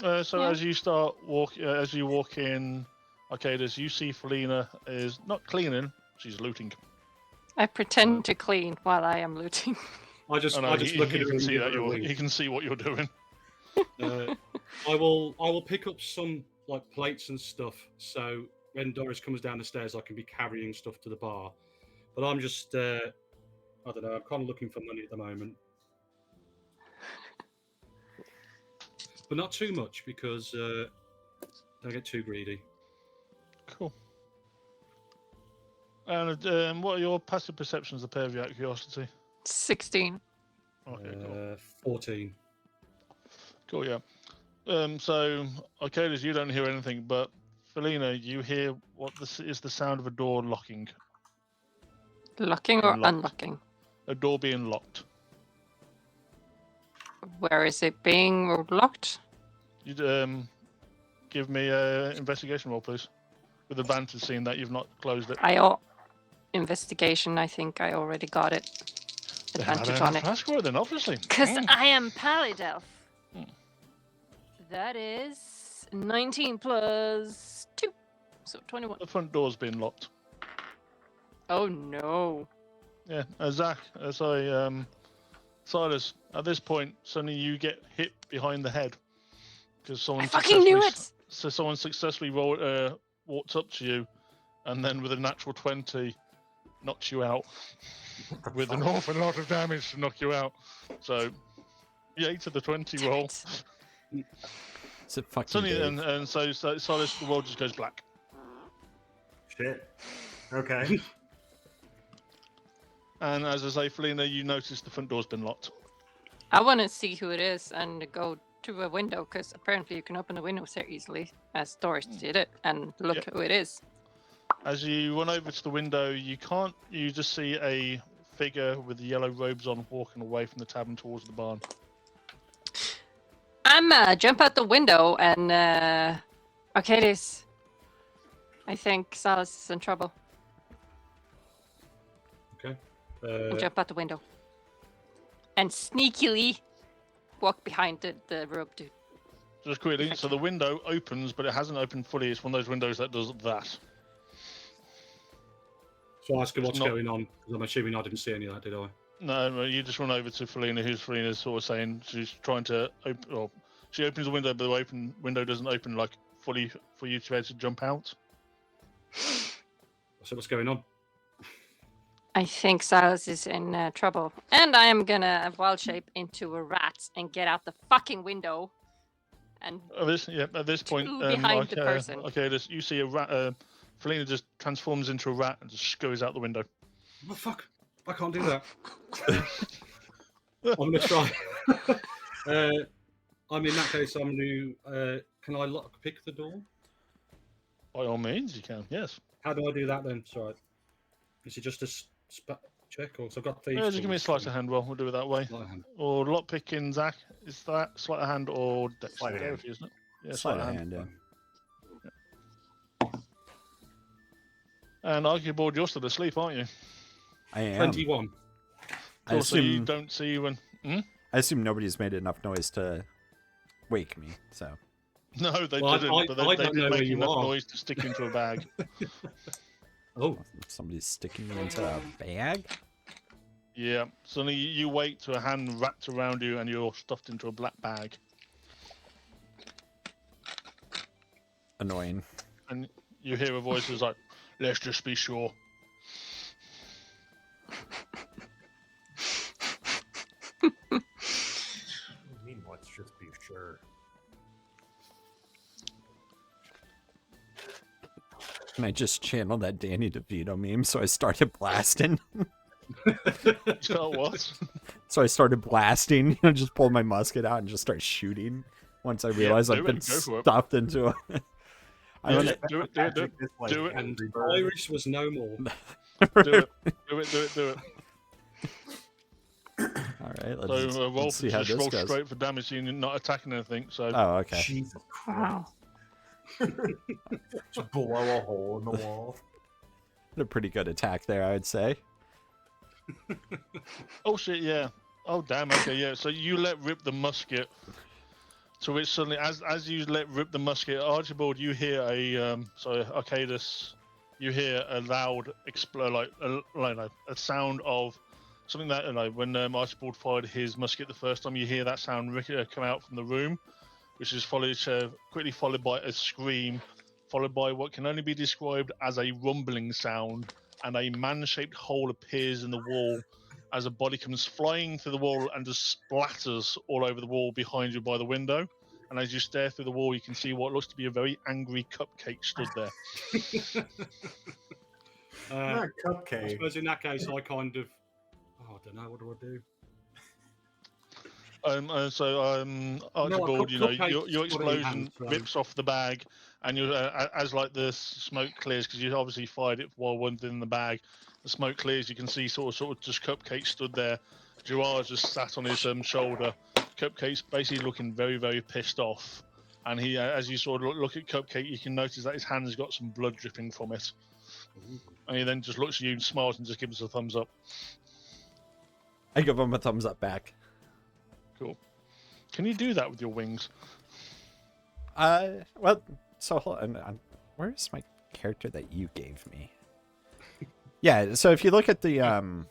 Yeah. As you start as you walk in Arcadis, you see Felina is not cleaning; she's looting. I pretend to clean while I am looting. I just He look at can her. see that he can see what you're doing. I will pick up some like plates and stuff. So when Doris comes down the stairs, I can be carrying stuff to the bar. But I'm just I don't know. I'm kind of looking for money at the moment, but not too much because don't get too greedy. Cool. And what are your passive perceptions, the pair of you, out of curiosity? 16. Okay, cool. 14. Cool, yeah. So, Arcadis, you don't hear anything, but Felina, you hear what is the sound of a door locking. Locking or Unlocked. unlocking? A door being locked. Where is it being locked? You'd give me an investigation roll, please. With advantage, seeing that you've not closed it. Investigation, I think I already got it. Advantage Then on it. ask for it then, obviously. Because I am Pallid Elf. That is 19 plus 2. So 21. The front door's been locked. Oh no. Yeah, Silas, at this point, suddenly you get hit behind the head. Because someone I fucking knew it! So someone successfully walked up to you, and then with a natural 20, knocks you out. With an awful lot of damage to knock you out. So, yay to the 20 roll. It's a fucking Suddenly, Dave. and so Silas, the world just goes black. Shit. Okay. And as I say, Felina, you notice the front door's been locked. I want to see who it is and go to a window because apparently you can open the windows here easily, as Doris did it, and look Yep. who it is. As you run over to the window, you just see a figure with the yellow robes on walking away from the tavern towards the barn. I'm jump out the window and Arcadis. I think Silas is in trouble. Okay. Jump out the window. And sneakily walk behind the rope dude. Just quickly, so the window opens, but it hasn't opened fully. It's one of those windows that does that. So ask her what's not- going on, because I'm assuming I didn't see any of that, did I? No, you just run over to Felina, who's Felina's sort of saying she's trying to open, or she opens the window, but the window doesn't open like fully for you to be able to jump out. So what's going on? I think Silas is in trouble. And I am gonna wild shape into a rat and get out the fucking window. And At this point, behind the person. You see a rat. Felina just transforms into a rat and just scurries out the window. Oh, fuck. I can't do that. I'm going to try. In that case, I'm going to... can I pick the door? By all means, you can. Yes. How do I do that then? Sorry. Is it just a check? Or so I've got thieves. Just give me a sleight of hand roll. We'll do it that way. Sleight of hand. Or lock picking, Zach. Is that sleight of hand or Sleight of hand. dexterity, isn't it? Yeah, Sleight of hand, yeah. And arguably, you're still asleep, aren't you? I am. 21. I Also, you assume, don't see when. I assume nobody's made enough noise to wake me, so. No, they Well, didn't. But I they don't did know make where you enough are. noise to stick into a bag. Oh, Somebody's sticking me into a bag? Yeah. Suddenly you wake to a hand wrapped around you, and you're stuffed into a black bag. annoying. And you hear a voice that's like, "Let's just be sure." What do you mean, let's just be sure? And I just channeled that Danny DeVito meme, so I started blasting. So what? So I started blasting, just pulled my musket out and just started shooting. Once I realized I've been go for it. stuffed into a... I Yeah, don't do it, do it, do it. Do it. And Angry Bird. Irish was no more. Do it. Do it. Do it. Do it. All right, So let's Wolf see how just this roll goes. straight for damage, and you're not attacking anything. So Oh, okay. Jesus Christ. Wow. Just blow a hole in the wall. A pretty good attack there, I would say. oh shit, yeah. Oh damn. Okay, yeah. So you let rip the musket. So it's suddenly, as you let rip the musket, Archibald, you hear Arcadus, you hear a loud explode, like a sound of something that, when Archibald fired his musket the first time, you hear that sound come out from the room, which is quickly followed by a scream, followed by what can only be described as a rumbling sound, and a man-shaped hole appears in the wall as a body comes flying through the wall and just splatters all over the wall behind you by the window. And as you stare through the wall, you can see what looks to be a very angry Cupcake stood there. Not I Cupcake. suppose in that case, I kind of... Oh, I don't know. What do I do? Archibald, Cupcake's your got it in explosion hand, so- rips off the bag, and you, as like the smoke clears, because you obviously fired it while one in the bag. The smoke clears, you can see sort of just Cupcake stood there. Gerard just sat on his shoulder. Cupcake's basically looking very, very pissed off, and he, as you sort of look at Cupcake, you can notice that his hand's got some blood dripping from it. And he then just looks at you and smiles and just gives us a thumbs up. I give him a thumbs up back. Cool. Can you do that with your wings? Well, so hold on. Where's my character that you gave me? Yeah, so if you look at the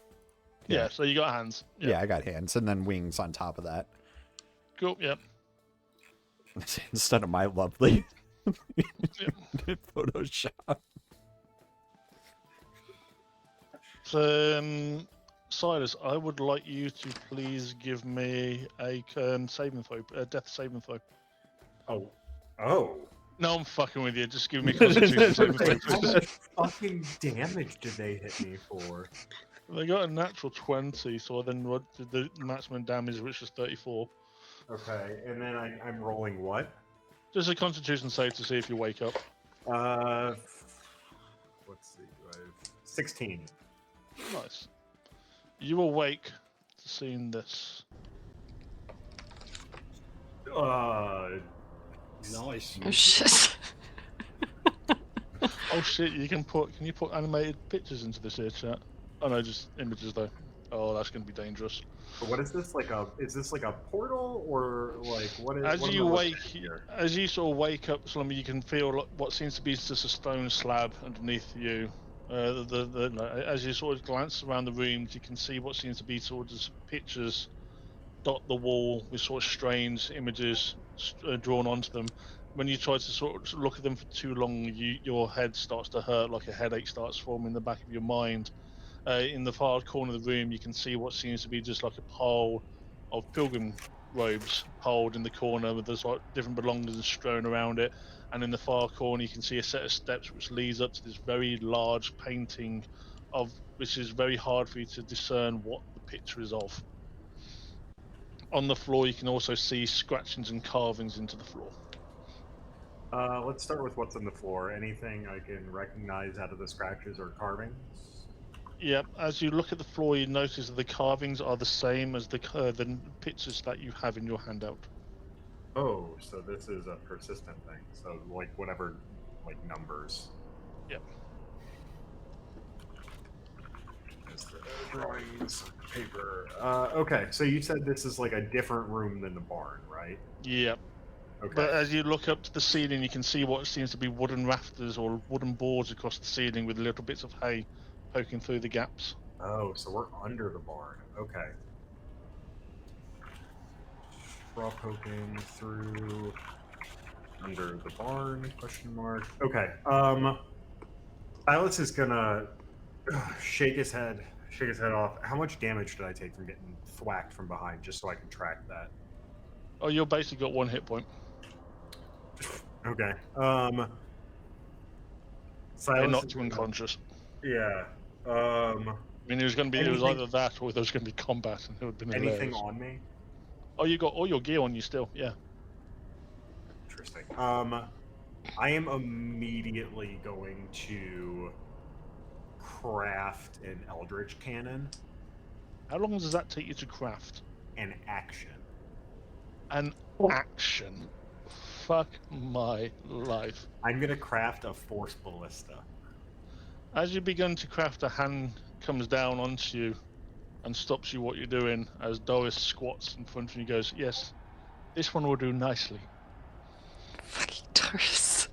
Yeah, so you got hands. yeah, I got hands and then wings on top of that. Cool, yep. Instead of my lovely Photoshop. So, Silas, I would like you to please give me a saving throw, a death saving throw. Oh. No, I'm fucking with you. Just give me a Constitution saving throw. How much fucking damage did they hit me for? They got a natural 20, so then what did the maximum damage, which was 34. Okay, and then I'm rolling what? Just a Constitution save to see if you wake up. Let's see. 16. Nice. You awake to seeing this. Nice. Oh shit. Oh shit! Can you put animated pictures into this here chat? Oh no, just images though. Oh, that's going to be dangerous. What is this like is this like a portal or like what is? As what you am I looking wake, at here? as you sort of wake up, Slumber, you can feel what seems to be just a stone slab underneath you. As you sort of glance around the rooms, you can see what seems to be sort of just pictures dot the wall with sort of strange images drawn onto them. When you try to sort of look at them for too long, your head starts to hurt, like a headache starts forming in the back of your mind. In the far corner of the room, you can see what seems to be just like a pile of pilgrim robes piled in the corner with there's like different belongings strewn around it. And in the far corner, you can see a set of steps which leads up to this very large painting of which is very hard for you to discern what the picture is of. On the floor, you can also see scratchings and carvings into the floor. Let's start with what's on the floor. Anything I can recognize out of the scratches or carvings? Yep. As you look at the floor, you notice that the carvings are the same as the pictures that you have in your handout. Oh, so this is a persistent thing. So like whatever, like numbers. Yep. Drawings, paper. Okay, so you said this is like a different room than the barn, right? Yep. Okay. But as you look up to the ceiling, you can see what seems to be wooden rafters or wooden boards across the ceiling with little bits of hay poking through the gaps. Oh, so we're under the barn. Okay. Straw poking through. under the barn? Question mark. Okay. Silas is gonna shake his head off. How much damage did I take from getting thwacked from behind, just so I can track that? Oh, you're basically got 1 hit point. Okay. They Silas knocked is you gonna- unconscious. Yeah. I mean, it was Anything- either that or there was going to be combat, and it would have been anything hilarious. on me? Oh, you got all your gear on you still, yeah. Interesting. I am immediately going to craft an Eldritch Cannon How long does that take you to craft? and action. An action. Fuck my life. I'm gonna craft a Force Ballista. As you begin to craft, a hand comes down onto you and stops you what you're doing as Doris squats in front of you and goes, yes, this one will do nicely. Fucking Doris.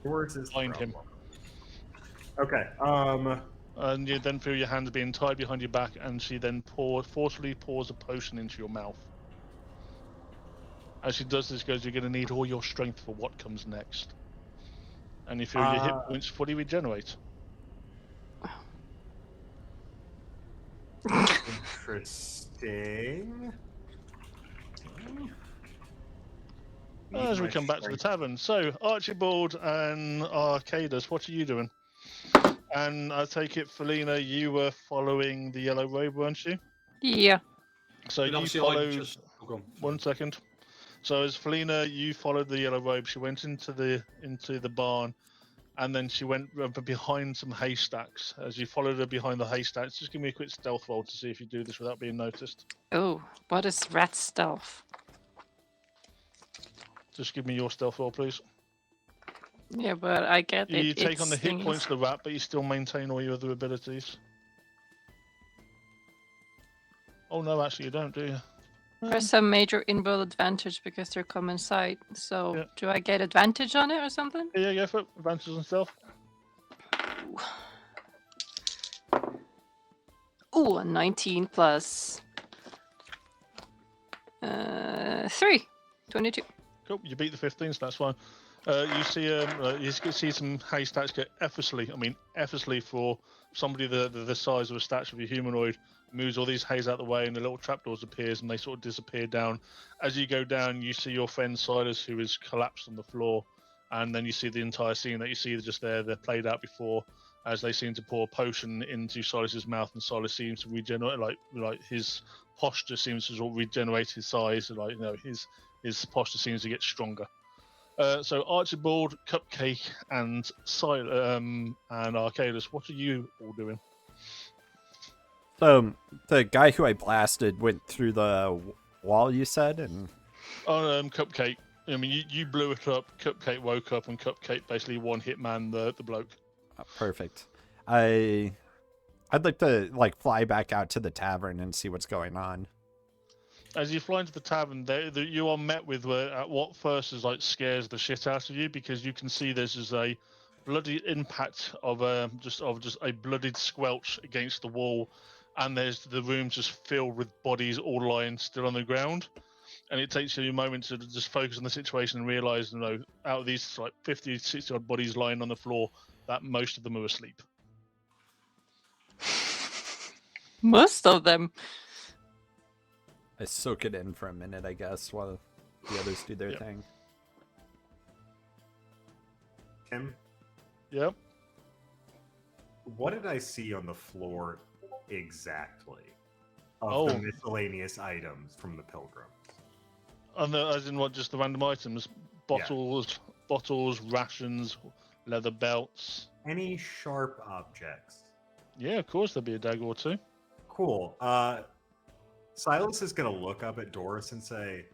Doris is the Find him. problem. Okay. And you then feel your hands being tied behind your back, and she then forcefully pours a potion into your mouth. As she does this, goes, you're going to need all your strength for what comes next. And you feel your hit points fully regenerate. Interesting. As we come back to the tavern. So, Archibald and Arcadus, what are you doing? And I take it, Felina, you were following the yellow robe, weren't you? Yeah. So But you obviously followed... Oh, go on. 1 second. So as Felina, you followed the yellow robe. She went into the barn, and then she went behind some haystacks. As you followed her behind the haystacks, just give me a quick stealth roll to see if you do this without being noticed. Oh, what is rat stealth? Just give me your stealth roll, please. Yeah, but I get it. You take on the hit stings. points of the rat, but you still maintain all your other abilities. Oh no, actually you don't, do you? Press some major inbuilt advantage because they're common sight. So Yeah. do I get advantage on it or something? Yeah, go for it. Advantages and stealth. Ooh, a 19 plus 3. 22. Cool. You beat the 15, so that's fine. You see some haystacks get effortlessly for somebody the size of a statue of a humanoid, moves all these hays out the way, and the little trapdoors appears, and they sort of disappear down. As you go down, you see your friend Silas, who is collapsed on the floor, and then you see the entire scene that you see just there. They're played out before, as they seem to pour a potion into Silas's mouth, and Silas seems to regenerate, like his posture seems to sort of regenerate his size, his posture seems to get stronger. So Archibald, Cupcake, and Arcadus, what are you all doing? So the guy who I blasted went through the wall, you said, and Cupcake. I mean, you blew it up. Cupcake woke up, and Cupcake basically one-hit man the bloke. Perfect. I'd like to fly back out to the tavern and see what's going on. As you fly into the tavern, you are met with what first is scares the shit out of you, because you can see there's just a bloody impact of just a bloodied squelch against the wall, and there's the room just filled with bodies all lying still on the ground. And it takes you a moment to just focus on the situation and realize, out of these 50, 60 odd bodies lying on the floor, that most of them are asleep. Most of them. I soak it in for a minute, I guess, while the others do their thing. Tim, Yep. what did I see on the floor exactly of the miscellaneous items from the pilgrims? As in what, just the random items? Bottles, rations, leather belts. Any sharp objects? Yeah, of course there'll be a dagger or two. Cool. Silas is going to look up at Doris and say,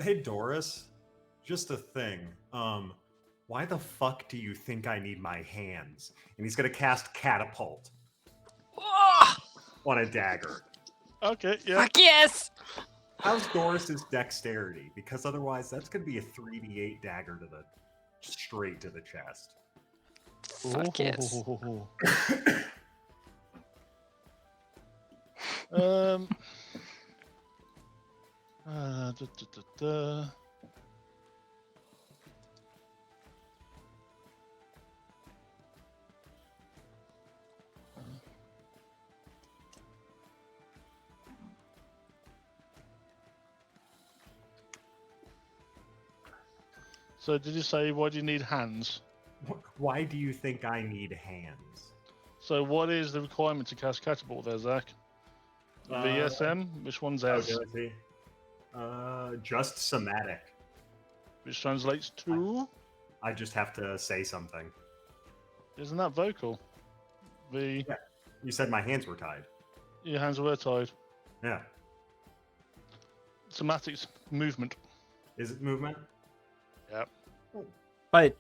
hey, Doris, just a thing. Why the fuck do you think I need my hands? And he's going to cast Catapult on a dagger. Okay, yeah. Fuck yes! How's Doris's dexterity? Because otherwise that's going to be a 3d8 dagger straight to the chest. Fuck yes. Da, da, da, da. So did you say why do you need hands? Why do you think I need hands? So what is the requirement to cast Catapult there, Zach? VSM? Which one's Oh, S? do I see? Just somatic. Which translates to? I just have to say something. Isn't that vocal? V. Yeah. You said my hands were tied. Your hands were tied. Yeah. Somatic's movement. Is it movement? Yeah. But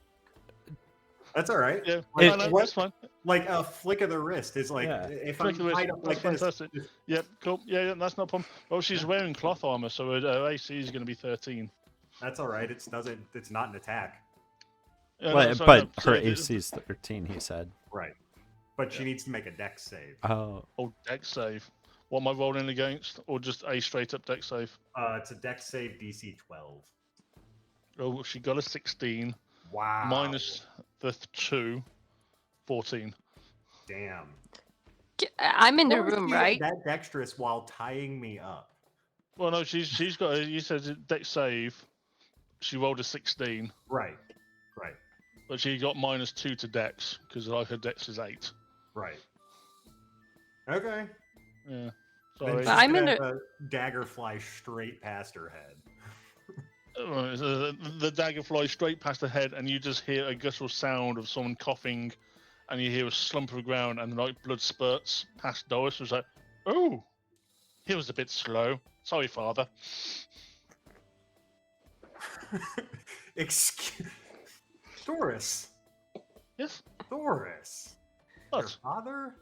That's all right. Yeah. It- No, what- that's fine. Like a flick of the wrist is like Yeah. if Flick I'm of the wrist, tied up that's like fantastic. this. Yep, cool. Yeah, that's not a problem. Well, she's wearing cloth armor, so her AC is going to be 13. That's all right. It's not an attack. Yeah, no, but, so but no, so her it- AC is 13, he said. Right. But she Yeah. needs to make a dex save. Oh, Oh, dex save. What am I rolling against? Or just a straight up dex save? It's a dex save DC 12. Oh, she got a 16. Wow. Minus the 2. 14. Damn. I'm in the How is room, she right? That dexterous while tying me up. Well, no, she's got. You said dex save. She rolled a 16, Right. Right. but she got minus 2 to dex because like her dex is 8. Right. Okay. Yeah. Then Sorry. she's I'm gonna in have a dagger fly straight past her head. The dagger flies straight past her head, and you just hear a guttural sound of someone coughing, and you hear a slump of the ground, and like blood spurts past Doris. Who's like, "Oh, he was a bit slow. Sorry, father." Excuse Doris. Yes, Doris. Your but father?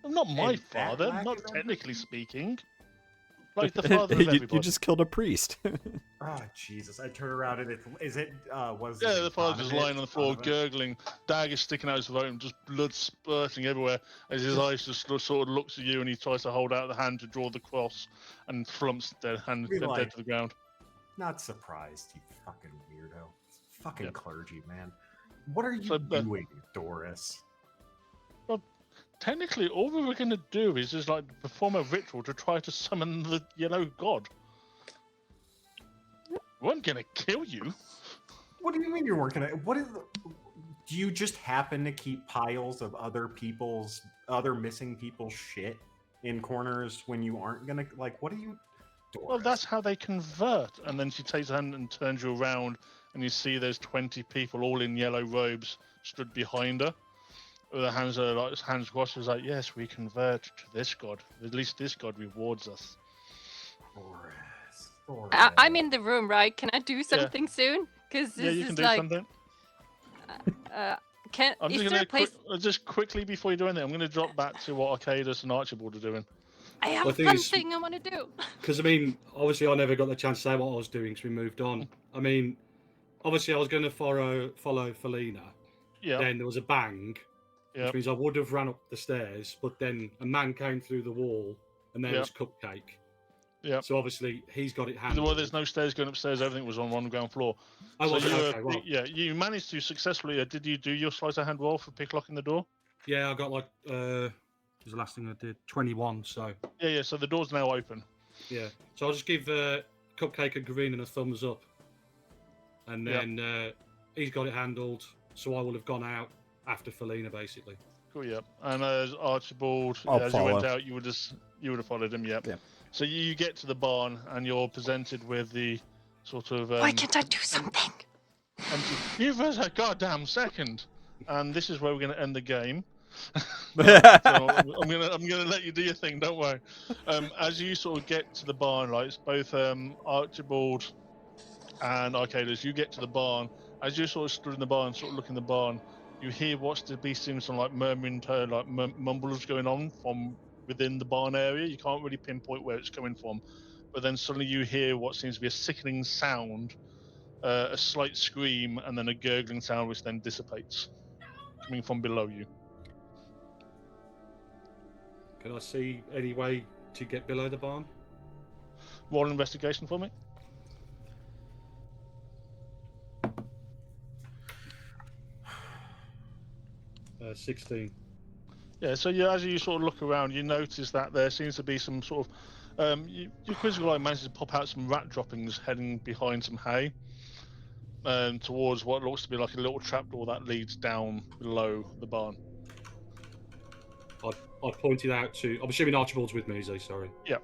not my And that father. lack Not of technically empathy? speaking. Like the father of everybody. you just killed a priest. Oh Jesus! I turn around and was Yeah, his the father just Donovan? lying on the floor, Donovan? gurgling, dagger sticking out his throat, and just blood spurting everywhere. As his eyes just sort of looks at you, and he tries to hold out the hand to draw the cross, and flumps dead hand Be dead like- to the ground. Not surprised, you fucking weirdo. Fucking Yeah. clergy, man. What are you So, doing, Doris? Technically, all we were going to do is just like perform a ritual to try to summon the yellow god. We weren't going to kill you. What do you mean you weren't gonna? What is? Do you just happen to keep piles of other missing people's shit in corners when you aren't gonna like? What are you? Doris? Well, that's how they convert. And then she takes her hand and turns you around, and you see there's 20 people all in yellow robes stood behind her. With their hands are like hands crossed. It's like, yes, we convert to this god. At least this god rewards us. Doris. I'm in the room, right? Can I do something soon? Because Yeah, this you can is do like, something. I'm is just there a place? just quickly before you do anything, I'm going to drop back to what Arcadus and Archibald are doing. I have Well, a the thing fun is- thing I want to do. Because I mean, obviously, I never got the chance to say what I was doing because we moved on. I mean, obviously, I was going to follow Felina. Yeah, Then there was a bang, yeah. which means I would have ran up the stairs, but then a man came through the wall, and there Yeah. was Cupcake. Yeah. So obviously, he's got it handled. Well, there's no stairs going upstairs. Everything was on the ground floor. Oh, was it? you Okay, well, yeah, you managed to successfully. Did you do your sleight of hand roll for picklocking the door? yeah, I got like was the last thing I did 21. So Yeah. So the door's now open. yeah, so I'll just give Cupcake a green and a thumbs up, and Yeah. then he's got it handled. So I will have gone out after Felina, basically. Cool. Yeah. And as Archibald, I'll as you went follow. out, you would have followed him. Yeah. Yeah. So you get to the barn and you're presented with the sort of. Why can't I do something? Give us a goddamn second. And this is where we're going to end the game. So I'm gonna let you do your thing. Don't worry. As you sort of get to the barn, like it's both Archibald and Arcadus, you get to the barn. As you sort of stood in the barn, sort of looking in the barn, you hear what's to be seen some like murmuring, like mumbles going on from within the barn area. You can't really pinpoint where it's coming from, but then suddenly you hear what seems to be a sickening sound, a slight scream, and then a gurgling sound, which then dissipates, coming from below you. Can I see any way to get below the barn? roll an investigation for me. Uh, 16. Yeah, so as you sort of look around, you notice that there seems to be some sort of your quizzical eye manages to pop out some rat droppings heading behind some hay, towards what looks to be like a little trapdoor that leads down below the barn. I pointed out to. I'm assuming Archibald's with me, is he? Sorry. Yeah.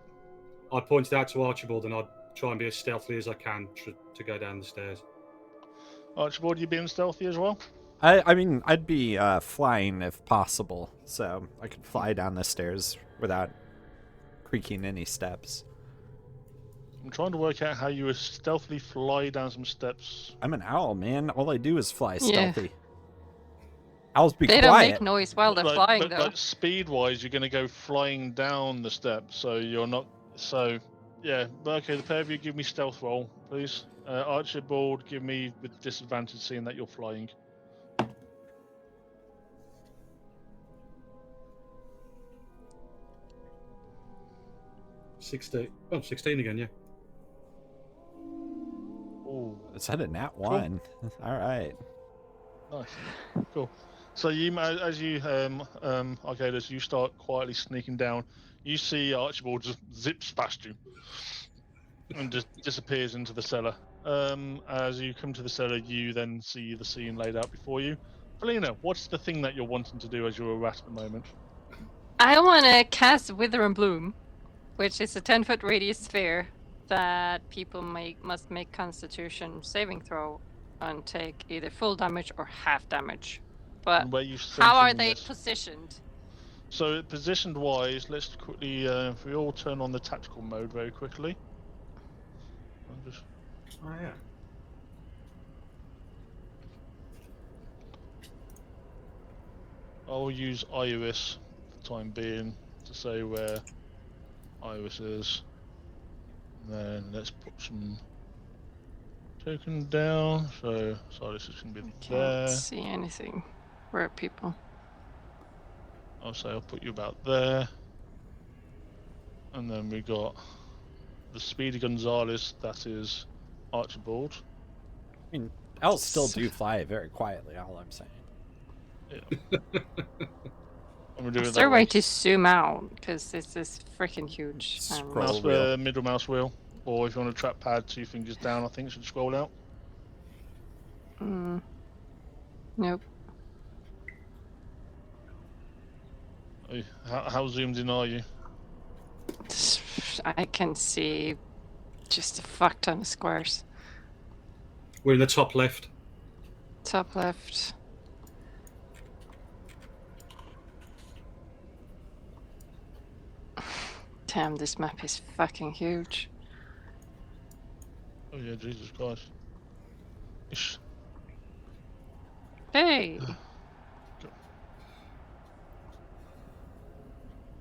I pointed out to Archibald, and I'd try and be as stealthy as I can to go down the stairs. Archibald, you being stealthy as well? I mean, I'd be flying if possible, so I could fly down the stairs without creaking any steps. I'm trying to work out how you would stealthily fly down some steps. I'm an owl, man. All I do is fly Yeah. stealthy. Owls be They don't quiet. make noise while they're flying, though. But speed-wise, you're going to go flying down the steps, so you're not. So, yeah. Okay, the pair of you give me stealth roll, please. Archibald, give me with disadvantage, seeing that you're flying. 16. Oh, 16 again, yeah. Oh, Is that a nat 1? All right. nice. Cool. So you, as you, as you start quietly sneaking down, you see Archibald just zips past you and just disappears into the cellar. As you come to the cellar, you then see the scene laid out before you. Felina, what's the thing that you're wanting to do as you're a rat at the moment? I want to cast Wither and Bloom, which is a 10-foot radius sphere that people must make Constitution saving throw and take either full damage or half damage. But And where you how are centering they this? positioned? So positioned wise, let's quickly, if we all turn on the tactical mode very quickly. I'll just... Oh yeah. I'll use Iris for the time being to say where Iris is. And then let's put some token down. So this is going to be Can't there. see anything. Where are people? I'll say I'll put you about there. And then we got the Speedy Gonzalez, that is Archibald. I mean, owls still do fly very quietly, all I'm saying. Yeah. And we're doing Is that there a way way. to zoom out? Because this is freaking huge. Scroll. Mouse wheel. middle mouse wheel, or if you want to trackpad, 2 fingers down, I think it should scroll out. Nope. How zoomed in are you? I can see just a fuck ton of squares. We're in the top left. Top left. Damn, this map is fucking huge. Oh yeah, Jesus Christ. Ish. Hey!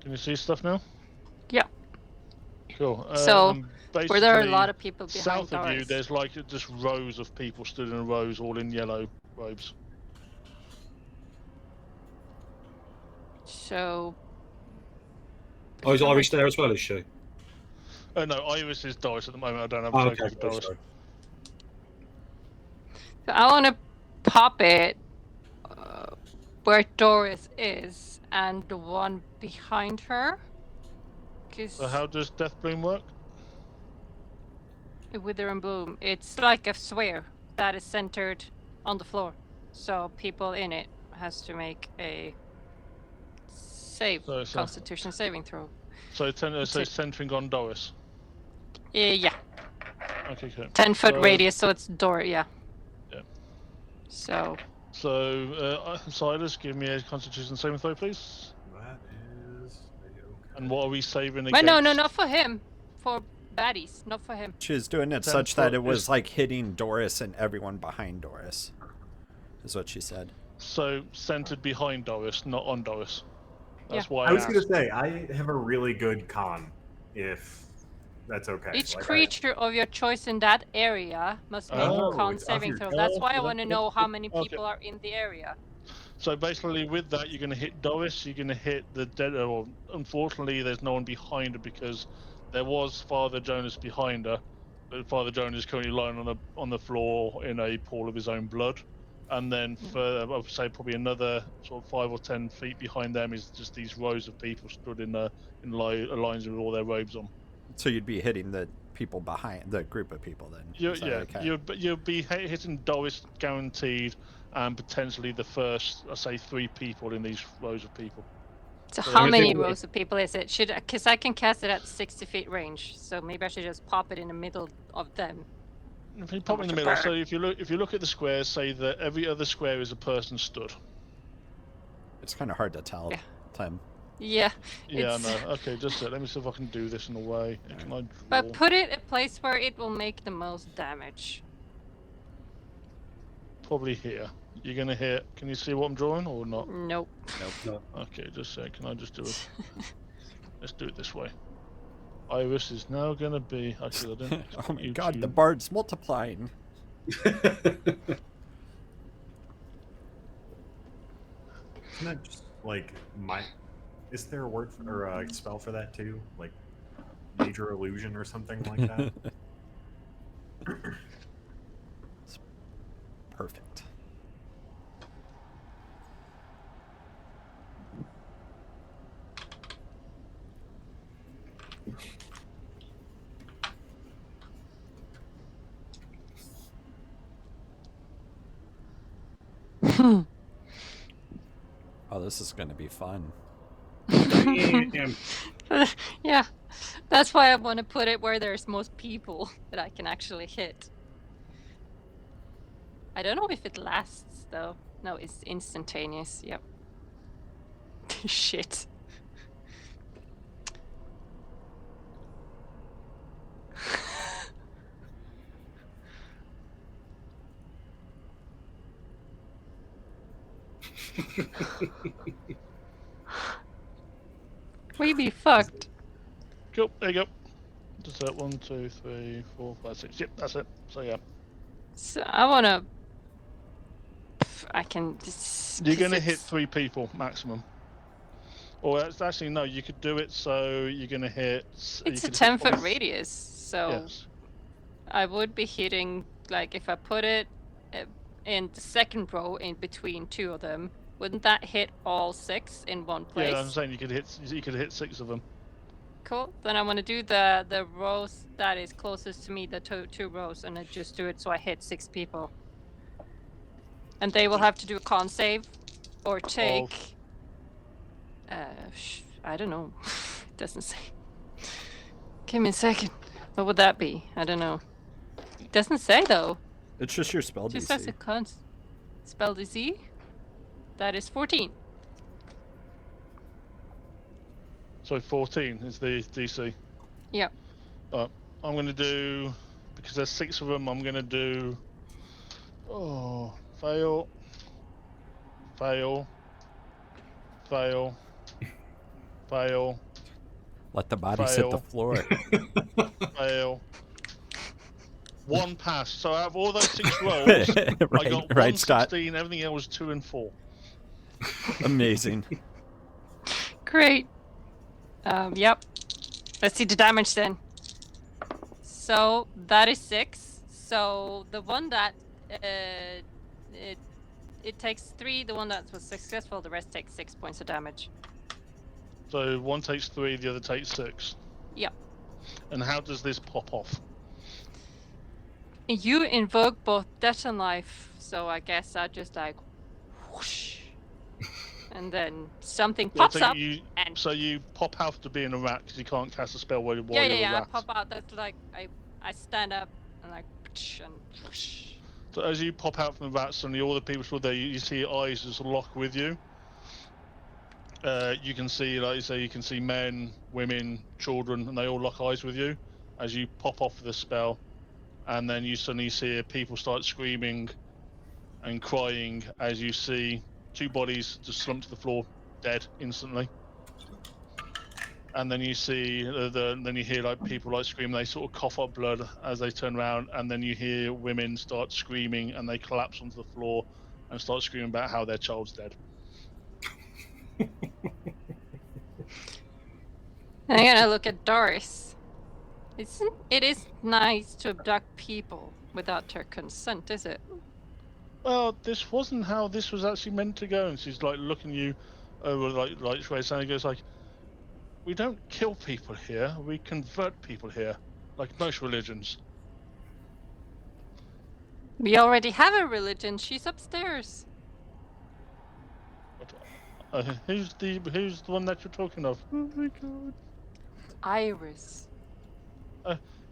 Can you see stuff now? Yeah. Cool. So, were there a basically, lot of people behind south of you, ours? there's like just rows of people stood in rows, all in yellow robes. So, Oh, is Iris there as well, is she? No, Iris is Doris at the moment. I don't have Oh, tokens okay. of Doris. Sorry. so I want to pop it where Doris is and the one behind her. So how does Death Bloom work? Wither and Bloom, it's like a sphere that is centered on the floor. So people in it has to make a Constitution saving throw. So centering on Doris. Yeah. Okay, cool. 10-foot So- radius, so it's Doris, yeah. Yeah. So, Silas, give me a Constitution saving throw, please. That is okay. And what are we saving but against? no, not for him. For baddies, not for him. She was doing it 10 such that foot it was is- like hitting Doris and everyone behind Doris, is what she said. So centered behind Doris, not on Doris. That's why I was asked. gonna say I have a really good con, if that's okay. Each Like, creature of your choice in that area must make Oh, a con it's saving obvious. throw. That's why I Oh, want to yeah, know how many okay. people are in the area. So basically, with that, you're going to hit Doris. You're going to hit the dead. Well, unfortunately, there's no one behind her because There was Father Jonas behind her, but Father Jonas is currently lying on the floor in a pool of his own blood. And then for, I would say, probably another sort of 5 or 10 feet behind them is just these rows of people stood in lines with all their robes on. So you'd be hitting the people behind the group of people then. You'll be hitting Doris guaranteed, and potentially the first, I say, 3 people in these rows of people. So So how if many it- rows of people is it? Because I can cast it at 60 feet range, so maybe I should just pop it in the middle of them. If you pop in the middle, so if you look at the squares, say that every other square is a person stood. It's kind of hard to tell, Yeah. Tim. Yeah. Yeah, it's... no. Okay, just let me see if I can do this in a way. Can I draw? But put it a place where it will make the most damage. Probably here. You're gonna hit. Can you see what I'm drawing or not? Nope. No. Okay, just say. Can I just do it? Let's do it this way. Iris is now gonna be. Actually, I didn't. Oh my god, the bard's multiplying. Isn't that just like is there a word or a spell for that too? Like major illusion or something like that? It's perfect. Oh, this is going to be fun. Yeah, that's why I want to put it where there's most people that I can actually hit. I don't know if it lasts though. No, it's instantaneous. Yep. Shit. We be fucked. Cool. There you go. Just that 1, 2, 3, 4, 5, 6. Yep, that's it. So yeah. So I wanna. I can. You're gonna hit 3 people maximum. Or it's actually no. You could do it so you're gonna hit. It's a 10-foot radius, so Yes. I would be hitting like if I put it in the second row in between 2 of them. Wouldn't that hit all 6 in one place? Yeah, I'm saying you could hit 6 of them. Cool. Then I want to do the rows that is closest to me, the two rows, and I just do it so I hit 6 people. And they will have to do a con save or take. I don't know. It doesn't say. Give me a second. What would that be? I don't know. It doesn't say though. It's just your spell It just DC. says a con spell DC. That is 14. So 14 is the DC. Yep. I'm gonna do, because there's 6 of them. I'm gonna do. Oh, fail. Fail. Fail. Fail. Let the bodies hit the Fail. floor. Fail. 1 pass. So out of all those 6 rolls, I got right, 1 Scott. 16. Everything else was 2 and 4. Amazing. Great. Yep. Let's see the damage then. So that is 6. So the one that it takes 3. The one that was successful, the rest takes 6 points of damage. So one takes 3, the other takes 6. Yep. And how does this pop off? You invoke both death and life, so I guess I just like whoosh, and then something pops up. And So you pop out to being a rat because you can't cast a spell while you're a I rat. pop out. That's like I stand up and like and whoosh. So as you pop out from the rat, suddenly all the people stood there, you see eyes just lock with you. You can see, like you say, you can see men, women, children, and they all lock eyes with you as you pop off the spell. And then you suddenly see people start screaming and crying as you see 2 bodies just slump to the floor, dead instantly. And then you see, then you hear like people like scream. They sort of cough up blood as they turn around, and then you hear women start screaming and they collapse onto the floor and start screaming about how their child's dead. I'm gonna look at Doris. It is nice to abduct people without their consent, is it? Well, this wasn't how this was actually meant to go. And she's like looking at you over like Shrey, and he goes like, we don't kill people here, we convert people here, like most religions. We already have a religion. She's upstairs. Who's the one that you're talking of? Oh my god. Iris.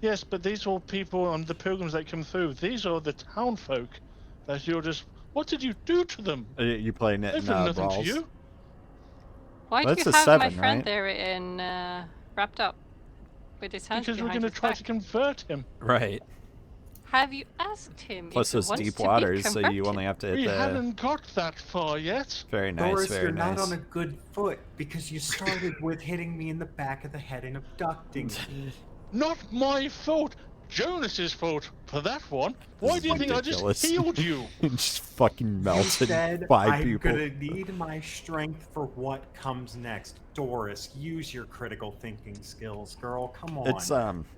Yes, but these are all people and the pilgrims that come through. These are the town folk that you're just. What did you do to them? You playing it They've in done nothing Brawls? to you. Why Well, do it's you a have my 7, friend right? there in wrapped up with his hands Because we're behind going to his try back? to convert him. Right. Have you asked him Plus if he those wants deep to be waters, so you converted? only have to hit We the... haven't got that far yet. Very nice, Doris, very you're nice. not on a good foot because you started with hitting me in the back of the head and abducting me. Not my fault. Jonas's fault for that one. Why This do you is think ridiculous. I just healed you? Just fucking You melted said 5 I'm people. gonna need my strength for what comes next. Doris, use your critical thinking skills, girl. Come on. It's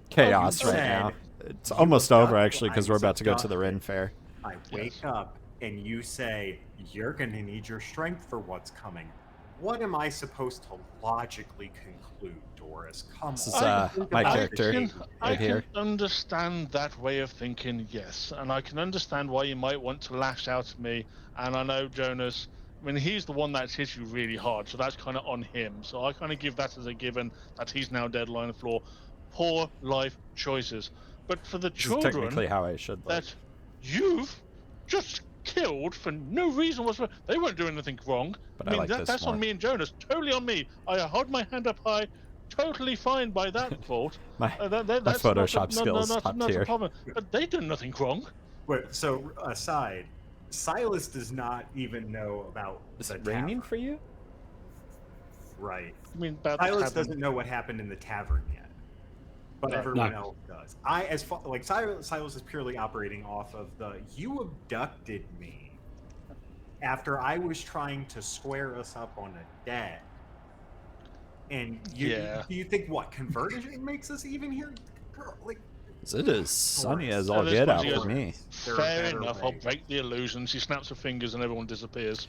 chaos You right said now. It's you almost over abduct- actually because I we're was about to go to the abducted. Ren Fair. I wake up and you say you're gonna need your strength for what's coming. What am I supposed to logically conclude, Doris? Come This is on. Think my about character this. I right here. can understand that way of thinking, yes, and I can understand why you might want to lash out at me. And I know Jonas. I mean, he's the one that's hit you really hard, so that's kind of on him. So I kind of give that as a given that he's now dead, lying on the floor. Poor life choices. But for the This is children technically how I should look. that you've just killed for no reason whatsoever, they weren't doing anything wrong. But I mean, like this that's more. on me and Jonas. Totally on me. I hold my hand up high. Totally fine by that fault. My That's Photoshop skills top not tier. a problem. But they did nothing wrong. Wait, so aside, Silas does not even know about Is the it raining tavern. for you? Right. I mean, about the Silas tavern. doesn't know what happened in the tavern yet, but No. everyone No. else does. Silas is purely operating off of the you abducted me after I was trying to square us up on a debt, and Yeah. do you think what conversion makes us even here, girl? Like, 'Cause it is sunny as Oh, all this get one's out yours. for me. There are Fair better enough. I'll ways. break the illusion. She snaps her fingers and everyone disappears.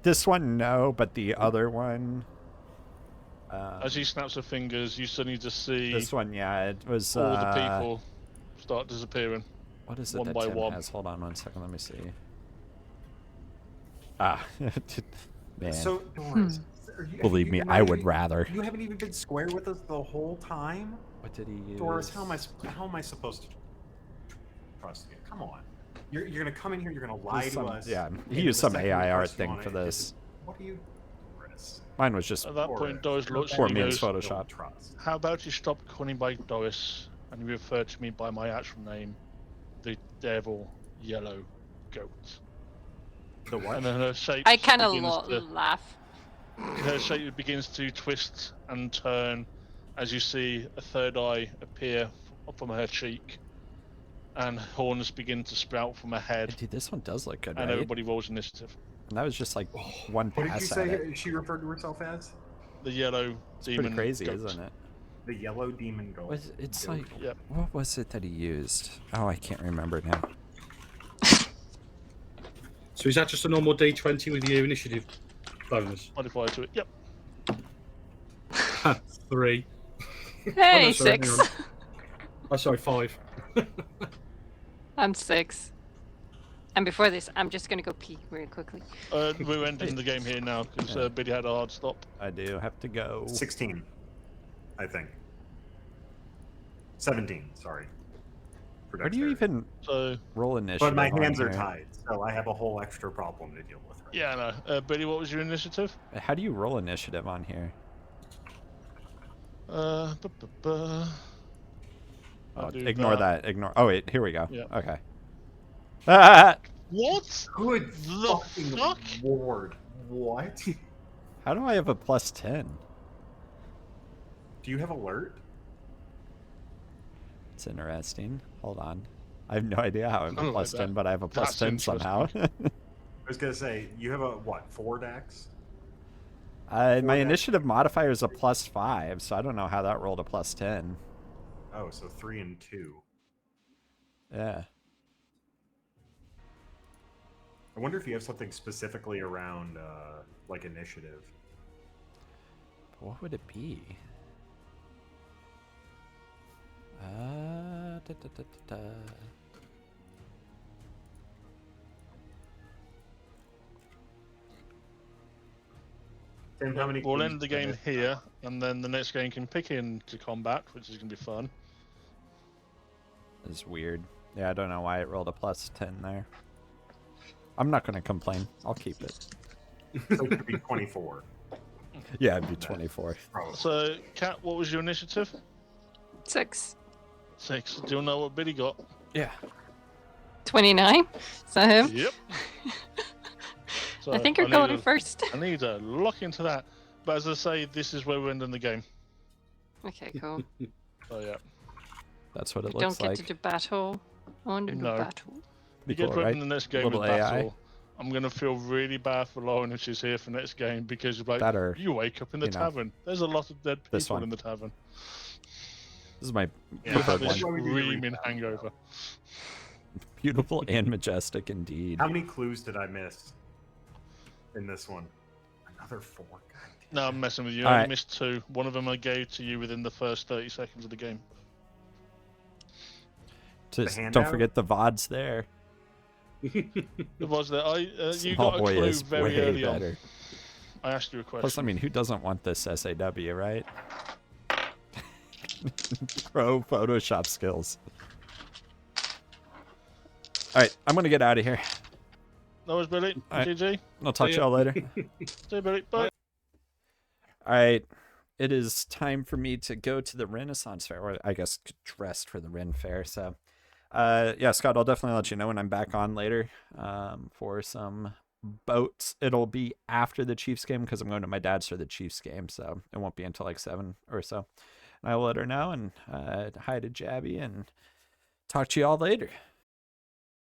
This one no, but the other one. As she snaps her fingers, you suddenly just see This one, yeah, it was. all the people start disappearing. What is it one that by Tim one. has? Hold on 1 second. Let me see. Ah, man. So, Doris, Believe me, I would rather. You haven't even been square with us the whole time, What did he use? Doris. How am I supposed to trust you? Come on. You're gonna come in here. You're gonna lie Used to some- us. Yeah, and he used the some second AI we art press you thing on for it, this. What are you, Doris? Mine was just At that point, Doris looks Poor at me and man's goes, Photoshop. Trust. "How about you stop calling me by Doris and you refer to me by my actual name, the Devil Yellow Goat?" The what? And then her shape I kind of begins to laugh. her shape begins to twist and turn as you see a third eye appear from her cheek, and horns begin to sprout from her head, Dude, this one does look good, and right? everybody rolls initiative. And that was just like one What did you pass at it. say she referred to herself as? The yellow It's demon pretty crazy, goat. isn't it? The yellow demon goat. It's Goat. like, Yep. what was it that he used? Oh, I can't remember now. So is that just a normal D20 with your initiative bonus? Modifier to it. Yep. 3. Hey, no, sorry, hang 6. on. Oh, sorry, 5. I'm 6. And before this, I'm just gonna go pee really quickly. We're ending the game here now because Yeah. Biddy had a hard stop. I do have to go. 16, I think. 17. Sorry. For Where do you dexterity. even So roll initiative? But my on hands are here? tied, so I have a whole extra problem to deal with. Right yeah, I know. Biddy, what was your initiative? How do you roll initiative on here? Bu- bu- bu- Oh, I'll do ignore that. Ignore. Oh wait, here we go. Yeah. Okay. Ah! What? Good The fucking fuck? lord. What? How do I have a +10? Do you have alert? It's interesting. Hold on. I have no idea how I have I a don't like +10, that. but I have a That's +10 somehow. I was gonna say, you have a, what, 4 dex? My dex. initiative modifier is a +5, so I don't know how that rolled a +10. Oh, so 3 and 2. Yeah. I wonder if you have something specifically around like initiative. What would it be? Da, da, da, da, da. Tim, how many We'll clues end the did I game miss? here, and then the next game can pick into combat, which is going to be fun. It's weird. Yeah, I don't know why it rolled a +10 there. I'm not going to complain. I'll keep it. So it could be 24. Yeah, it'd be 24. Probably. So, Kat, what was your initiative? 6. 6. Do you know what Billy got? Yeah. 29. Is that him? Yep. So I think you're need going a- first. I need to lock into that. But as I say, this is where we're ending the game. Okay, cool. So yeah. That's what it We don't looks get like. to do battle. I want to do No. battle. You Be get cool, to right? open the next game Little with AI. battle. I'm gonna feel really bad for Lauren if she's here for next game because you're like, Better, you wake up in the you know. tavern. There's a lot of dead This people one. in the tavern. This is my You have preferred a one. Why we need to read screaming that, hangover. Beautiful and majestic indeed. How many clues did I miss in this one? Another 4. God damn. No, I'm messing with you. All I only right. missed 2. One of them I gave to you within the first 30 seconds of the game. Just don't handout? forget the VODs there. It was that you Small got a boy clue is very way early better. on. I asked you a question. Plus, I mean, who doesn't want this SAW, right? Pro Photoshop skills. All right, I'm gonna get out of here. That was Billy. All right. GG. I'll talk See to ya. y'all later. See you, Billy. Bye. All right, it is time for me to go to the Renaissance Fair, or I guess dressed for the Ren Fair. So, yeah, Scott, I'll definitely let you know when I'm back on later for some boats. It'll be after the Chiefs game because I'm going to my dad's for the Chiefs game, so it won't be until like 7 or so. And I will let her know, and hi to Jabby, and talk to you all later.